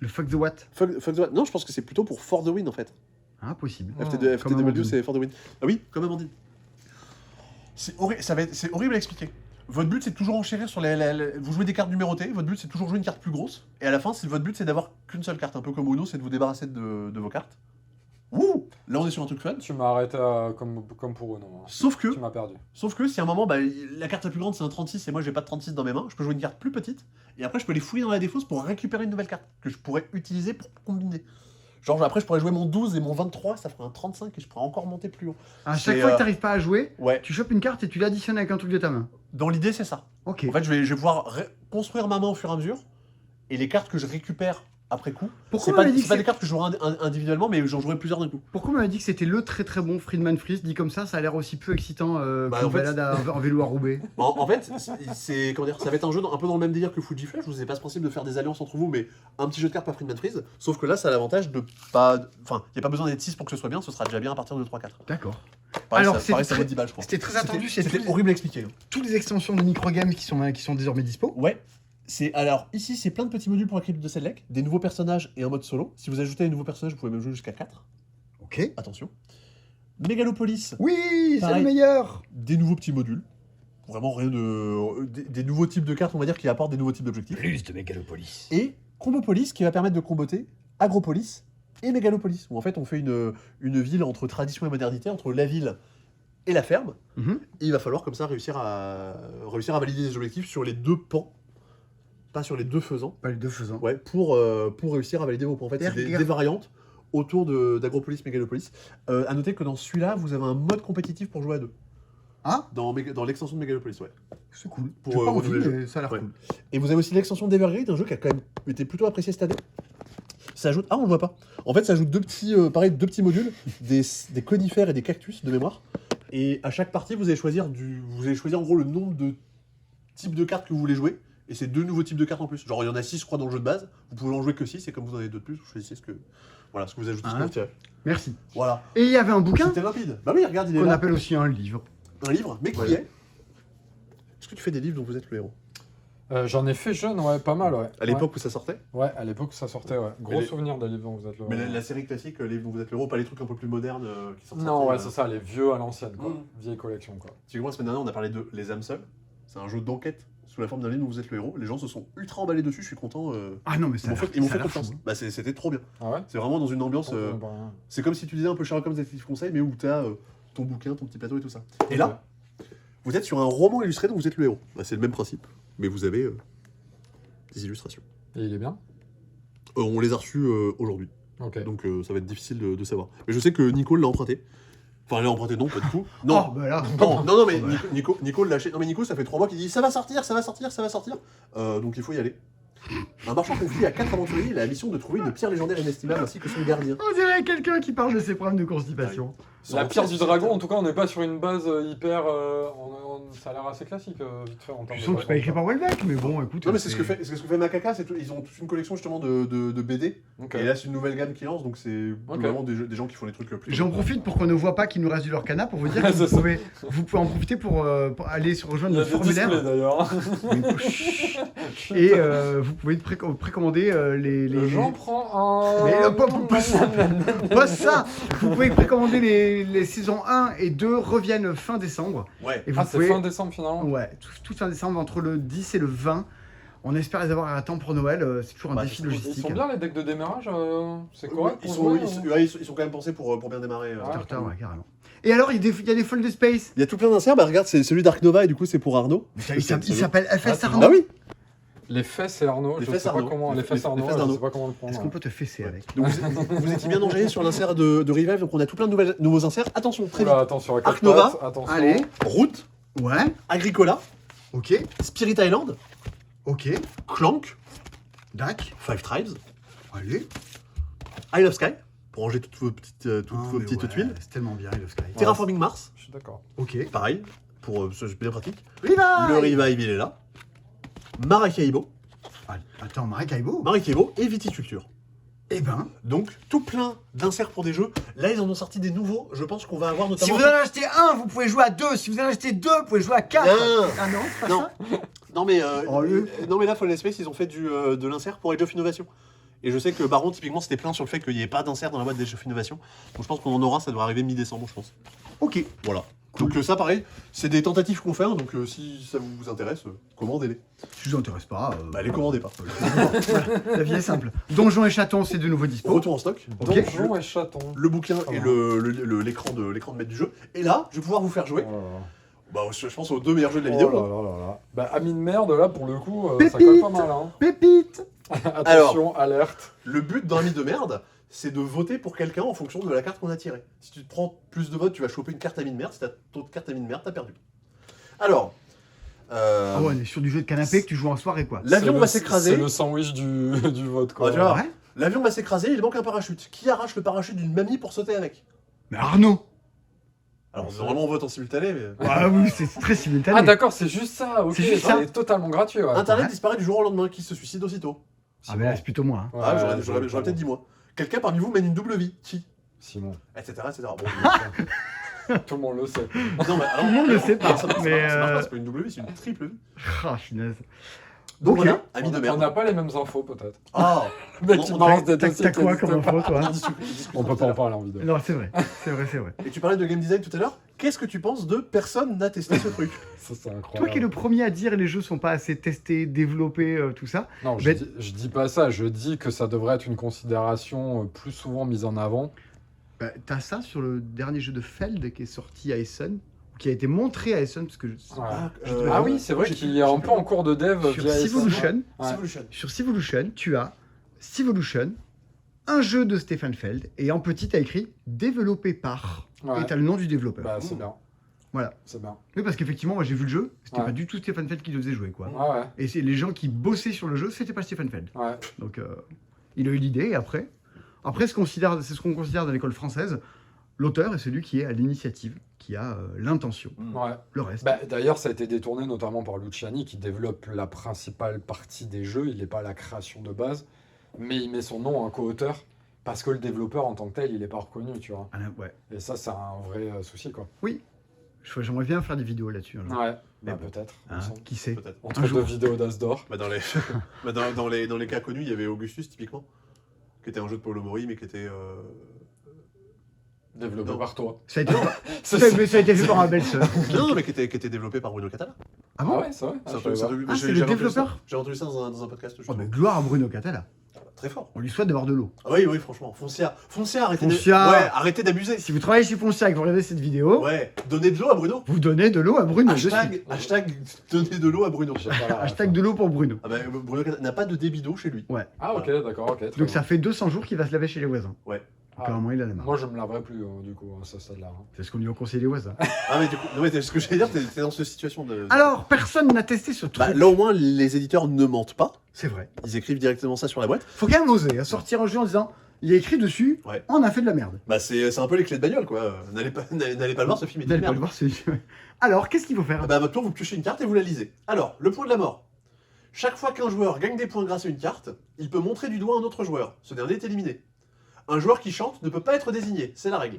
S1: Le fuck the what?
S2: Fuck the what? Non, je pense que c'est plutôt pour For the Win en fait.
S1: Ah, possible.
S2: FTW,
S1: comme Amandine.
S2: c'est For the Win. Ah oui, comme Amandine. C'est horrible à expliquer. Votre but, c'est de toujours enchérir sur vous jouez des cartes numérotées, votre but, c'est de toujours jouer une carte plus grosse. Et à la fin, votre but, c'est d'avoir qu'une seule carte. Un peu comme Uno, c'est de vous débarrasser de vos cartes. Ouh! Là, on est sur un truc fun.
S3: Tu m'as arrêté comme pour eux, non.
S2: Sauf que,
S3: Tu m'as perdu.
S2: si à un moment, la carte la plus grande, c'est un 36, et moi, j'ai pas de 36 dans mes mains, je peux jouer une carte plus petite, et après, je peux les fouiller dans la défausse pour récupérer une nouvelle carte, que je pourrais utiliser pour combiner. Genre, après, je pourrais jouer mon 12 et mon 23, ça ferait un 35, et je pourrais encore monter plus haut.
S1: À chaque
S2: C'est,
S1: fois que t'arrives pas à jouer,
S2: Ouais.
S1: tu chopes une carte et tu l'additionnes avec un truc de ta main.
S2: Dans l'idée, c'est ça.
S1: Ok.
S2: En fait, je vais pouvoir construire ma main au fur et à mesure, et les cartes que je récupère après coup,
S1: Pourquoi
S2: c'est
S1: on
S2: pas,
S1: m'avait dit
S2: c'est
S1: que
S2: pas
S1: c'est-
S2: des cartes que je jouerai individuellement, mais j'en jouerai plusieurs d'un coup.
S1: Pourquoi on m'avait dit que c'était le très très bon Friedman Freeze? Dit comme ça a l'air aussi peu excitant
S2: Bah,
S1: qu'une
S2: en fait,
S1: balade en vélo à Roubaix.
S2: En fait, comment dire, ça va être un jeu un peu dans le même délire que Fuji Flash. Je vous ai pas ce principe de faire des alliances entre vous, mais un petit jeu de cartes pas Friedman Freeze. Sauf que là, ça a l'avantage de pas. Enfin, il n'y a pas besoin d'être 6 pour que ce soit bien, ce sera déjà bien à partir de 3-4.
S1: D'accord.
S2: Pareil,
S1: Alors,
S2: ça vaut
S1: très-
S2: 10 balles, je crois.
S1: c'était très attendu,
S2: C'était
S1: c'est
S2: horrible à expliquer.
S1: toutes les extensions de microgame qui sont désormais dispo.
S2: Ouais. Alors, ici, c'est plein de petits modules pour la crypte de Sedlec, des nouveaux personnages et un mode solo. Si vous ajoutez les nouveaux personnages, vous pouvez même jouer jusqu'à 4.
S1: Ok.
S2: Attention. Mégalopolis,
S1: Oui, c'est
S2: Pareil.
S1: le meilleur.
S2: des nouveaux petits modules. Vraiment rien de. Des nouveaux types de cartes, on va dire, qui apportent des nouveaux types d'objectifs.
S1: Plus de Mégalopolis.
S2: Et Combopolis qui va permettre de comboter Agropolis et Mégalopolis, où en fait on fait une ville entre tradition et modernité, entre la ville et la ferme.
S1: Mhm.
S2: Et il va falloir comme ça réussir à valider des objectifs sur les deux pans, pas sur les deux faisans,
S1: Pas les deux faisant.
S2: ouais, pour réussir à valider vos points. En fait, c'est
S1: Regarde.
S2: des variantes autour d'Agropolis, Mégalopolis. À noter que dans celui-là, vous avez un mode compétitif pour jouer à deux.
S1: Ah,
S2: Dans l'extension de Mégalopolis, ouais.
S1: c'est cool.
S2: Pour,
S1: J'ai pas envie,
S2: renouveler le
S1: mais ça a l'air
S2: Ouais.
S1: cool.
S2: Et vous avez aussi l'extension d'Evergreen, un jeu qui a quand même été plutôt apprécié cette année. Ça ajoute... Ah, on le voit pas. En fait, ça ajoute deux petits modules, des conifères et des cactus de mémoire. Et à chaque partie, vous allez choisir en gros le nombre de types de cartes que vous voulez jouer. Et c'est 2 nouveaux types de cartes en plus. Genre, il y en a 6, je crois, dans le jeu de base. Vous pouvez en jouer que 6, et comme vous en avez 2 de plus, vous choisissez ce que vous ajoutez, ce que
S1: Ah.
S2: vous tirez.
S1: Merci.
S2: Voilà.
S1: Et il y avait un bouquin
S2: C'était rapide. Bah oui, regarde, il est
S1: qu'on
S2: là.
S1: appelle aussi un livre.
S2: Un livre, mais qui
S1: Voilà.
S2: est... Est-ce que tu fais des livres dont vous êtes le héros?
S3: J'en ai fait jeune, ouais, pas mal, ouais.
S2: À l'époque où ça sortait?
S3: Ouais, à l'époque, ça sortait, ouais. Gros
S2: les-
S3: souvenir des livres dont vous êtes le
S2: Mais la série classique, les livres dont vous êtes le héros, pas les trucs un peu plus modernes qui sortent.
S3: Non, ouais, c'est ça, les vieux à l'ancienne, quoi.
S2: Mm.
S3: Vieille collection, quoi.
S2: Tu sais que moi, la semaine dernière, on a parlé de Les âmes seules. C'est un jeu d'enquête sous la forme d'un livre où vous êtes le héros. Les gens se sont ultra emballés dessus, je suis content.
S1: Ah non, mais ça a l'air
S2: Ils m'ont
S1: ça a
S2: fait
S1: l'air
S2: confiance.
S1: fou, hein.
S2: Bah, c'était trop bien.
S3: Ah ouais
S2: C'est vraiment dans une ambiance.
S3: Bah,
S2: C'est comme si tu disais un peu Sherlock Holmes Détective Conseil, mais où t'as ton bouquin, ton petit plateau et tout ça. Et là, vous êtes sur un roman illustré dont vous êtes le héros. Bah, c'est le même principe, mais vous avez des illustrations.
S3: Et il est bien
S2: On les a reçus aujourd'hui,
S3: Ok.
S2: donc ça va être difficile de savoir. Mais je sais que Nico l'a emprunté. Enfin, elle l'a emprunté, non, pas du tout. Non,
S1: Oh, bah là.
S2: non, mais
S1: Oh, bah.
S2: Nico l'a acheté. Non, mais Nico, ça fait 3 mois qu'il dit ça va sortir, ça va sortir, ça va sortir. Donc il faut y aller. Un marchand confie à 4 aventuriers, il a la mission de trouver une pierre légendaire inestimable ainsi que son gardien.
S1: On dirait quelqu'un qui parle de ses problèmes de constipation.
S3: La pierre du dragon, en tout cas, on n'est pas sur une base hyper. Ça a l'air assez classique, vite fait, en termes
S1: Je
S3: de
S1: sens que c'est pas écrit
S3: dragon,
S1: par Welbeck, mais bon, écoute.
S2: Non, mais c'est ce que fait Macaca, ils ont toute une collection justement de BD.
S3: quoi. Ok.
S2: Et là, c'est une nouvelle gamme qui lance, donc c'est vraiment des gens qui font des trucs plus.
S1: J'en profite pour qu'on ne voit pas qu'il nous reste du Lorcana pour vous dire que
S3: C'est
S1: vous
S3: ça.
S1: pouvez en profiter pour aller sur
S3: Il
S1: rejoindre
S3: y a
S1: notre
S3: des
S1: formulaire.
S3: displays d'ailleurs.
S1: Et vous pouvez précommander les.
S3: J'en prends un.
S1: Mais pas ça. Vous pouvez précommander les saisons 1 et 2 reviennent fin décembre.
S2: Ouais.
S1: Et vous
S3: Ah, c'est
S1: pouvez...
S3: fin décembre finalement.
S1: Ouais, tout fin décembre, entre le 10 et le 20. On espère les avoir à temps pour Noël. C'est toujours un
S2: Bah,
S1: défi
S3: Ils
S1: logistique.
S3: sont bien les decks de démarrage, c'est correct
S2: Ils
S3: pour
S2: sont,
S3: jouer,
S2: ils, sont, ouais, ils sont quand même pensés pour bien démarrer.
S3: Ah.
S1: Starter, ouais, carrément. Et alors, il y a des Fold Space.
S2: Il y a tout plein d'inserts, bah regarde, c'est celui d'Ark Nova et du coup c'est pour Arnaud.
S1: Il s'appelle FS
S3: Ah,
S1: Arnaud.
S2: Ah oui.
S3: Les fesses et Arnaud,
S2: Les
S3: je
S2: fesses
S3: sais pas
S2: Arnaud.
S3: comment. Les
S2: Les
S3: fesses
S2: fesses
S3: Arnaud,
S2: d'Arnaud.
S3: je sais pas comment le prendre.
S1: Est-ce qu'on peut te fesser avec?
S2: Donc vous étiez bien enjaillés sur l'insert de Revive, donc on a tout plein de nouveaux inserts. Attention, très vite.
S3: Oula, attention, à
S2: Arc
S3: quatre
S2: Nova.
S3: pattes, attention.
S1: Allez.
S2: Route,
S1: Ouais.
S2: Agricola,
S1: Ok.
S2: Spirit Island,
S1: Ok.
S2: Clank,
S1: Dac.
S2: Five Tribes,
S1: Allez.
S2: Isle of Sky, pour ranger toutes vos petites,
S1: Ah,
S2: tuiles.
S1: C'est tellement bien, le Sky.
S2: Terraforming Mars,
S3: Je suis d'accord.
S1: Ok.
S2: pareil, pour c'est bien pratique.
S1: Revive.
S2: Le Revive, il est là. Maracaibo,
S1: Attends, Maracaibo.
S2: et Viticulture.
S1: Eh ben,
S2: Donc, tout plein d'inserts pour des jeux. Là, ils en ont sorti des nouveaux. Je pense qu'on va avoir
S1: si
S2: notamment...
S1: vous en achetez un, vous pouvez jouer à 2. Si vous en achetez 2, vous pouvez jouer à 4.
S2: Non.
S1: Ah non, c'est pas
S2: Non.
S1: ça.
S2: Non mais,
S1: Oh,
S2: non mais là, Fallen Space, ils ont fait de l'insert pour Age of Innovation. Et je sais que Baron, typiquement, c'était plein sur le fait qu'il n'y ait pas d'insert dans la boîte d'Age of Innovation. Donc je pense qu'on en aura, ça devrait arriver mi-décembre, je pense.
S1: Ok.
S2: Voilà. Donc ça, pareil, c'est des tentatives qu'on fait, hein, donc si ça vous intéresse, commandez-les.
S1: Si ça vous intéresse pas.
S2: Bah, les commandez pas.
S1: Voilà, la vie est simple. Donjons et chatons, c'est de nouveau dispo.
S2: Retour en stock.
S1: Ok.
S3: Donjon et chaton.
S2: Le bouquin
S3: Ah
S2: et
S3: bon.
S2: l'écran de maître du jeu. Et là, je vais pouvoir vous faire jouer,
S3: Oh là là.
S2: bah, je pense, aux 2 meilleurs jeux de la vidéo.
S3: Oh là là là là. Bah, ami de merde, là, pour le coup, ça
S1: Pépite.
S3: colle pas mal, hein.
S1: Pépite.
S3: Attention, alerte.
S2: Le but d'un ami de merde, c'est de voter pour quelqu'un en fonction de la carte qu'on a tirée. Si tu te prends plus de votes, tu vas choper une carte ami de merde. Si t'as trop de cartes ami de merde, t'as perdu. Alors,
S1: Ah ouais, on est sur du jeu de canapé que tu joues en soirée, quoi.
S2: l'avion
S3: C'est
S2: va
S3: le-
S2: s'écraser.
S3: C'est le sandwich du vote, quoi.
S2: Ah, tu vois.
S1: Ouais.
S2: L'avion va s'écraser, il manque un parachute. Qui arrache le parachute d'une mamie pour sauter avec?
S1: Mais Arnaud.
S2: Alors, normalement, on vote en simultané, mais...
S1: Ah oui, c'est très simultané.
S3: Ah d'accord, c'est juste ça, ok,
S1: C'est juste
S3: ça
S1: ça.
S3: est totalement gratuit, ouais.
S2: Internet
S1: Ouais.
S2: disparaît du jour au lendemain. Qui se suicide aussitôt?
S1: Ah mais là, c'est plutôt moi. Hein.
S3: Ouais,
S2: Ah, j'aurais
S3: ouais,
S2: peut-être dit moi. Quelqu'un parmi vous mène une double vie. Qui?
S3: Simon.
S2: Etc. etc. Bon,
S3: Tout le monde le sait.
S2: non, mais alors,
S1: Tout le monde le sait pas,
S2: Ça marche
S1: mais,
S2: pas, c'est pas une double vie, c'est une triple vie.
S1: Ah, finesse.
S2: Donc
S1: Ok.
S2: voilà, ami de
S3: On
S2: merde.
S3: n'a pas les mêmes infos, peut-être.
S2: Ah,
S3: Mec,
S2: On-
S3: qui
S2: on
S3: balance des
S1: T'as
S3: dossiers qui
S1: quoi comme
S3: existent
S1: info, toi
S3: On peut pas en parler en vidéo.
S1: Non, c'est vrai. C'est vrai, c'est vrai.
S2: Et tu parlais de game design tout à l'heure. Qu'est-ce que tu penses de personne n'a testé ce truc?
S3: Ça, c'est incroyable.
S1: Toi qui es le premier à dire les jeux sont pas assez testés, développés, tout ça.
S3: Non,
S1: Mais-
S3: je dis pas ça, je dis que ça devrait être une considération plus souvent mise en avant.
S1: Bah, t'as ça sur le dernier jeu de Feld qui est sorti à Essen, qui a été montré à Essen, parce que
S3: Ah oui, c'est vrai qu'il est un peu en cours de dev
S1: sur
S3: via
S1: Civolution,
S3: Ouais.
S2: Civolution.
S1: sur Civolution, tu as Civolution, un jeu de Stefan Feld, et en petit, t'as écrit développé par,
S3: Ouais.
S1: et t'as le nom du développeur.
S3: Bah, c'est bien.
S1: Voilà.
S3: C'est bien.
S1: Oui, parce qu'effectivement, moi j'ai vu le jeu, c'était
S3: Ouais.
S1: pas du tout Stefan Feld qui le faisait jouer, quoi.
S3: Ouais,
S1: Et c'est les gens qui bossaient sur le jeu, c'était pas Stefan Feld.
S3: ouais.
S1: Donc, il a eu l'idée, et après, c'est ce qu'on considère dans l'école française, l'auteur est celui qui est à l'initiative, qui a l'intention.
S3: Ouais.
S1: Le reste.
S3: Bah, d'ailleurs, ça a été détourné notamment par Luciani qui développe la principale partie des jeux. Il n'est pas à la création de base, mais il met son nom en co-auteur parce que le développeur en tant que tel, il n'est pas reconnu, tu vois.
S1: Ah, ouais.
S3: Et ça, c'est un vrai souci, quoi.
S1: J'aimerais bien faire des vidéos là-dessus. un jour.
S3: Ouais,
S1: Mais
S3: bah,
S1: bon.
S3: peut-être.
S1: Hein,
S3: il me semble.
S1: qui sait
S2: Peut-être.
S3: Entre
S1: Un
S3: deux
S1: jour.
S3: vidéos d'As d'or.
S2: Bah, dans les cas connus, il y avait Augustus, typiquement, qui était un jeu de Paulo Mori, mais qui était...
S3: Développé
S2: Non.
S3: par toi.
S1: Ça a été,
S3: C'est
S1: ça a été fait par ma belle-sœur.
S2: Non, mais qui était développé par Bruno Catala.
S1: Ah bon
S3: Ah ouais, c'est vrai.
S2: C'est un
S3: je
S2: truc-
S3: savais pas.
S1: Ah, c'est le développeur.
S2: J'ai entendu ça dans un podcast,
S1: Oh,
S2: justement.
S1: mais gloire à Bruno Catala.
S2: Très fort.
S1: On lui souhaite d'avoir de l'eau.
S2: Ah oui, oui, franchement. Foncia, arrêtez
S1: Foncia.
S2: Ouais, arrêtez d'abuser.
S1: Si vous travaillez chez Foncia et que vous regardez cette vidéo,
S2: Ouais, donnez de l'eau à Bruno.
S1: vous donnez de l'eau à Bruno. de suite.
S2: Hashtag donnez de l'eau à Bruno.
S3: J'ai pas la ref.
S1: Hashtag de l'eau pour Bruno.
S2: Ah bah, Bruno Catala n'a pas de débit d'eau chez lui.
S3: Ah ok, d'accord, ok. très
S1: Donc
S3: bien.
S1: ça fait 200 jours qu'il va se laver chez les voisins.
S3: Ah,
S1: Apparemment, il a la main.
S3: moi, je me laverai plus, du coup, à ce stade-là. hein.
S1: C'est ce qu'on lui a conseillé les voisins.
S2: Ah mais du coup, non, mais ce que j'allais dire, t'es dans cette situation de...
S1: Alors, personne n'a testé ce truc.
S2: Bah, là au moins, les éditeurs ne mentent pas.
S1: C'est vrai.
S2: Ils écrivent directement ça sur la boîte.
S1: Faut quand même oser à sortir un jeu en disant il y a écrit dessus,
S2: Ouais.
S1: on a fait de la merde.
S2: Bah c'est un peu les clés de bagnole, quoi. N'allez pas le voir, ce film est
S1: Vous
S2: une
S1: n'allez pas
S2: merde.
S1: le voir, c'est. Alors, qu'est-ce qu'il faut faire
S2: Bah à votre tour, vous piochez une carte et vous la lisez. Alors, le point de la mort. Chaque fois qu'un joueur gagne des points grâce à une carte, il peut montrer du doigt un autre joueur. Ce dernier est éliminé. Un joueur qui chante ne peut pas être désigné, c'est la règle.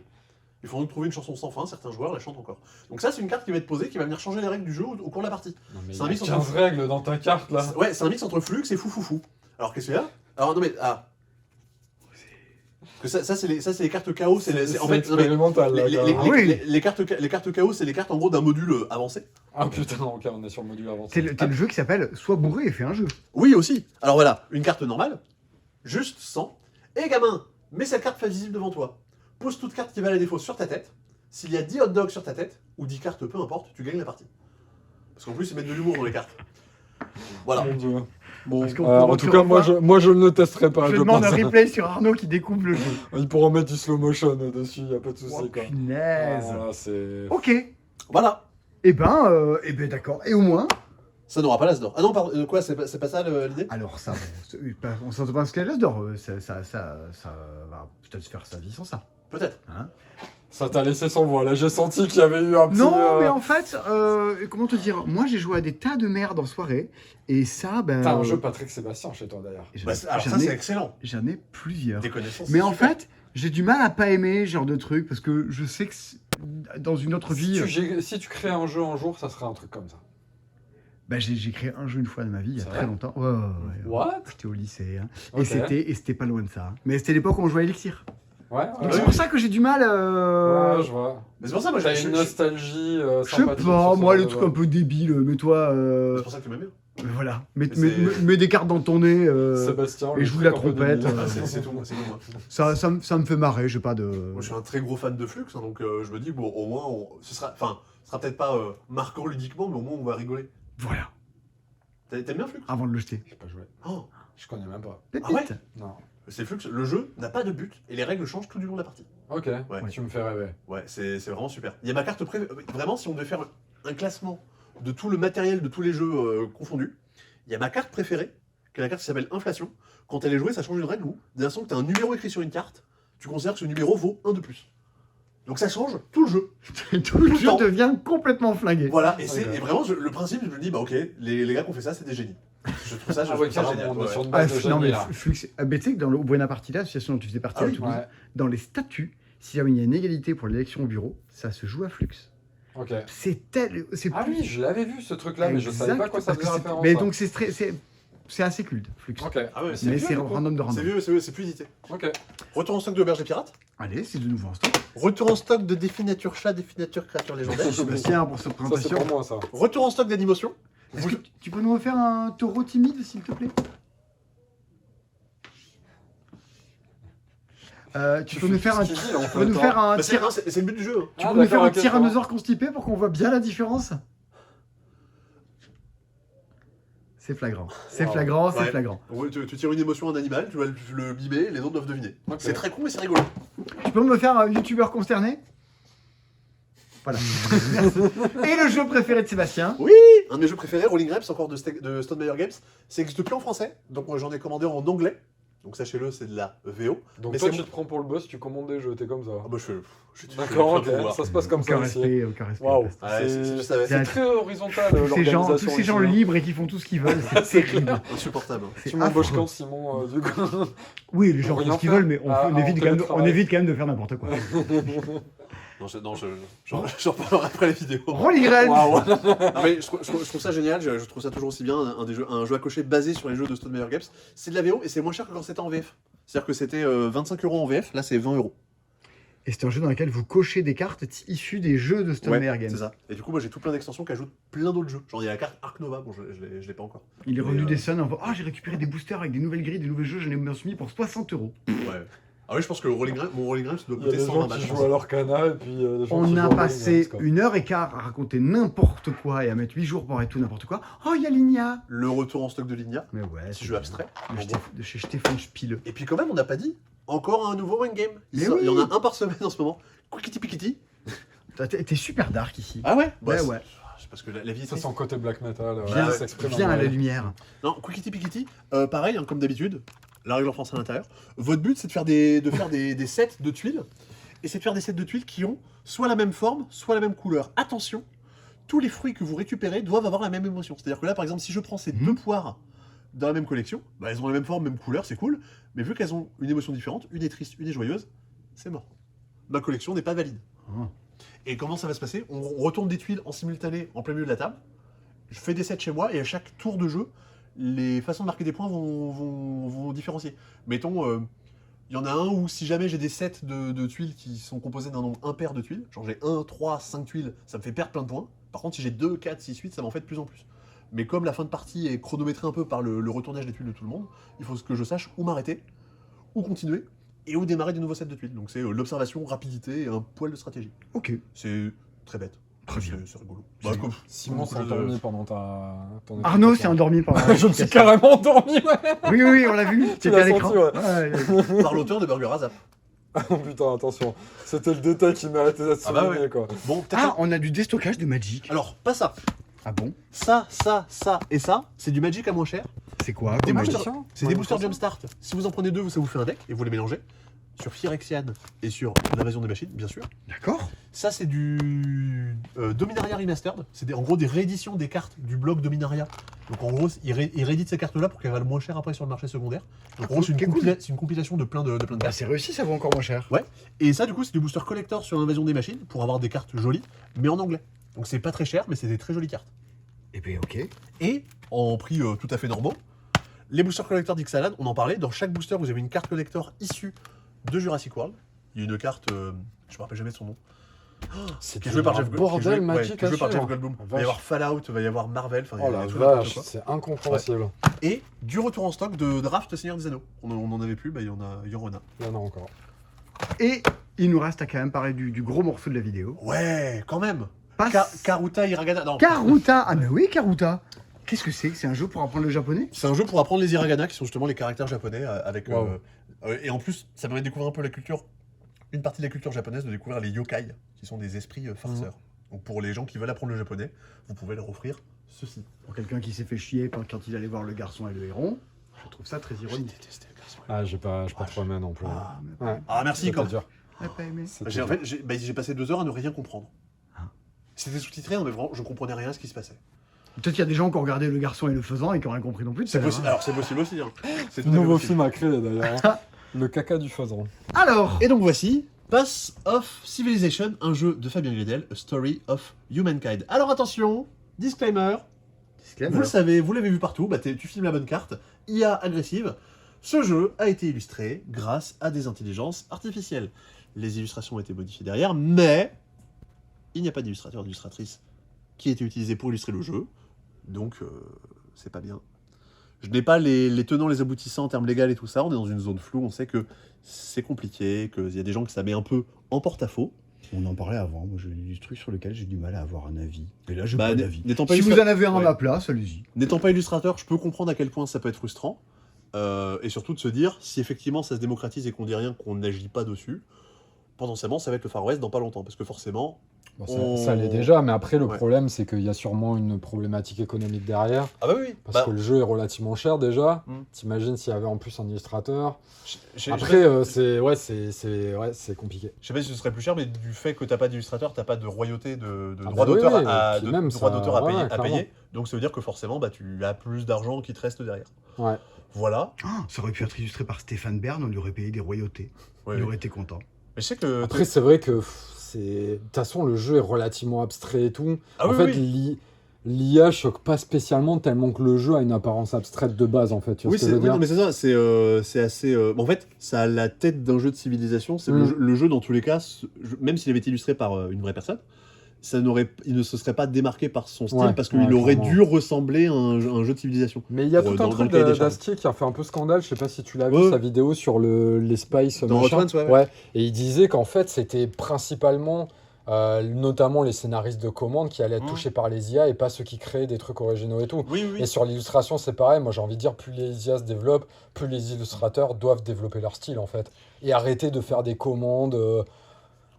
S2: Il faut donc trouver une chanson sans fin, certains joueurs la chantent encore. Donc ça, c'est une carte qui va être posée, qui va venir changer les règles du jeu au cours de la partie.
S3: Non, mais
S2: C'est
S3: il
S2: un
S3: y a
S2: mix entre-
S3: 15 règles dans ta carte, là.
S2: Ouais, c'est un mix entre flux et fou. Alors qu'est-ce qu'il y a? Alors non mais... Ah. Parce que ça, c'est les cartes chaos. En fait, non, mais
S3: expérimental, là.
S1: Ah oui.
S2: les cartes chaos, c'est les cartes en gros d'un module avancé.
S3: Ah putain, ok, on est sur le module avancé.
S1: C'est le jeu qui s'appelle Sois bourré et fais un jeu.
S2: Oui, aussi. Alors voilà, une carte normale, juste 100. Et gamin, mets cette carte visible devant toi. Pose toute carte qui va à la défaut sur ta tête. S'il y a 10 hot dogs sur ta tête, ou 10 cartes, peu importe, tu gagnes la partie. Parce qu'en plus, ils mettent de l'humour dans les cartes. Voilà.
S3: Mon Dieu. Bon,
S1: Est-ce qu'on
S3: en
S1: peut
S3: tout cas, moi je ne le testerai pas.
S1: Je
S3: je
S1: demande un
S3: pense.
S1: replay sur Arnaud qui découvre le jeu.
S3: Ils pourront mettre du slow motion dessus, y a pas de souci
S1: Oh,
S3: quoi.
S1: punaise.
S3: Voilà, c'est.
S1: Ok.
S2: Voilà.
S1: Eh ben, d'accord. Et au moins.
S2: Ça n'aura pas l'as d'or. Ah non, pardon, quoi, c'est pas ça l'idée?
S1: Alors ça, on s'entend pas ce qu'elle laisse d'or. Ça va peut-être faire sa vie sans ça.
S2: Peut-être.
S1: Hein.
S3: Ça t'a laissé sans voix. Là, j'ai senti qu'il y avait eu un petit.
S1: Non, mais en fait, comment te dire, moi j'ai joué à des tas de merde en soirée, et ça, ben.
S3: T'as un jeu Patrick Sébastien chez toi d'ailleurs.
S2: Bah, alors ça, c'est excellent.
S1: J'en ai plusieurs.
S2: Des connaissances.
S1: Mais en
S2: super.
S1: fait, j'ai du mal à pas aimer ce genre de truc, parce que je sais que dans une autre vie.
S3: Si tu crées un jeu un jour, ça serait un truc comme ça.
S1: Bah, j'ai créé un jeu une fois de ma vie, il y a
S3: C'est
S1: très
S3: vrai
S1: longtemps. Ouais.
S3: What?
S1: J'étais au lycée, hein.
S3: Ok.
S1: Et c'était pas loin de ça. Hein. Mais c'était l'époque où on jouait à Elixir.
S3: Ouais,
S1: Donc
S3: ouais,
S1: c'est pour ça que j'ai du mal.
S3: ouais, je vois.
S2: Mais c'est pour ça, moi,
S3: T'as une nostalgie
S1: Je sais
S3: sympathique
S1: pas,
S3: sur
S1: moi
S3: ce
S1: les trucs un peu débiles, mets-toi.
S2: C'est pour ça que tu m'aimes bien.
S1: Voilà,
S2: Mais
S1: mets des cartes dans ton nez.
S3: Sébastien.
S1: et
S3: le
S1: joue
S3: truc
S1: la
S3: un peu
S1: trompette.
S3: débile.
S2: Ah, c'est tout, moi.
S1: Ça me fait marrer, j'ai pas de.
S2: Moi, je suis un très gros fan de Flux, hein, donc je me dis, bon, au moins, ce sera peut-être pas marquant ludiquement, mais au moins, on va rigoler.
S1: Voilà,
S2: T'aimes bien Flux?
S1: avant de le jeter.
S3: J'ai pas joué.
S2: Oh,
S3: Je connais même pas.
S1: Pépite.
S2: Ah ouais
S3: Non.
S2: c'est Flux, le jeu n'a pas de but, et les règles changent tout du long de la partie.
S3: Ok,
S2: Ouais.
S3: tu me fais rêver.
S2: Ouais, c'est vraiment super. Il y a ma carte préférée. Vraiment, si on devait faire un classement de tout le matériel de tous les jeux confondus, il y a ma carte préférée, qui est la carte qui s'appelle Inflation. Quand elle est jouée, ça change une règle où, dès l'instant que tu as un numéro écrit sur une carte, tu considères que ce numéro vaut 1 de plus. Donc ça change tout le jeu.
S1: Tout le
S2: le
S1: jeu
S2: temps.
S1: devient complètement flingué.
S2: Voilà, et,
S3: Ok.
S2: et vraiment, le principe, je me dis, bah ok, les gars qui ont fait ça, c'est des génies. Je trouve ça,
S3: Ah ouais,
S2: génial.
S3: carrément, on est sur une
S1: Ah,
S3: base de
S1: non
S3: génie,
S1: mais
S3: là.
S1: Flux, mais tu sais que dans le Buena Partida, l'association dont tu faisais partie
S2: Ah
S1: à
S2: oui.
S1: Toulouse,
S3: Ouais,
S1: dans les statuts, si jamais il y a une égalité pour l'élection au bureau, ça se joue à Flux.
S3: ok.
S1: C'est
S3: Ah oui, je l'avais vu ce truc-là, mais je savais pas quoi ça faisait référence.
S1: Mais
S3: ça.
S1: donc c'est assez culte, Flux.
S3: Ok.
S2: Ah ouais,
S1: Mais
S2: c'est
S1: c'est
S3: vieux, du coup.
S1: random de
S2: c'est
S1: random.
S2: vieux, c'est plus édité.
S3: Ok.
S2: Retour en stock de Auberge des Pirates.
S1: Allez, c'est de nouveau en stock.
S2: Retour en stock de Définature Chat, Définature Créature Légendaire.
S1: Sébastien pour cette
S3: Ça, c'est
S1: présentation.
S3: pour moi, ça.
S2: Retour en stock d'Animotion.
S1: Est-ce que tu peux nous refaire un taureau timide, s'il te plaît? Tu peux nous faire un,
S3: ce qu'il dit, là, en
S1: tu
S3: fait,
S1: peux nous faire un
S2: Bah, c'est
S1: tyra-
S2: c'est le but du jeu. Hein.
S1: tu
S3: Ah,
S1: peux nous faire
S3: d'accord,
S1: un
S3: ok,
S1: tyrannosaure constipé pour qu'on voit bien la différence? C'est flagrant, c'est
S3: Wow.
S1: flagrant, c'est
S2: Ouais.
S1: flagrant.
S2: Ouais, tu tires une émotion à un animal, tu vas le mimer, les autres doivent deviner.
S3: Ok.
S2: C'est très con mais c'est rigolo.
S1: Tu peux me faire un youtubeur consterné? Voilà. Et le jeu préféré de Sébastien?
S2: Oui, un de mes jeux préférés, Rolling Grapes, encore de Stonemaier Games. Ça n'existe plus en français, donc moi j'en ai commandé en anglais. Donc sachez-le, c'est de la VO.
S3: Donc
S2: Mais
S3: toi,
S2: c'est
S3: tu
S2: bon.
S3: te prends pour le boss, tu commandes des jeux, t'es comme ça.
S2: Ah bah je
S3: D'accord, ok,
S2: fais un pouvoir.
S3: ça se passe comme ça
S1: Aucun
S3: aussi.
S1: respect, aucun respect.
S3: Waouh,
S2: Ouais, je savais.
S3: c'est très horizontal
S1: Tous ces gens
S3: l'organisation. ici, hein.
S1: libres et qui font tout ce qu'ils veulent, c'est terrible.
S2: Insupportable.
S1: C'est
S3: Tu m'embauches
S1: affreux.
S3: quand, Simon, du coup
S1: Oui, les gens
S3: Pour
S1: font
S3: rien
S1: ce qu'ils
S3: faire.
S1: veulent, mais
S3: Ah,
S1: on
S3: en
S1: évite
S3: télétravail.
S1: quand même de faire n'importe quoi.
S2: J'en reparlerai après la vidéo.
S1: Rolling Grapes.
S3: Waouh.
S2: Non, mais je trouve ça génial, je trouve ça toujours aussi bien, un jeu à cocher basé sur les jeux de Stonemaier Games. C'est de la VO et c'est moins cher que quand c'était en VF. C'est-à-dire que c'était 25 € en VF, là c'est 20 €.
S1: Et c'est un jeu dans lequel vous cochez des cartes issues des jeux de Stonemaier Games.
S2: c'est ça. Et du coup, moi j'ai tout plein d'extensions qui ajoutent plein d'autres jeux. Genre il y a la carte Arc Nova, bon je l'ai pas encore.
S1: Il est
S2: Mais,
S1: revenu des Suns en disant ah, j'ai récupéré des boosters avec des nouvelles grilles, des nouveaux jeux, j'en ai mis pour 60 €.
S2: Ouais. Ah oui, je pense que mon Rolling Grapes doit
S3: Il y a
S2: coûter
S3: des
S2: 120
S3: gens
S2: balles.
S3: qui
S2: je pense.
S3: jouent à leur cana et puis des gens qui
S1: On
S3: jouent
S1: a
S3: au
S1: passé
S3: Rolling
S1: 1h15 à raconter n'importe quoi et à mettre 8 jours pour arrêter tout n'importe quoi. Oh, il y a Ligna.
S2: Le retour en stock de Ligna,
S1: Mais ouais,
S2: petit
S1: c'est
S2: jeu
S1: bien.
S2: abstrait.
S1: De chez Stéphane Spiele.
S2: Et puis quand même, on n'a pas dit encore un nouveau One Game.
S1: Mais
S2: Il y en
S1: oui.
S2: a un par semaine en ce moment. Quickity Pickity.
S1: T'es super dark ici.
S2: Ah ouais
S1: Ouais,
S2: c'est-
S1: ouais.
S2: C'est parce que la vie est
S3: Grapes. Ça,
S2: triste.
S3: son côté black metal.
S1: Viens,
S3: ça s'exprime
S1: viens
S3: en
S1: à la
S3: mal.
S1: lumière.
S2: Non, Quickity Pickity, pareil, hein, comme d'habitude, la règle en français à l'intérieur. Votre but, c'est de faire des sets de tuiles. Et c'est de faire des sets de tuiles qui ont soit la même forme, soit la même couleur. Attention, tous les fruits que vous récupérez doivent avoir la même émotion. C'est-à-dire que là, par exemple, si je prends ces deux poires dans la même collection, bah, elles ont la même forme, même couleur, c'est cool. Mais vu qu'elles ont une émotion différente, une est triste, une est joyeuse, c'est mort. Ma collection n'est pas valide.
S1: Oh.
S2: Et comment ça va se passer? On retourne des tuiles en simultané en plein milieu de la table. Je fais des sets chez moi et à chaque tour de jeu, les façons de marquer des points vont différencier. Mettons, Il y en a un où si jamais j'ai des sets de tuiles qui sont composés d'un nombre impair de tuiles, genre j'ai 1, 3, 5 tuiles, ça me fait perdre plein de points. Par contre, si j'ai 2, 4, 6, 8, ça m'en fait de plus en plus. Mais comme la fin de partie est chronométrée un peu par le retournage des tuiles de tout le monde, il faut que je sache où m'arrêter, où continuer, et où démarrer des nouveaux sets de tuiles. Donc c'est l'observation, rapidité et un poil de stratégie.
S1: Ok.
S2: C'est très bête.
S1: Très bien.
S2: C'est rigolo.
S1: C'est
S2: Bah, comme-
S3: Simon s'est
S2: comme-
S3: endormi pendant ton
S1: Arnaud s'est
S3: explication.
S1: endormi pendant
S3: Je me suis carrément endormi, ouais.
S1: Oui, on l'a vu.
S3: Tu
S1: C'était
S3: l'as
S1: à l'écran.
S3: senti, ouais.
S1: Ouais.
S2: par l'auteur de Burger Azap.
S3: Oh putain, attention. C'était le détail qui méritait d'être
S2: Ah bah
S3: souligné,
S2: ouais.
S3: quoi.
S2: Bon, peut-être.
S1: Ah, on a du déstockage de Magic.
S2: Alors, pas ça.
S1: Ah bon?
S2: Ça et ça, c'est du Magic à moins cher.
S1: C'est quoi?
S2: Des
S1: comme
S2: boosters.
S1: Magic
S3: tiens.
S2: C'est des boosters Jumpstart. Si vous en prenez 2, ça vous fait un deck et vous les mélangez. Sur Phyrexian et sur l'invasion des machines, bien sûr.
S1: D'accord.
S2: Ça, c'est du Dominaria Remastered. C'est en gros des rééditions des cartes du bloc Dominaria. Donc en gros, il réédite ces cartes-là pour qu'elles valent moins cher après sur le marché secondaire. Donc en gros, c'est
S1: Ok, cool.
S2: c'est une compilation de plein de
S1: Bah,
S2: cartes.
S1: c'est réussi, ça vaut encore moins cher.
S2: Ouais. Et ça, du coup, c'est du booster collector sur l'invasion des machines pour avoir des cartes jolies, mais en anglais. Donc c'est pas très cher, mais c'est des très jolies cartes.
S1: Et puis, ok.
S2: Et en prix tout à fait normaux, les boosters collector d'Ixalan, on en parlait, dans chaque booster, vous avez une carte collector issue de Jurassic World. Il y a une carte, je me rappelle jamais de son nom,
S3: C'est
S2: qui est jouée par Jeff Goldblum.
S3: bordel magique
S2: qui est jouée par
S3: à
S2: Jeff
S3: suivre.
S2: Goldblum.
S3: Oh,
S2: Il va y avoir Fallout, il va y avoir Marvel, enfin, il y
S3: Oh
S2: a
S3: la
S2: tout n'importe
S3: vache,
S2: quoi.
S3: c'est incompréhensible.
S2: Et du retour en stock de Draft Seigneur des Anneaux. On en avait plus, bah, il y en a.
S3: Il y en a encore.
S1: Et il nous reste à quand même parler du gros morceau de la vidéo.
S2: Ouais, quand même.
S1: Passe-
S2: Karuta Hiragana. Non.
S1: Karuta. Ah, mais oui, Karuta. Qu'est-ce que c'est? C'est un jeu pour apprendre le japonais?
S2: C'est un jeu pour apprendre les hiragana, qui sont justement les caractères japonais, avec.
S3: Wow.
S2: Et en plus, ça permet de découvrir un peu la culture, une partie de la culture japonaise, de découvrir les yokai, qui sont des esprits farceurs. Donc pour les gens qui veulent apprendre le japonais, vous pouvez leur offrir ceci.
S1: Pour quelqu'un qui s'est fait chier quand il allait voir le garçon et le héron, je trouve ça très
S2: J'ai
S1: ironique.
S2: détesté le garçon.
S3: Ah, j'ai pas trop aimé non plus.
S2: Ah,
S3: Ouais.
S2: merci,
S3: C'était
S2: quand
S3: dur.
S1: T'as pas aimé?
S3: C'était
S2: J'ai
S3: dur.
S2: j'ai passé 2 heures à ne rien comprendre.
S1: Ah.
S2: C'était sous-titré, mais vraiment, je comprenais rien à ce qui se passait.
S1: Peut-être qu'il y a des gens qui ont regardé le garçon et le faisant et qui n'ont rien compris non plus.
S2: C'est
S1: tout à l'heure,
S2: possible.
S1: hein.
S2: Alors c'est possible aussi. Hein. C'est tout à fait
S3: Nouveau
S2: possible.
S3: film à créer d'ailleurs. hein. Le caca du faisan.
S1: Alors,
S2: Et donc voici Pass of Civilization, un jeu de Fabien Gridel, A Story of Humankind. Alors attention, disclaimer, vous le savez, vous l'avez vu partout, bah tu filmes la bonne carte, IA agressive. Ce jeu a été illustré grâce à des intelligences artificielles. Les illustrations ont été modifiées derrière, mais il n'y a pas d'illustrateur, d'illustratrice qui a été utilisé pour illustrer le jeu, donc c'est pas bien. Je n'ai pas les tenants, les aboutissants en termes légaux et tout ça, on est dans une zone floue, on sait que c'est compliqué, qu'il y a des gens que ça met un peu en porte-à-faux.
S1: on en parlait avant. Moi, j'ai des trucs sur lesquels j'ai du mal à avoir un avis. Et là, j'ai
S2: Bah,
S1: pas d'avis.
S2: n'étant pas
S1: Si vous
S2: illustra-
S1: en avez un à
S2: Ouais.
S1: ma place, allez-y.
S2: N'étant pas illustrateur, je peux comprendre à quel point ça peut être frustrant. Et surtout de se dire, si effectivement ça se démocratise et qu'on dit rien, qu'on n'agit pas dessus, potentiellement ça va être le Far West dans pas longtemps. Parce que forcément,
S3: Bon,
S2: On-
S3: ça l'est déjà, mais après, le
S2: Ouais.
S3: problème, c'est qu'il y a sûrement une problématique économique derrière.
S2: ah bah oui,
S3: Parce que le jeu est relativement cher déjà.
S2: Mm.
S3: T'imagines s'il y avait en plus un illustrateur.
S2: je
S3: Après, c'est compliqué.
S2: sais pas si ce serait plus cher, mais du fait que t'as pas d'illustrateur, t'as pas de royauté de
S3: Ah
S2: droit
S3: bah oui,
S2: d'auteur
S3: oui,
S2: à,
S3: puis
S2: de
S3: même
S2: droit
S3: ça-
S2: d'auteur à
S3: ouais,
S2: payer,
S3: clairement.
S2: donc ça veut dire que forcément bah, tu as plus d'argent qui te reste derrière.
S3: Ouais.
S2: Voilà.
S1: Ah, ça aurait pu être illustré par Stéphane Bern, on lui aurait payé des royautés.
S2: Ouais,
S1: Il
S2: oui.
S1: aurait été content.
S2: Mais je sais que.
S3: Après, c'est vrai que de toute façon, le jeu est relativement abstrait et tout.
S2: Ah
S3: en
S2: oui,
S3: fait,
S2: oui.
S3: l'IA choque pas spécialement tellement que le jeu a une apparence abstraite de base, en fait. Tu vois
S2: Oui,
S3: ce que je veux dire
S2: non, mais c'est ça, c'est assez. En fait, ça a la tête d'un jeu de civilisation. C'est
S3: Mm.
S2: le jeu, dans tous les cas, même s'il avait été illustré par une vraie personne, il ne se serait pas démarqué par son style
S3: Ouais,
S2: parce qu'il
S3: ouais,
S2: aurait
S3: clairement.
S2: dû ressembler à un jeu de civilisation.
S3: Mais il y a
S2: Pour-
S3: tout un
S2: dans
S3: truc
S2: le cahier des charges.
S3: d'Astier qui a fait un peu scandale. Je sais pas si tu l'as vu,
S2: Ouais.
S3: sa vidéo sur les Spice.
S2: Dans
S3: machin.
S2: Hot Ones, ouais.
S3: Et il disait qu'en fait, c'était principalement, notamment les scénaristes de commandes qui allaient être
S2: Mm.
S3: touchés par les IA et pas ceux qui créaient des trucs originaux et tout.
S2: Oui, oui.
S3: Et sur l'illustration, c'est pareil. Moi, j'ai envie de dire, plus les IA se développent, plus les illustrateurs doivent développer leur style, en fait. Et arrêter de faire des commandes.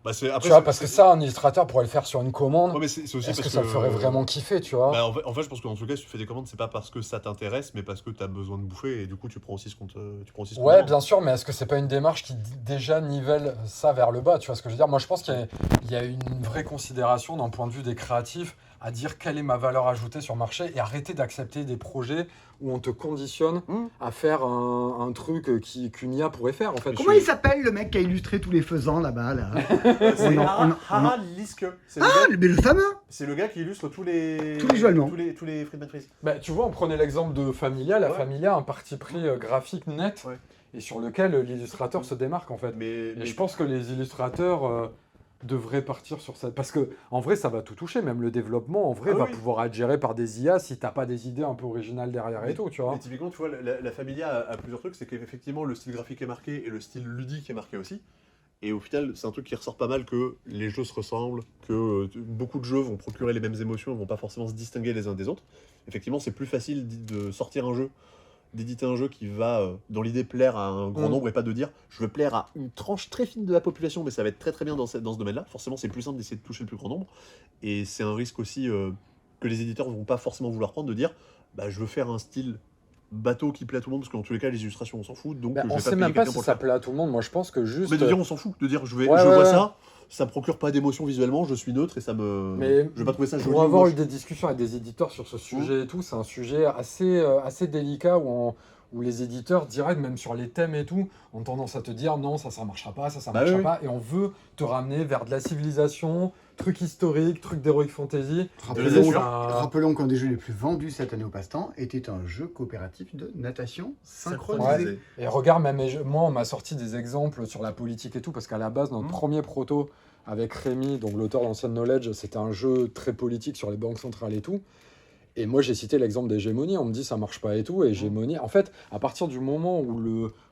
S2: Bah,
S3: Tu vois, parce que ça, un illustrateur pourrait le faire sur une commande.
S2: Ouais, mais c'est aussi
S3: Est-ce
S2: parce
S3: que ça le ferait vraiment kiffer, tu vois?
S2: Bah, en fait, je pense qu'en tout cas, si tu fais des commandes, c'est pas parce que ça t'intéresse, mais parce que t'as besoin de bouffer et du coup, tu prends aussi ce qu'on te
S3: Ouais,
S2: demande.
S3: bien sûr, mais est-ce que c'est pas une démarche qui déjà nivelle ça vers le bas? Tu vois ce que je veux dire? Moi, je pense qu'il y a une vraie considération d'un point de vue des créatifs à dire quelle est ma valeur ajoutée sur le marché et arrêter d'accepter des projets où on te conditionne
S2: Mm.
S3: à faire un truc qu'une IA pourrait faire, en fait.
S1: Comment il s'appelle le mec qui a illustré tous les faisans là-bas là
S2: C'est
S1: On en-
S2: Harald Liske. C'est le
S1: Ah,
S2: gars-
S1: mais le fameux
S2: c'est le gars qui illustre tous les
S1: jeux allemands.
S2: tous les Friedman Freeze.
S3: Bah, tu vois, on prenait l'exemple de Familia. La
S2: Ouais.
S3: Familia a un parti pris graphique net.
S2: Ouais.
S3: et sur lequel l'illustrateur se démarque en fait.
S2: Mais
S3: Et je pense que les illustrateurs devraient partir sur ça. Parce que en vrai, ça va tout toucher. Même le développement, en vrai,
S2: Ah
S3: va
S2: oui.
S3: pouvoir être géré par des IA si t'as pas des idées un peu originales derrière et tout, tu vois.
S2: Et typiquement, tu vois, la Familia a plusieurs trucs, c'est qu'effectivement, le style graphique est marqué et le style ludique est marqué aussi. Et au final, c'est un truc qui ressort pas mal que les jeux se ressemblent, que beaucoup de jeux vont procurer les mêmes émotions, vont pas forcément se distinguer les uns des autres. Effectivement, c'est plus facile de sortir un jeu, d'éditer un jeu qui va, dans l'idée, plaire à un grand nombre et pas de dire je veux plaire à une tranche très fine de la population, mais ça va être très très bien dans ce domaine-là. Forcément, c'est plus simple d'essayer de toucher le plus grand nombre. Et c'est un risque aussi que les éditeurs vont pas forcément vouloir prendre de dire bah, je veux faire un style bateau qui plaît à tout le monde, parce que dans tous les cas, les illustrations, on s'en fout. Donc,
S3: Bah,
S2: je
S3: on
S2: vais
S3: sait
S2: pas
S3: même
S2: payer
S3: pas
S2: quelqu'un
S3: si
S2: pour le
S3: ça
S2: faire.
S3: plaît à tout le monde. Moi, je pense que juste.
S2: Mais de dire on s'en fout, de dire je
S3: Ouais,
S2: vois
S3: ouais.
S2: ça procure pas d'émotion visuellement, je suis neutre et ça me.
S3: Mais
S2: je vais pas trouver ça joli.
S3: pour
S2: ou
S3: avoir
S2: moche.
S3: eu des discussions avec des éditeurs sur ce sujet et tout, c'est un sujet assez délicat où les éditeurs, direct, même sur les thèmes et tout, ont tendance à te dire non, ça marchera pas, ça
S2: Bah
S3: marchera
S2: oui.
S3: pas. Et on veut te ramener vers de la civilisation, trucs historiques, trucs d'heroic fantasy.
S2: Bien sûr.
S1: Rappelons qu'un des jeux les plus vendus cette année au passe-temps était un jeu coopératif de natation synchronisé.
S2: Synchronisé.
S3: Et regarde, même moi, on m'a sorti des exemples sur la politique et tout, parce qu'à la base, notre premier proto avec Rémi, donc l'auteur d'Ancient Knowledge, c'était un jeu très politique sur les banques centrales et tout. Et moi, j'ai cité l'exemple d'Hégémonie. On me dit ça marche pas et tout. Et Hégémonie, en fait, à partir du moment où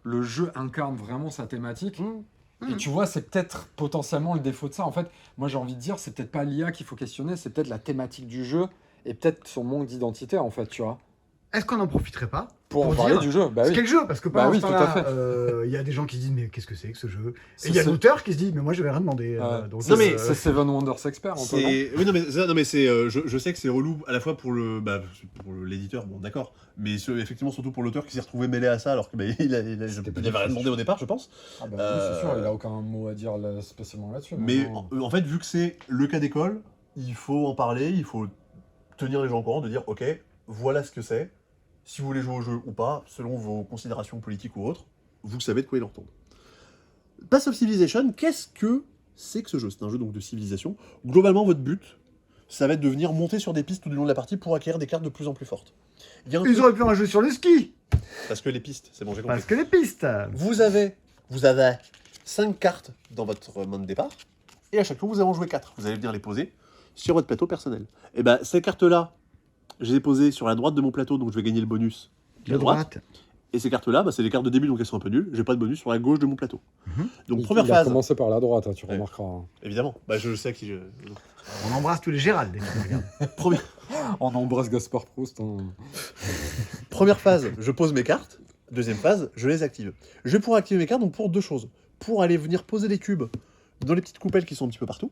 S3: le jeu incarne vraiment sa thématique, et tu vois, c'est peut-être potentiellement le défaut de ça. En fait, moi, j'ai envie de dire, c'est peut-être pas l'IA qu'il faut questionner, c'est peut-être la thématique du jeu et peut-être son manque d'identité, en fait, tu vois.
S1: Est-ce qu'on n'en profiterait pas
S3: Pour en
S1: Pour
S3: parler
S1: dire,
S3: du jeu. Bah
S1: c'est
S3: oui.
S1: quel jeu? Parce que
S3: Bah
S1: pendant
S3: oui,
S1: ce
S3: tout à
S1: temps-là,
S3: fait.
S1: il y a des gens qui se disent mais qu'est-ce que c'est que ce jeu?
S3: C'est-
S1: Et il y a
S3: c'est-
S1: l'auteur qui se dit mais moi je vais rien demander. Donc,
S2: Non, mais
S3: C'est Seven Wonders Expert, un peu, non
S2: Oui, non, mais c'est. Je sais que c'est relou à la fois pour l'éditeur, bon, d'accord, mais effectivement, surtout pour l'auteur qui s'est retrouvé mêlé à ça alors que il avait rien demandé au départ, je pense.
S3: Ah bah oui, c'est sûr, il a aucun mot à dire spécialement là-dessus.
S2: Mais
S3: maintenant.
S2: en fait, vu que c'est le cas d'école, il faut en parler, il faut tenir les gens au courant, de dire ok, voilà ce que c'est. Si vous voulez jouer au jeu ou pas, selon vos considérations politiques ou autres, vous savez de quoi il en retourne. Pass of Civilization, qu'est-ce que c'est que ce jeu? C'est un jeu donc de civilisation. Globalement, votre but, ça va être de venir monter sur des pistes tout du long de la partie pour acquérir des cartes de plus en plus fortes. Il y a un
S1: Ils
S2: truc-
S1: auraient pu un jeu sur le ski.
S2: Parce que les pistes, c'est bon, j'ai compris.
S1: Parce que les pistes.
S2: Vous avez 5 cartes dans votre main de départ, et à chaque tour, vous allez en jouer 4. Vous allez venir les poser sur votre plateau personnel. Et ben ces cartes-là, je les ai posées sur la droite de mon plateau, donc je vais gagner le bonus de
S1: De
S2: droite.
S1: droite.
S2: Et ces cartes-là, c'est des cartes de début, donc elles sont un peu nulles. J'ai pas de bonus sur la gauche de mon plateau. Donc
S3: il
S2: première
S3: a
S2: phase,
S3: commencé par la droite, hein, tu
S2: Ouais.
S3: remarqueras. hein.
S2: évidemment. Je sais qui je...
S1: On embrasse tous les Gérald.
S2: Première...
S3: On embrasse Gaspard Proust. hein.
S2: Première phase, je pose mes cartes. Deuxième phase, je les active. Je vais pouvoir activer mes cartes donc pour deux choses. Pour aller venir poser les cubes dans les petites coupelles qui sont un petit peu partout.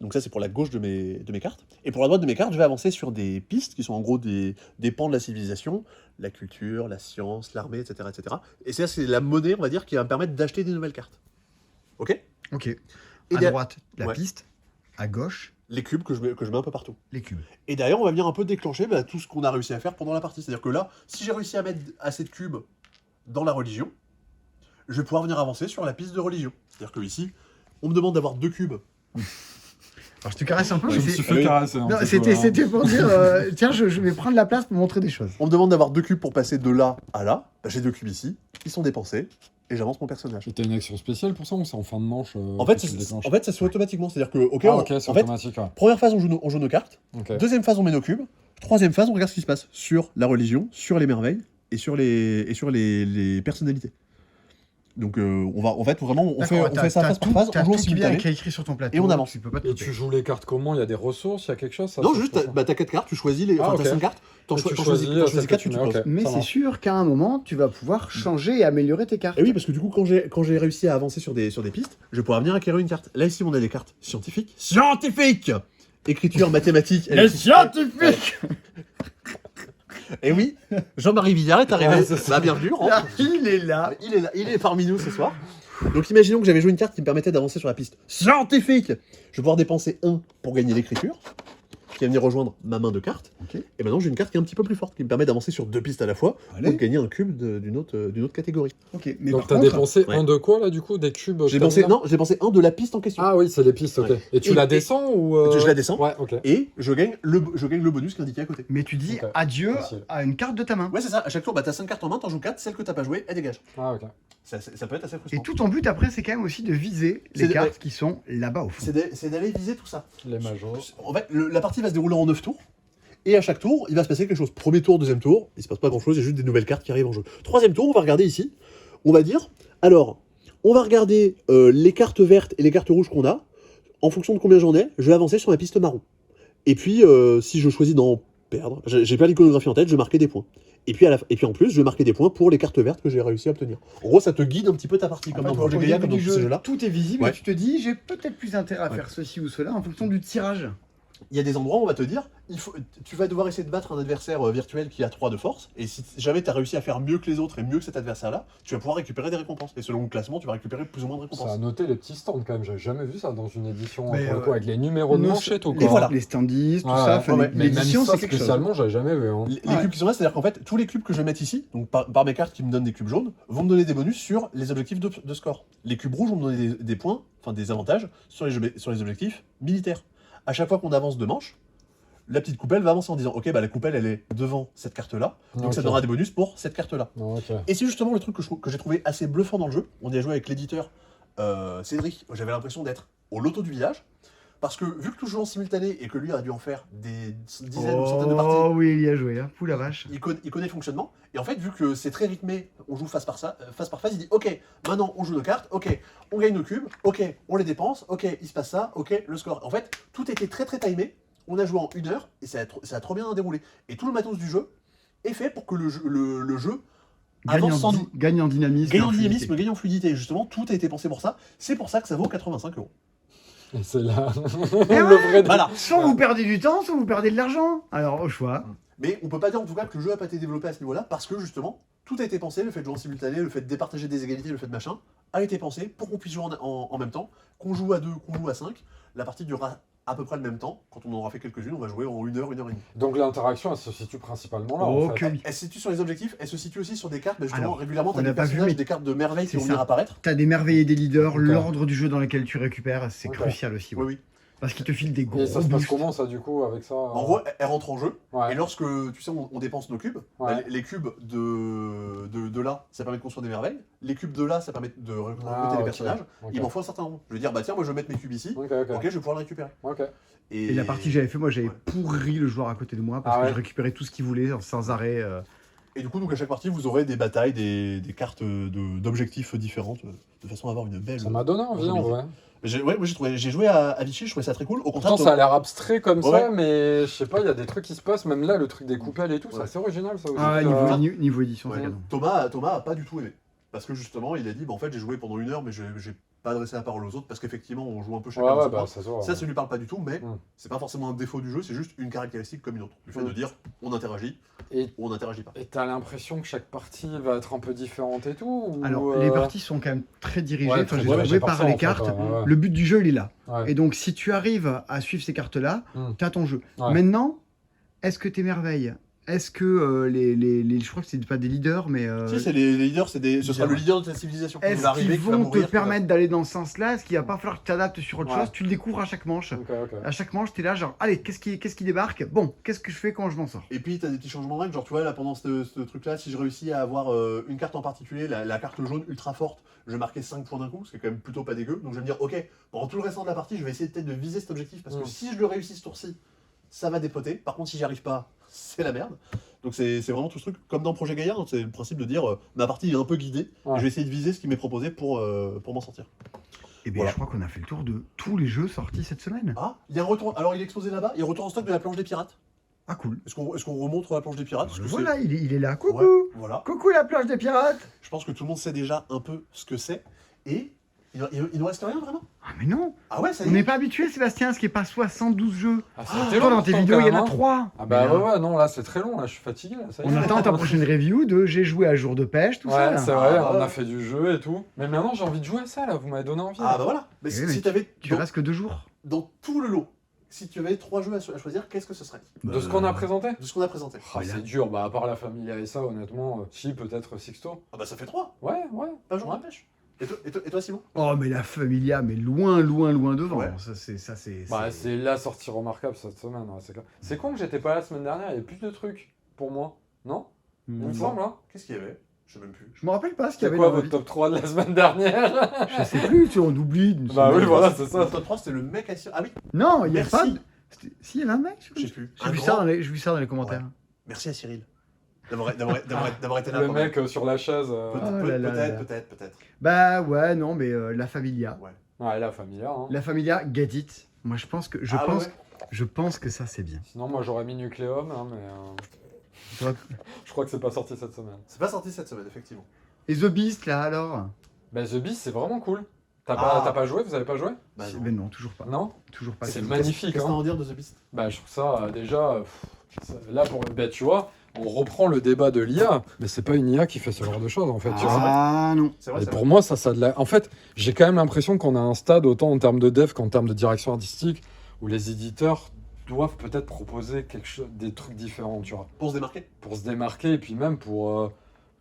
S2: Donc ça, c'est pour la gauche de mes cartes. Et pour la droite de mes cartes, je vais avancer sur des pistes qui sont en gros des pans de la civilisation, la culture, la science, l'armée, etc., etc. Et ça, c'est la monnaie, on va dire, qui va me permettre d'acheter des nouvelles cartes. Ok?
S1: Ok.
S2: Et
S1: À
S2: derrière-
S1: droite, la
S2: Ouais.
S1: piste. À gauche,
S2: Les cubes que je mets un peu partout.
S1: les cubes.
S2: Et derrière, on va venir un peu déclencher tout ce qu'on a réussi à faire pendant la partie. C'est-à-dire que là, si j'ai réussi à mettre assez de cubes dans la religion, je vais pouvoir venir avancer sur la piste de religion. C'est-à-dire que ici, on me demande d'avoir 2 cubes.
S1: Alors je te caresse un peu,
S3: Je
S1: mais
S3: me
S1: c'est...
S3: suis fait caresser. un
S1: Non,
S3: petit
S1: c'était,
S3: peu, hein.
S1: c'était pour dire, tiens, je vais prendre la place pour montrer des choses.
S2: On me demande d'avoir 2 cubes pour passer de là à là. J'ai 2 cubes ici, ils sont dépensés, et j'avance mon personnage.
S3: Et t'as une action spéciale pour ça ou c'est en fin de manche
S2: En fait,
S3: que tu le déclenches
S2: ça se fait automatiquement. C'est-à-dire que, ok,
S3: Ah, ok, c'est
S2: en fait,
S3: automatique. Ouais.
S2: première phase, on joue nos cartes.
S3: Ok.
S2: Deuxième phase, on met nos cubes. Troisième phase, on regarde ce qui se passe sur la religion, sur les merveilles et sur les personnalités. Donc on va en fait vraiment on fait ça phase par phase, on joue en
S1: qui
S2: simultané.
S1: est écrit sur ton plateau.
S2: Et on avance.
S1: Tu peux pas te
S3: Et
S1: tromper.
S3: tu joues les cartes comment? Il y a des ressources, il y a quelque chose ça,
S2: Non,
S3: ça,
S2: juste
S3: je pense.
S2: t'as 4 cartes, tu choisis les
S3: Ah,
S2: enfin
S3: ok.
S2: t'as 5 cartes, t'en
S3: Et tu
S2: choisis
S3: choisis
S2: 4
S3: celle
S2: tu
S3: que tu
S2: poses.
S3: mets, ok.
S1: Mais
S3: Ça
S1: c'est
S3: marche.
S1: sûr qu'à un moment, tu vas pouvoir changer et améliorer tes cartes.
S2: Et oui, parce que du coup quand j'ai réussi à avancer sur des pistes, je vais pouvoir venir acquérir une carte. Là ici on a des cartes scientifiques. Scientifiques. Écriture, mathématiques,
S1: scientifique.
S2: Et oui, Jean-Marie Villard est arrivé.
S3: Ouais, c'est ça.
S2: Bah, bienvenue.
S1: Là, il est là.
S2: Il est là, il est parmi nous ce soir. Donc imaginons que j'avais joué une carte qui me permettait d'avancer sur la piste scientifique. Je vais pouvoir dépenser 1 pour gagner l'écriture. qui va venir rejoindre ma main de cartes.
S1: Ok.
S2: Et maintenant, j'ai une carte qui est un petit peu plus forte, qui me permet d'avancer sur 2 pistes à la fois,
S1: Allez.
S2: ou de gagner un cube d'une autre catégorie.
S1: Ok, mais
S3: Donc
S1: par
S3: t'as
S1: contre,
S3: dépensé
S2: ouais.
S3: un de quoi là du coup? Des cubes?
S2: J'ai
S3: que t'as
S2: dépensé,
S3: mis, là
S2: non, j'ai dépensé un de la piste en question.
S3: Ah oui, c'est les pistes, ok.
S2: Ouais.
S3: Et tu
S2: Et-
S3: la
S2: et-
S3: descends ou
S2: Je la descends.
S3: Ouais, ok.
S2: Et je gagne le bonus qui est indiqué à côté.
S1: mais tu dis
S3: Ok.
S1: adieu
S3: Facile.
S1: à une carte de ta main.
S2: Ouais, c'est ça. À chaque tour, bah, t'as 5 cartes en main, t'en joues 4, celle que t'as pas jouée, elle dégage.
S3: Ah ok.
S2: Ça peut être assez frustrant.
S1: Et tout ton but après, c'est quand même aussi de viser
S2: C'est
S1: les
S2: de-
S1: cartes qui sont là-bas au fond.
S2: C'est d'aller viser tout ça.
S3: Les majors.
S2: En fait, la partie va se dérouler en 9 tours. Et à chaque tour, il va se passer quelque chose. Premier tour, deuxième tour, il se passe pas grand chose, il y a juste des nouvelles cartes qui arrivent en jeu. Troisième tour, on va regarder ici. On va dire, alors, on va regarder les cartes vertes et les cartes rouges qu'on a. En fonction de combien j'en ai, je vais avancer sur la piste marron. Et puis, si je choisis d'en perdre, j'ai pas l'iconographie en tête, je vais marquer des points. Et puis en plus, je vais marquer des points pour les cartes vertes que j'ai réussi à obtenir. En gros, ça te guide un petit peu ta partie, comme
S1: En
S2: dans
S1: fait,
S2: Projet
S1: au
S2: Gaïa,
S1: début
S2: comme dans
S1: du
S2: tous ces
S1: jeu,
S2: jeux-là.
S1: tout est visible
S2: Ouais.
S1: et tu te dis, j'ai peut-être plus intérêt à
S2: Ouais.
S1: faire ceci ou cela en fonction du tirage.
S2: Il y a des endroits où on va te dire, tu vas devoir essayer de battre un adversaire virtuel qui a 3 de force, et si jamais tu as réussi à faire mieux que les autres et mieux que cet adversaire-là, tu vas pouvoir récupérer des récompenses. Et selon le classement, tu vas récupérer plus ou moins de
S3: Ça a
S2: récompenses.
S3: noté les petits stands quand même, j'avais jamais vu ça dans une édition
S1: Mais,
S3: pour le coup, avec les numéros de
S1: Nos-
S3: manchette ou
S1: les,
S3: quoi.
S2: voilà.
S1: les standees, tout
S3: Ouais,
S1: ça,
S3: ouais,
S1: enfin,
S2: ouais,
S3: Mais même
S1: l'édition
S3: ça
S1: c'est quelque chose.
S3: spécialement, j'avais jamais vu. Hein.
S2: Les cubes qui sont là, c'est-à-dire qu'en fait, tous les cubes que je vais mettre ici, donc par mes cartes qui me donnent des cubes jaunes, vont me donner des bonus sur les objectifs de score. Les cubes rouges vont me donner des points, enfin des avantages, sur les objectifs militaires. À chaque fois qu'on avance 2 manches, la petite coupelle va avancer en disant ok, bah la coupelle elle est devant cette carte-là, donc ça
S3: Ok.
S2: donnera des bonus pour cette carte-là.
S3: Non, ok.
S2: Et c'est justement le truc que j'ai trouvé assez bluffant dans le jeu. On y a joué avec l'éditeur Cédric. J'avais l'impression d'être au loto du village. Parce que vu que tout joue en simultané et que lui a dû en faire des dizaines ou centaines de parties,
S1: Oh oui, il y a joué, hein. Pouh la vache.
S2: il connaît le fonctionnement. Et en fait, vu que c'est très rythmé, on joue phase par phase, il dit ok, maintenant on joue nos cartes, ok, on gagne nos cubes, ok, on les dépense, ok, il se passe ça, ok, le score. En fait, tout était très très timé. On a joué en 1 heure et ça a trop bien déroulé. Et tout le matos du jeu est fait pour que le jeu avance sans nous.
S1: Gagne en dynamisme.
S2: Gagne en
S1: fluidité.
S2: dynamisme, gagne en fluidité. Justement, tout a été pensé pour ça. C'est pour ça que ça vaut 85 €.
S3: Et c'est là
S1: Eh
S3: le
S1: ouais.
S3: vrai.
S2: Voilà.
S1: Soit vous perdez du temps, soit vous perdez de l'argent. Alors au choix.
S2: Mais on peut pas dire en tout cas que le jeu a pas été développé à ce niveau-là, parce que justement, tout a été pensé, le fait de jouer en simultané, le fait de départager des égalités, le fait de machin, a été pensé pour qu'on puisse jouer en même temps, qu'on joue à 2, qu'on joue à 5. La partie durera à peu près le même temps. Quand on en aura fait quelques-unes, on va jouer en 1 heure, 1 heure et demie.
S3: Donc l'interaction, elle se situe principalement là.
S1: Oh
S3: en
S1: que
S3: fait.
S1: oui.
S2: Elle se situe sur les objectifs, elle se situe aussi sur des cartes, mais justement,
S1: Alors,
S2: régulièrement,
S1: on
S2: t'as
S1: n'a
S2: des
S1: pas vu,
S2: personnages,
S1: mais
S2: des cartes de merveilles qui
S1: c'est
S2: vont venir
S1: ça.
S2: apparaître.
S1: T'as des merveilles et des leaders,
S3: Ok.
S1: l'ordre du jeu dans lequel tu récupères, c'est
S3: Ok.
S1: crucial aussi.
S2: Oui,
S1: Ouais.
S2: oui.
S1: Parce qu'il te file des gros
S3: Et ça se passe
S1: boosts.
S3: comment ça du coup avec ça
S2: En gros, elle rentre en jeu,
S3: Ouais.
S2: et lorsque, tu sais, on dépense nos cubes,
S3: Ouais.
S2: bah, les cubes de là, ça permet de construire des merveilles. Les cubes de là, ça permet de recruter
S3: Ah,
S2: des
S3: ok.
S2: personnages.
S3: Ok.
S2: Il m'en faut un certain nombre. Je vais dire, bah tiens, moi je vais mettre mes cubes ici.
S3: Ok,
S2: Ok,
S3: ok.
S2: je vais pouvoir le récupérer.
S3: Ok.
S1: Et la partie que j'avais fait, moi j'avais
S2: Ouais.
S1: pourri le joueur à côté de moi parce
S3: Ah
S1: que
S3: ouais.
S1: je récupérais tout ce qu'il voulait sans arrêt.
S2: Et du coup, donc à chaque partie, vous aurez des batailles, des cartes d'objectifs différentes, de façon à avoir une belle.
S3: Ça m'a donné envie en vrai.
S2: Ouais, moi j'ai joué à Vichy, je trouvais ça très cool. Au contraire,
S3: Pourtant, ça a l'air abstrait comme
S2: Ouais.
S3: ça, mais je sais pas, il y a des trucs qui se passent, même là, le truc des coupelles et tout, c'est
S2: Ouais.
S3: assez original ça aussi.
S1: Ah, niveau édition,
S2: Ouais.
S1: c'est canon.
S2: Thomas a pas du tout aimé. Parce que justement, il a dit, bah, en fait, j'ai joué pendant 1 heure, mais j'ai pas adressé la parole aux autres, parce qu'effectivement, on joue un peu chacun
S3: Ouais,
S2: dans
S3: ouais,
S2: son
S3: bah
S2: coin.
S3: ça se voit.
S2: Ça lui parle pas du tout, mais
S3: Mm.
S2: c'est pas forcément un défaut du jeu, c'est juste une caractéristique comme une autre. Le fait
S3: Mm.
S2: de dire, on interagit
S3: Et
S2: ou on n'interagit pas.
S3: et t'as l'impression que chaque partie va être un peu différente et tout ou,
S1: Alors, les parties sont quand même très dirigées.
S3: Ouais,
S1: Enfin,
S3: très
S1: j'ai
S3: bien,
S1: trouvé
S3: j'ai
S1: par
S3: pensé,
S1: les
S3: en fait,
S1: cartes.
S3: ouais.
S1: Le but du jeu, il est là.
S3: Ouais.
S1: Et donc, si tu arrives à suivre ces cartes-là,
S3: Mm.
S1: t'as ton jeu.
S3: Ouais.
S1: Maintenant, est-ce que tes merveilles, est-ce que je crois que c'est pas des leaders, mais
S2: Si, c'est les leaders, ce sera le leader de ta civilisation. Il
S1: est-ce
S2: va arriver,
S1: qu'ils
S2: qui va
S1: vont
S2: mourir,
S1: te permettre d'aller dans ce sens-là? Est-ce qu'il va pas falloir que tu t'adaptes sur autre
S3: Ouais.
S1: chose? Tu le découvres à chaque manche.
S3: Ok, ok.
S1: À chaque manche, t'es là, genre, allez, qu'est-ce qui débarque? Bon, qu'est-ce que je fais quand je m'en sors?
S2: Et puis, tu as des petits changements de règles. Genre, tu vois, là, pendant ce truc-là, si je réussis à avoir une carte en particulier, la carte jaune ultra forte, je vais marquer 5 points d'un coup, ce qui est quand même plutôt pas dégueu. Donc, je vais me dire, ok, pendant tout le restant de la partie, je vais essayer peut-être de viser cet objectif, parce que si je le réussis ce tour-ci, ça va dépoter. Par contre, si j'y arrive pas, c'est la merde. Donc, c'est vraiment tout ce truc, comme dans Projet Gaïa, hein, c'est le principe de dire, ma partie est un peu guidée,
S3: Ouais.
S2: et je vais essayer de viser ce qui m'est proposé pour m'en sortir.
S1: Et bien,
S2: Voilà.
S1: je crois qu'on a fait le tour de tous les jeux sortis cette semaine.
S2: Ah, il y a un retour. Alors, il est exposé là-bas, il y a un retour en stock de la planche des pirates.
S1: Ah, cool.
S2: Est-ce qu'on remonte la planche des pirates? Parce que
S1: Voilà, il est là.
S2: c'est-
S1: Coucou!
S2: Ouais, voilà.
S1: Coucou la plage des pirates!
S2: Je pense que tout le monde sait déjà un peu ce que c'est. Et il nous reste rien vraiment.
S1: Ah, mais non!
S2: Ah ouais, ça y
S1: On
S2: est.
S1: n'est pas habitué, Sébastien, ce qui est pas 72 jeux.
S3: Ah,
S2: Ah,
S3: c'était
S1: Toi,
S3: long,
S1: dans tes
S3: pourtant,
S1: vidéos, il y en a
S3: quand même, hein.
S1: 3.
S3: Ah bah ouais, non, là c'est très long, là je suis fatigué. Là, ça y est.
S1: On attend ta prochaine review de J'ai joué à jour de pêche, tout ça.
S3: Ouais,
S1: là.
S3: c'est vrai,
S2: Ah,
S3: on
S2: ouais.
S3: a fait du jeu et tout. Mais maintenant j'ai envie de jouer à ça là, vous m'avez donné envie.
S2: Ah
S3: là.
S2: bah voilà. Mais
S1: Oui,
S2: si
S1: mais
S2: t'avais
S1: Tu restes que 2 jours.
S2: dans tout le lot, si tu avais 3 jeux à choisir, qu'est-ce que ce serait?
S3: De ce qu'on a présenté?
S2: De ce qu'on a présenté.
S3: Ah, c'est dur, bah à part la Familia et ça, honnêtement, si, peut-être Sixto.
S2: Ah bah ça fait 3.
S3: Ouais.
S2: Pas jour
S3: Ouais.
S2: de pêche. Et toi, Simon?
S1: Oh, mais la Familia, mais loin devant.
S2: Ouais.
S1: Ça, c'est.
S3: Bah, c'est la sortie remarquable cette semaine, ouais, c'est clair. C'est con que j'étais pas là la semaine dernière, il y a plus de trucs pour moi, non? Il me semble, hein?
S2: Qu'est-ce qu'il y avait? Je sais même plus.
S1: Je me rappelle pas ce qu'il y
S3: C'est
S1: avait
S3: quoi
S1: dans
S3: votre
S1: vie.
S3: top 3 de la semaine dernière?
S1: Je sais plus, tu vois, on oublie.
S3: Bah oui, voilà, c'est ça.
S2: Le top 3, c'était le mec assis. Ah oui,
S1: Non, il y a
S2: Merci.
S1: pas. Si, il y avait un mec.
S2: je sais plus.
S1: J'ai vu ça dans les commentaires.
S2: Merci à Cyril d'avoir été là.
S3: Le
S2: pendant-
S3: mec sur la chaise.
S1: Ah là là là.
S2: Peut-être.
S1: Bah ouais, non, mais la Familia.
S3: Ouais, la Familia, hein.
S1: La Familia, get it. Moi, je pense que je pense que ça c'est bien.
S3: Sinon, moi j'aurais mis Nucleum, hein, mais
S1: Toi-
S3: je crois que c'est pas sorti cette semaine.
S2: C'est pas sorti cette semaine, effectivement.
S1: Et The Beast là alors?
S3: Bah, The Beast, c'est vraiment cool. T'as
S2: Ah.
S3: pas joué? Vous avez pas joué?
S2: Bah non.
S1: Mais non, toujours pas.
S3: Non?
S1: Toujours pas.
S3: C'est magnifique,
S2: Qu'est-ce que t'as
S3: hein.
S2: à en dire de The Beast?
S3: Bah, je trouve ça déjà. Là, bah, tu vois, on reprend le débat de l'IA, mais c'est pas une IA qui fait ce genre de choses en fait. Tu vois.
S1: Ah non.
S2: C'est vrai,
S3: Et
S2: c'est
S3: pour
S2: vrai.
S3: moi, ça de la. En fait, j'ai quand même l'impression qu'on a un stade, autant en termes de dev qu'en termes de direction artistique, où les éditeurs doivent peut-être proposer des trucs différents, tu vois,
S2: Pour se démarquer.
S3: pour se démarquer et puis même pour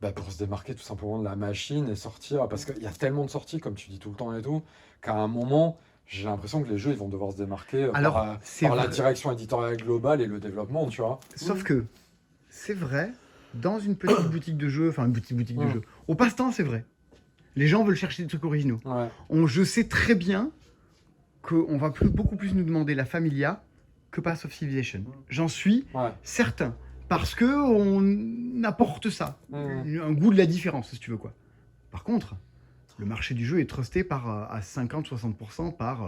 S3: se démarquer tout simplement de la machine et sortir. Parce qu'il y a tellement de sorties, comme tu dis tout le temps et tout, qu'à un moment, j'ai l'impression que les jeux ils vont devoir se démarquer
S1: Alors,
S3: par,
S1: c'est
S3: par la
S1: vrai.
S3: direction éditoriale globale et le développement, tu vois.
S1: Sauf que c'est vrai, dans une petite boutique de jeux, enfin une petite boutique de
S3: Mm.
S1: jeux, au passe-temps c'est vrai. Les gens veulent chercher des trucs originaux.
S3: Ouais.
S1: Je sais très bien qu'on va beaucoup plus nous demander la Familia que Path of Civilization. J'en suis
S3: Ouais.
S1: certain. Parce que on apporte ça.
S3: Mhm.
S1: Un goût de la différence, si tu veux quoi. Par contre, le marché du jeu est trusté à 50-60% par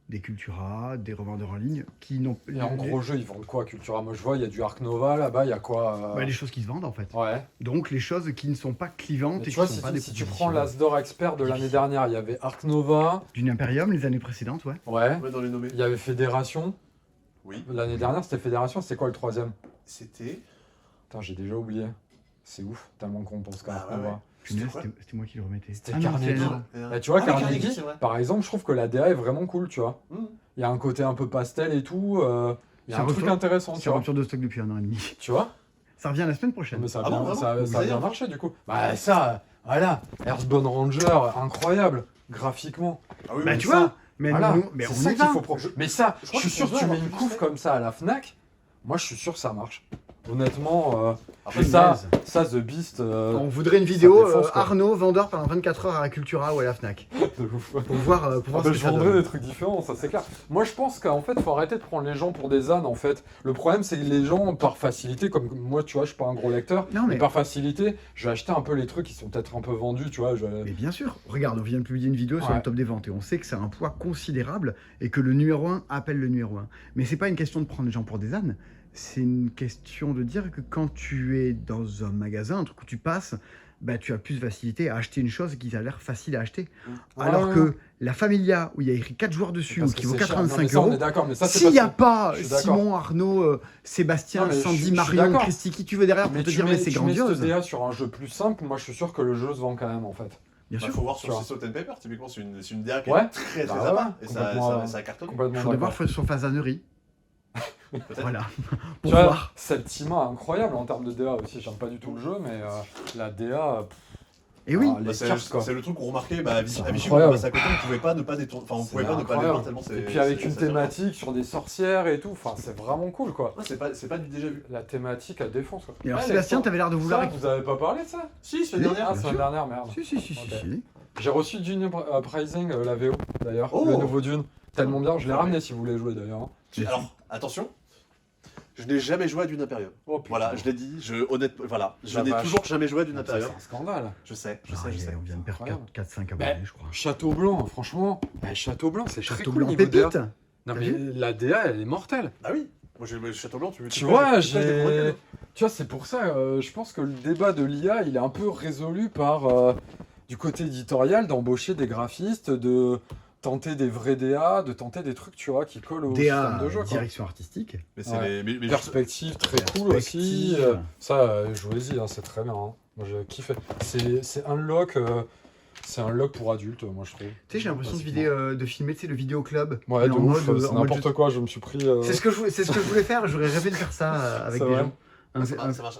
S1: des Cultura, des revendeurs en ligne qui n'ont
S3: Et en gros jeu, ils vendent quoi, Cultura? Moi, je vois, il y a du Ark Nova là-bas, il y a quoi
S1: les choses qui se vendent en fait.
S3: Ouais.
S1: Donc les choses qui ne sont pas clivantes
S3: Mais
S1: et
S3: tu
S1: qui
S3: vois,
S1: ne sont
S3: si,
S1: pas des
S3: si tu
S1: propositions.
S3: prends l'Asdor Expert de l'année dernière, il y avait Ark Nova,
S1: D'une Imperium les années précédentes, ouais.
S3: ouais.
S2: Ouais, dans les nommés.
S3: Il y avait Fédération.
S2: Oui.
S3: L'année dernière, c'était Fédération, c'était quoi le troisième?
S2: C'était.
S3: Putain, j'ai déjà oublié. C'est ouf, tellement qu'on pense qu'à
S2: Ah,
S3: Ark
S2: ouais,
S3: Nova.
S2: ouais.
S1: Punaise,
S2: quoi
S1: c'était moi qui le remettais.
S3: C'était
S1: Ah non,
S3: Carnegie.
S1: c'est
S3: Et tu vois,
S2: Ah oui,
S3: Carnegie,
S2: c'est vrai.
S3: par exemple, je trouve que la DA est vraiment cool, tu vois.
S2: Mhm.
S3: Il y a un côté un peu pastel et tout. Il y a
S1: Ça
S3: un truc
S1: retourne-
S3: intéressant, tu
S1: C'est
S3: vois.
S1: rupture de stock depuis 1 an et demi.
S3: Tu vois?
S1: Ça revient la semaine prochaine.
S3: Mais ça a
S2: Ah
S3: bien,
S2: bon, vraiment
S3: ça,
S2: Vous
S3: ça a
S2: avez
S3: bien
S2: un
S3: marché du coup. Bah ça, voilà, Earthbound Ranger, incroyable, graphiquement.
S2: Ah oui,
S1: Bah
S2: oui,
S1: tu
S3: ça,
S1: vois, mais,
S3: voilà,
S1: mais
S3: c'est
S1: on
S3: ça
S1: y
S3: qu'il
S1: va.
S3: faut Mais ça,
S2: je
S3: je
S2: crois
S3: suis
S2: que
S3: sûr
S2: tu
S3: que tu
S2: dois
S3: mets
S2: avoir
S3: une
S2: plus
S3: couve
S2: fait.
S3: comme ça à la Fnac, moi je suis sûr que ça marche. Honnêtement,
S2: Après,
S3: et ça, The Beast,
S1: On voudrait une vidéo
S3: défonce, quoi.
S1: Arnaud vendeur pendant 24 heures à la Cultura ou à la Fnac
S3: de ouf.
S1: pour voir
S3: Ah
S1: ce
S3: bah,
S1: que
S3: je
S1: ça
S3: vendrais
S1: donne.
S3: des trucs différents, ça c'est clair. Moi je pense qu'en fait faut arrêter de prendre les gens pour des ânes en fait. Le problème c'est que les gens par facilité, comme moi tu vois je suis pas un gros lecteur,
S1: Non,
S3: mais
S1: mais-
S3: par facilité je vais acheter un peu les trucs qui sont peut-être un peu vendus, tu vois.
S1: Mais bien sûr, regarde, on vient de publier une vidéo sur
S3: Ouais.
S1: le top des ventes et on sait que c'est un poids considérable et que le numéro 1 appelle le numéro 1. Mais c'est pas une question de prendre les gens pour des ânes, c'est une question de dire que quand tu es dans un magasin, un truc où tu passes, bah, tu as plus de facilité à acheter une chose qui a l'air facile à acheter. Alors
S3: Ouais.
S1: que la Familia, où il y a écrit 4 joueurs dessus,
S3: Parce
S1: ou qui
S3: que
S1: vaut
S3: c'est cher. Non, mais
S1: 85
S3: ça, on
S1: euros,
S3: est d'accord, mais ça c'est
S1: s'il n'y a
S3: parce
S1: pas
S3: je suis d'accord.
S1: Simon, Arnaud, Sébastien,
S3: Non, mais je
S1: Sandy,
S3: suis
S1: Marion,
S3: d'accord.
S1: Christy, qui tu veux derrière
S3: que-
S1: pour
S3: mais
S1: te
S3: tu
S1: dire
S3: mets,
S1: mais c'est
S3: tu mets cette
S1: grandiose.
S3: DA sur un jeu plus simple, moi je suis sûr que le jeu se vend quand même en fait.
S1: Bien
S2: Il
S1: sûr,
S2: faut voir
S3: Tu
S2: sur
S3: vois.
S2: Salt and Pepper, typiquement, c'est une DA qui
S3: Ouais.
S2: est très
S3: Bah
S2: à
S3: ouais,
S2: part, et
S3: complètement,
S2: ça a cartonné.
S1: il
S3: Complètement
S1: faudrait
S3: d'accord.
S1: voir sur façonnerie.
S2: Peut-être.
S1: Voilà,
S3: Tu
S1: pour
S3: vois,
S1: voir.
S3: Septima incroyable en termes de DA aussi, j'aime pas du tout le jeu, mais la DA,
S1: Et oui,
S3: ah, les
S2: Bah, c'est
S3: cartes, quoi.
S2: c'est le truc qu'on remarquait, bah, à Vichy,
S3: C'est
S2: on
S3: incroyable.
S2: passe à côté, on pouvait pas ne pas détourner, enfin on
S3: C'est
S2: pouvait pas ne pas les
S3: incroyable.
S2: voir tellement c'est.
S3: Et puis avec
S2: c'est-
S3: une
S2: c'est-
S3: thématique sur des sorcières et tout, enfin c'est vraiment cool quoi.
S2: Ouais, c'est pas du déjà vu.
S3: La thématique elle défonce quoi.
S1: et alors
S3: Ouais,
S1: Sébastien,
S3: les-
S1: t'avais l'air de vouloir...
S3: Ça, vous avez pas parlé de ça?
S2: Si, c'est
S1: Oui.
S2: la dernière.
S3: Ah,
S1: bien
S3: semaine
S1: sûr.
S3: dernière, merde.
S1: Si.
S3: Ok.
S1: si.
S3: J'ai reçu Dune Uprising, la VO d'ailleurs,
S2: Oh.
S3: le nouveau Dune. Tellement bien, je l'ai
S2: Ah,
S3: ramené si vous voulez jouer d'ailleurs. hein.
S2: Alors, attention, je n'ai jamais joué à Dune Imperium.
S3: Oh, putain.
S2: Voilà, je l'ai dit, voilà, je
S3: La
S2: n'ai
S3: vache.
S2: toujours jamais joué à Dune
S3: Ça,
S2: Imperium.
S3: c'est un scandale.
S2: Je sais.
S1: Ah, on vient de perdre
S3: Incroyable.
S1: 4-5
S3: Bah,
S1: abonnés, je crois.
S3: Château Blanc, franchement, Château Blanc c'est très
S1: Château
S3: cool
S1: Blanc
S3: niveau DA.
S1: pépite.
S3: Non
S1: T'as
S3: mais
S1: vu
S3: la DA elle est mortelle.
S2: Ah oui, moi j'ai le Château Blanc,
S3: Tu vois, tu vois, c'est pour ça, je pense que le débat de l'IA, il est un peu résolu par du côté éditorial d'embaucher des graphistes, de tenter des vrais DA, de tenter des trucs, tu vois, qui collent au
S1: DA,
S3: système de jeu. Quoi.
S1: direction artistique.
S2: Mais c'est
S3: Ouais.
S2: les. Mais
S3: Perspective très cool aussi.
S1: Perspective.
S3: Ça, jouez-y, hein, c'est très bien. hein. Moi, j'ai kiffé. C'est Unlock. C'est un log pour adultes, moi je trouve.
S1: Tu sais, j'ai l'impression de filmer, tu sais, le vidéo club.
S3: Ouais, de
S1: en
S3: ouf,
S1: mode-
S3: c'est
S1: en mode
S3: n'importe quoi, je me suis pris.
S1: C'est ce que je voulais faire. J'aurais rêvé de faire ça avec
S3: C'est
S1: des
S3: vrai.
S1: gens.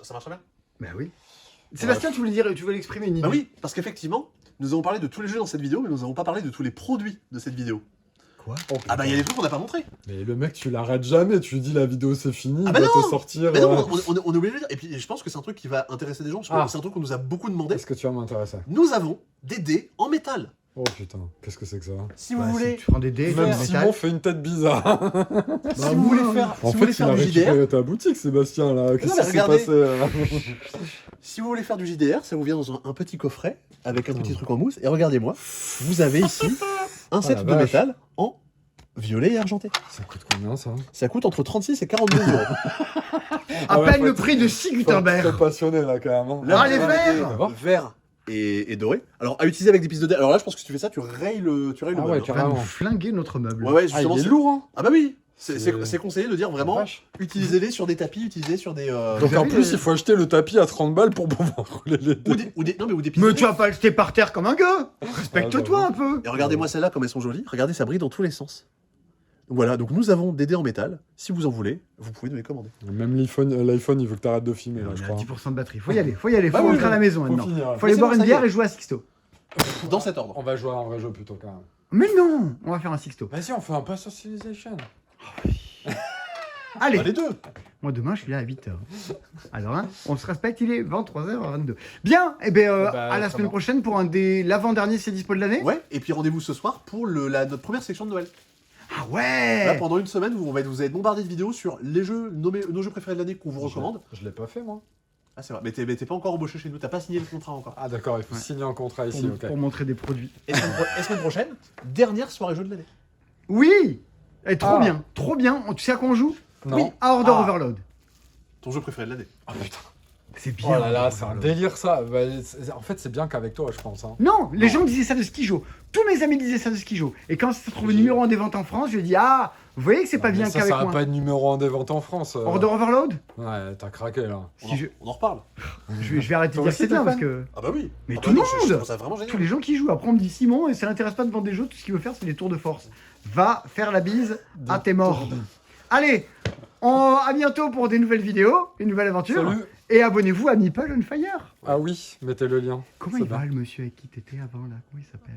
S2: Ça marche bien.
S1: Bah oui. Sébastien, tu voulais exprimer une idée.
S2: Bah oui, parce qu'effectivement, nous avons parlé de tous les jeux dans cette vidéo, mais nous n'avons pas parlé de tous les produits de cette vidéo.
S1: Quoi?
S2: Ah bah il y a des trucs qu'on n'a pas montré.
S3: Mais le mec, tu l'arrêtes jamais, tu lui dis la vidéo c'est fini,
S2: Ah
S3: il
S2: bah
S3: va
S2: non
S3: te sortir.
S2: Mais non, on est obligé de le dire. Et puis je pense que c'est un truc qui va intéresser des gens, parce que
S3: Ah.
S2: c'est un truc qu'on nous a beaucoup demandé.
S3: Est-ce que tu vas m'intéresser?
S2: Nous avons des dés en métal.
S3: Oh putain, qu'est-ce que c'est que ça?
S2: Si
S1: Bah,
S2: vous voulez...
S1: Tu prends des dés,
S3: Même
S1: du
S3: Simon
S1: métal.
S3: fait une tête bizarre.
S2: Si vous voulez faire,
S3: En
S2: si vous voulez
S3: fait, il
S2: faire
S3: a
S2: du JDR,
S3: récupéré ta boutique, Sébastien, là. Qu'est-ce
S2: mais
S3: qui s'est
S2: regardez.
S3: passé
S2: si vous voulez faire du JDR, ça vous vient dans un petit coffret avec un petit truc en mousse. Et regardez-moi, vous avez ici un set
S3: la
S2: de
S3: vache.
S2: métal en violet et argenté.
S3: Ça coûte combien, ça?
S2: Ça coûte entre 36 et 42 euros.
S1: À
S3: ouais,
S1: peine
S3: faut
S1: le
S3: être-
S1: prix de 6
S3: T'es
S1: Gutenberg.
S3: passionné, là, carrément.
S2: Là,
S1: Ah, les
S2: vous avez
S1: verts
S2: des verts et doré. Alors, à utiliser avec des pistes de dés. Alors là, je pense que si tu fais ça, tu rayes le
S3: Ah ouais,
S2: meuble.
S1: Tu vas
S3: carrément.
S1: nous flinguer notre meuble.
S2: Ouais, ouais,
S3: Ah,
S2: justement.
S3: il est
S2: c'est-
S3: lourd, hein.
S2: Ah bah oui.
S3: C'est-
S2: C'est conseillé de dire vraiment,
S3: Vache.
S2: utilisez-les sur des tapis, utilisez sur des...
S3: Donc
S1: Vous
S3: en
S1: avez
S3: plus,
S1: le-
S3: il faut acheter le tapis à 30 balles pour pouvoir rouler les dés.
S2: Non, mais ou des pistes
S1: Mais
S2: de
S1: tu
S2: dés.
S1: vas pas le jeter par terre comme un gars. Respecte-toi un peu.
S2: Et regardez-moi celles-là, comme elles sont jolies. Regardez, ça brille dans tous les sens. Donc voilà, donc nous avons des dés en métal. Si vous en voulez, vous pouvez nous les commander.
S3: Même l'iPhone, il veut que t'arrêtes de filmer, là,
S1: On
S3: je
S1: a
S3: crois.
S1: 10% de batterie. Faut y aller, faut
S3: Bah oui,
S1: rentrer à la maison
S3: faut
S1: maintenant.
S3: finir.
S1: Faut aller
S2: Mais
S1: boire
S2: c'est
S1: une
S2: bon, ça y
S1: bière
S2: est.
S1: et jouer à Sixto.
S2: Dans cet ordre.
S3: On va jouer à un vrai jeu plutôt, quand même.
S1: Mais non, on va faire un Sixto.
S3: Vas-y, on fait un Pass of Civilization.
S1: Allez,
S2: Bah, les deux.
S1: moi demain je suis là à 8h. Alors, hein, on se respecte, il est 23h22. Bien, et bien
S3: Bah,
S1: à la
S3: très
S1: semaine
S3: bien.
S1: prochaine pour l'avant-dernier C'est dispo de l'année.
S2: Ouais, et puis rendez-vous ce soir pour notre première section de Noël.
S1: Ah
S2: Là,
S1: ouais.
S2: pendant une semaine, vous allez être bombardé de vidéos sur les jeux, nos jeux préférés de l'année qu'on vous recommande.
S3: Je l'ai pas fait, moi.
S2: Ah, c'est vrai, mais t'es pas encore embauché chez nous, t'as pas signé le contrat encore.
S3: Ah, d'accord, il faut
S1: Ouais.
S3: signer un contrat
S1: Pour,
S3: ici, ok.
S1: pour montrer des produits.
S2: Et semaine prochaine, dernière soirée jeu de l'année.
S1: Oui. Et trop
S3: Ah.
S1: bien, trop bien. Tu sais à quoi on joue?
S3: Non.
S1: Oui, à Order
S3: Ah.
S1: Overload.
S2: Ton jeu préféré de l'année.
S3: Ah putain.
S1: C'est bien.
S3: Oh là là,
S1: Order
S3: c'est un
S1: Overload.
S3: délire ça. Bah, en fait, c'est bien qu'avec toi, je pense. Hein.
S1: Non, les
S3: Non.
S1: gens disaient ça de Skijo. Tous mes amis disaient ça de Skijo. Et quand ça se trouve
S3: J'ai-
S1: numéro 1 des ventes en France, je dis ah, vous voyez que c'est pas
S3: Non, mais
S1: bien
S3: ça,
S1: qu'avec
S3: ça va
S1: moi.
S3: pas de numéro 1 des ventes en France.
S1: Order Overload.
S3: Ouais, t'as craqué là.
S2: On en reparle.
S1: Je vais arrêter de
S3: Toi
S1: dire
S3: aussi,
S1: que c'est bien
S3: t'es
S1: parce
S3: fan
S1: que
S2: Ah bah oui.
S1: Mais
S2: Ah
S1: tout
S2: bah
S1: le
S2: non, je
S1: monde.
S2: trouve ça vraiment génial.
S1: tous les gens qui jouent, après on me dit Simon et ça l'intéresse pas de vendre des jeux, tout ce qu'il veut faire c'est des tours de force. Va faire la bise à tes morts. Allez, à bientôt pour des nouvelles vidéos, une nouvelle aventure.
S3: Salut.
S1: Et abonnez-vous à Meeple on Fire.
S3: Ah oui, mettez le lien.
S1: Comment
S3: C'est
S1: il va
S3: bien.
S1: le monsieur avec qui t'étais avant là? Comment il s'appelle?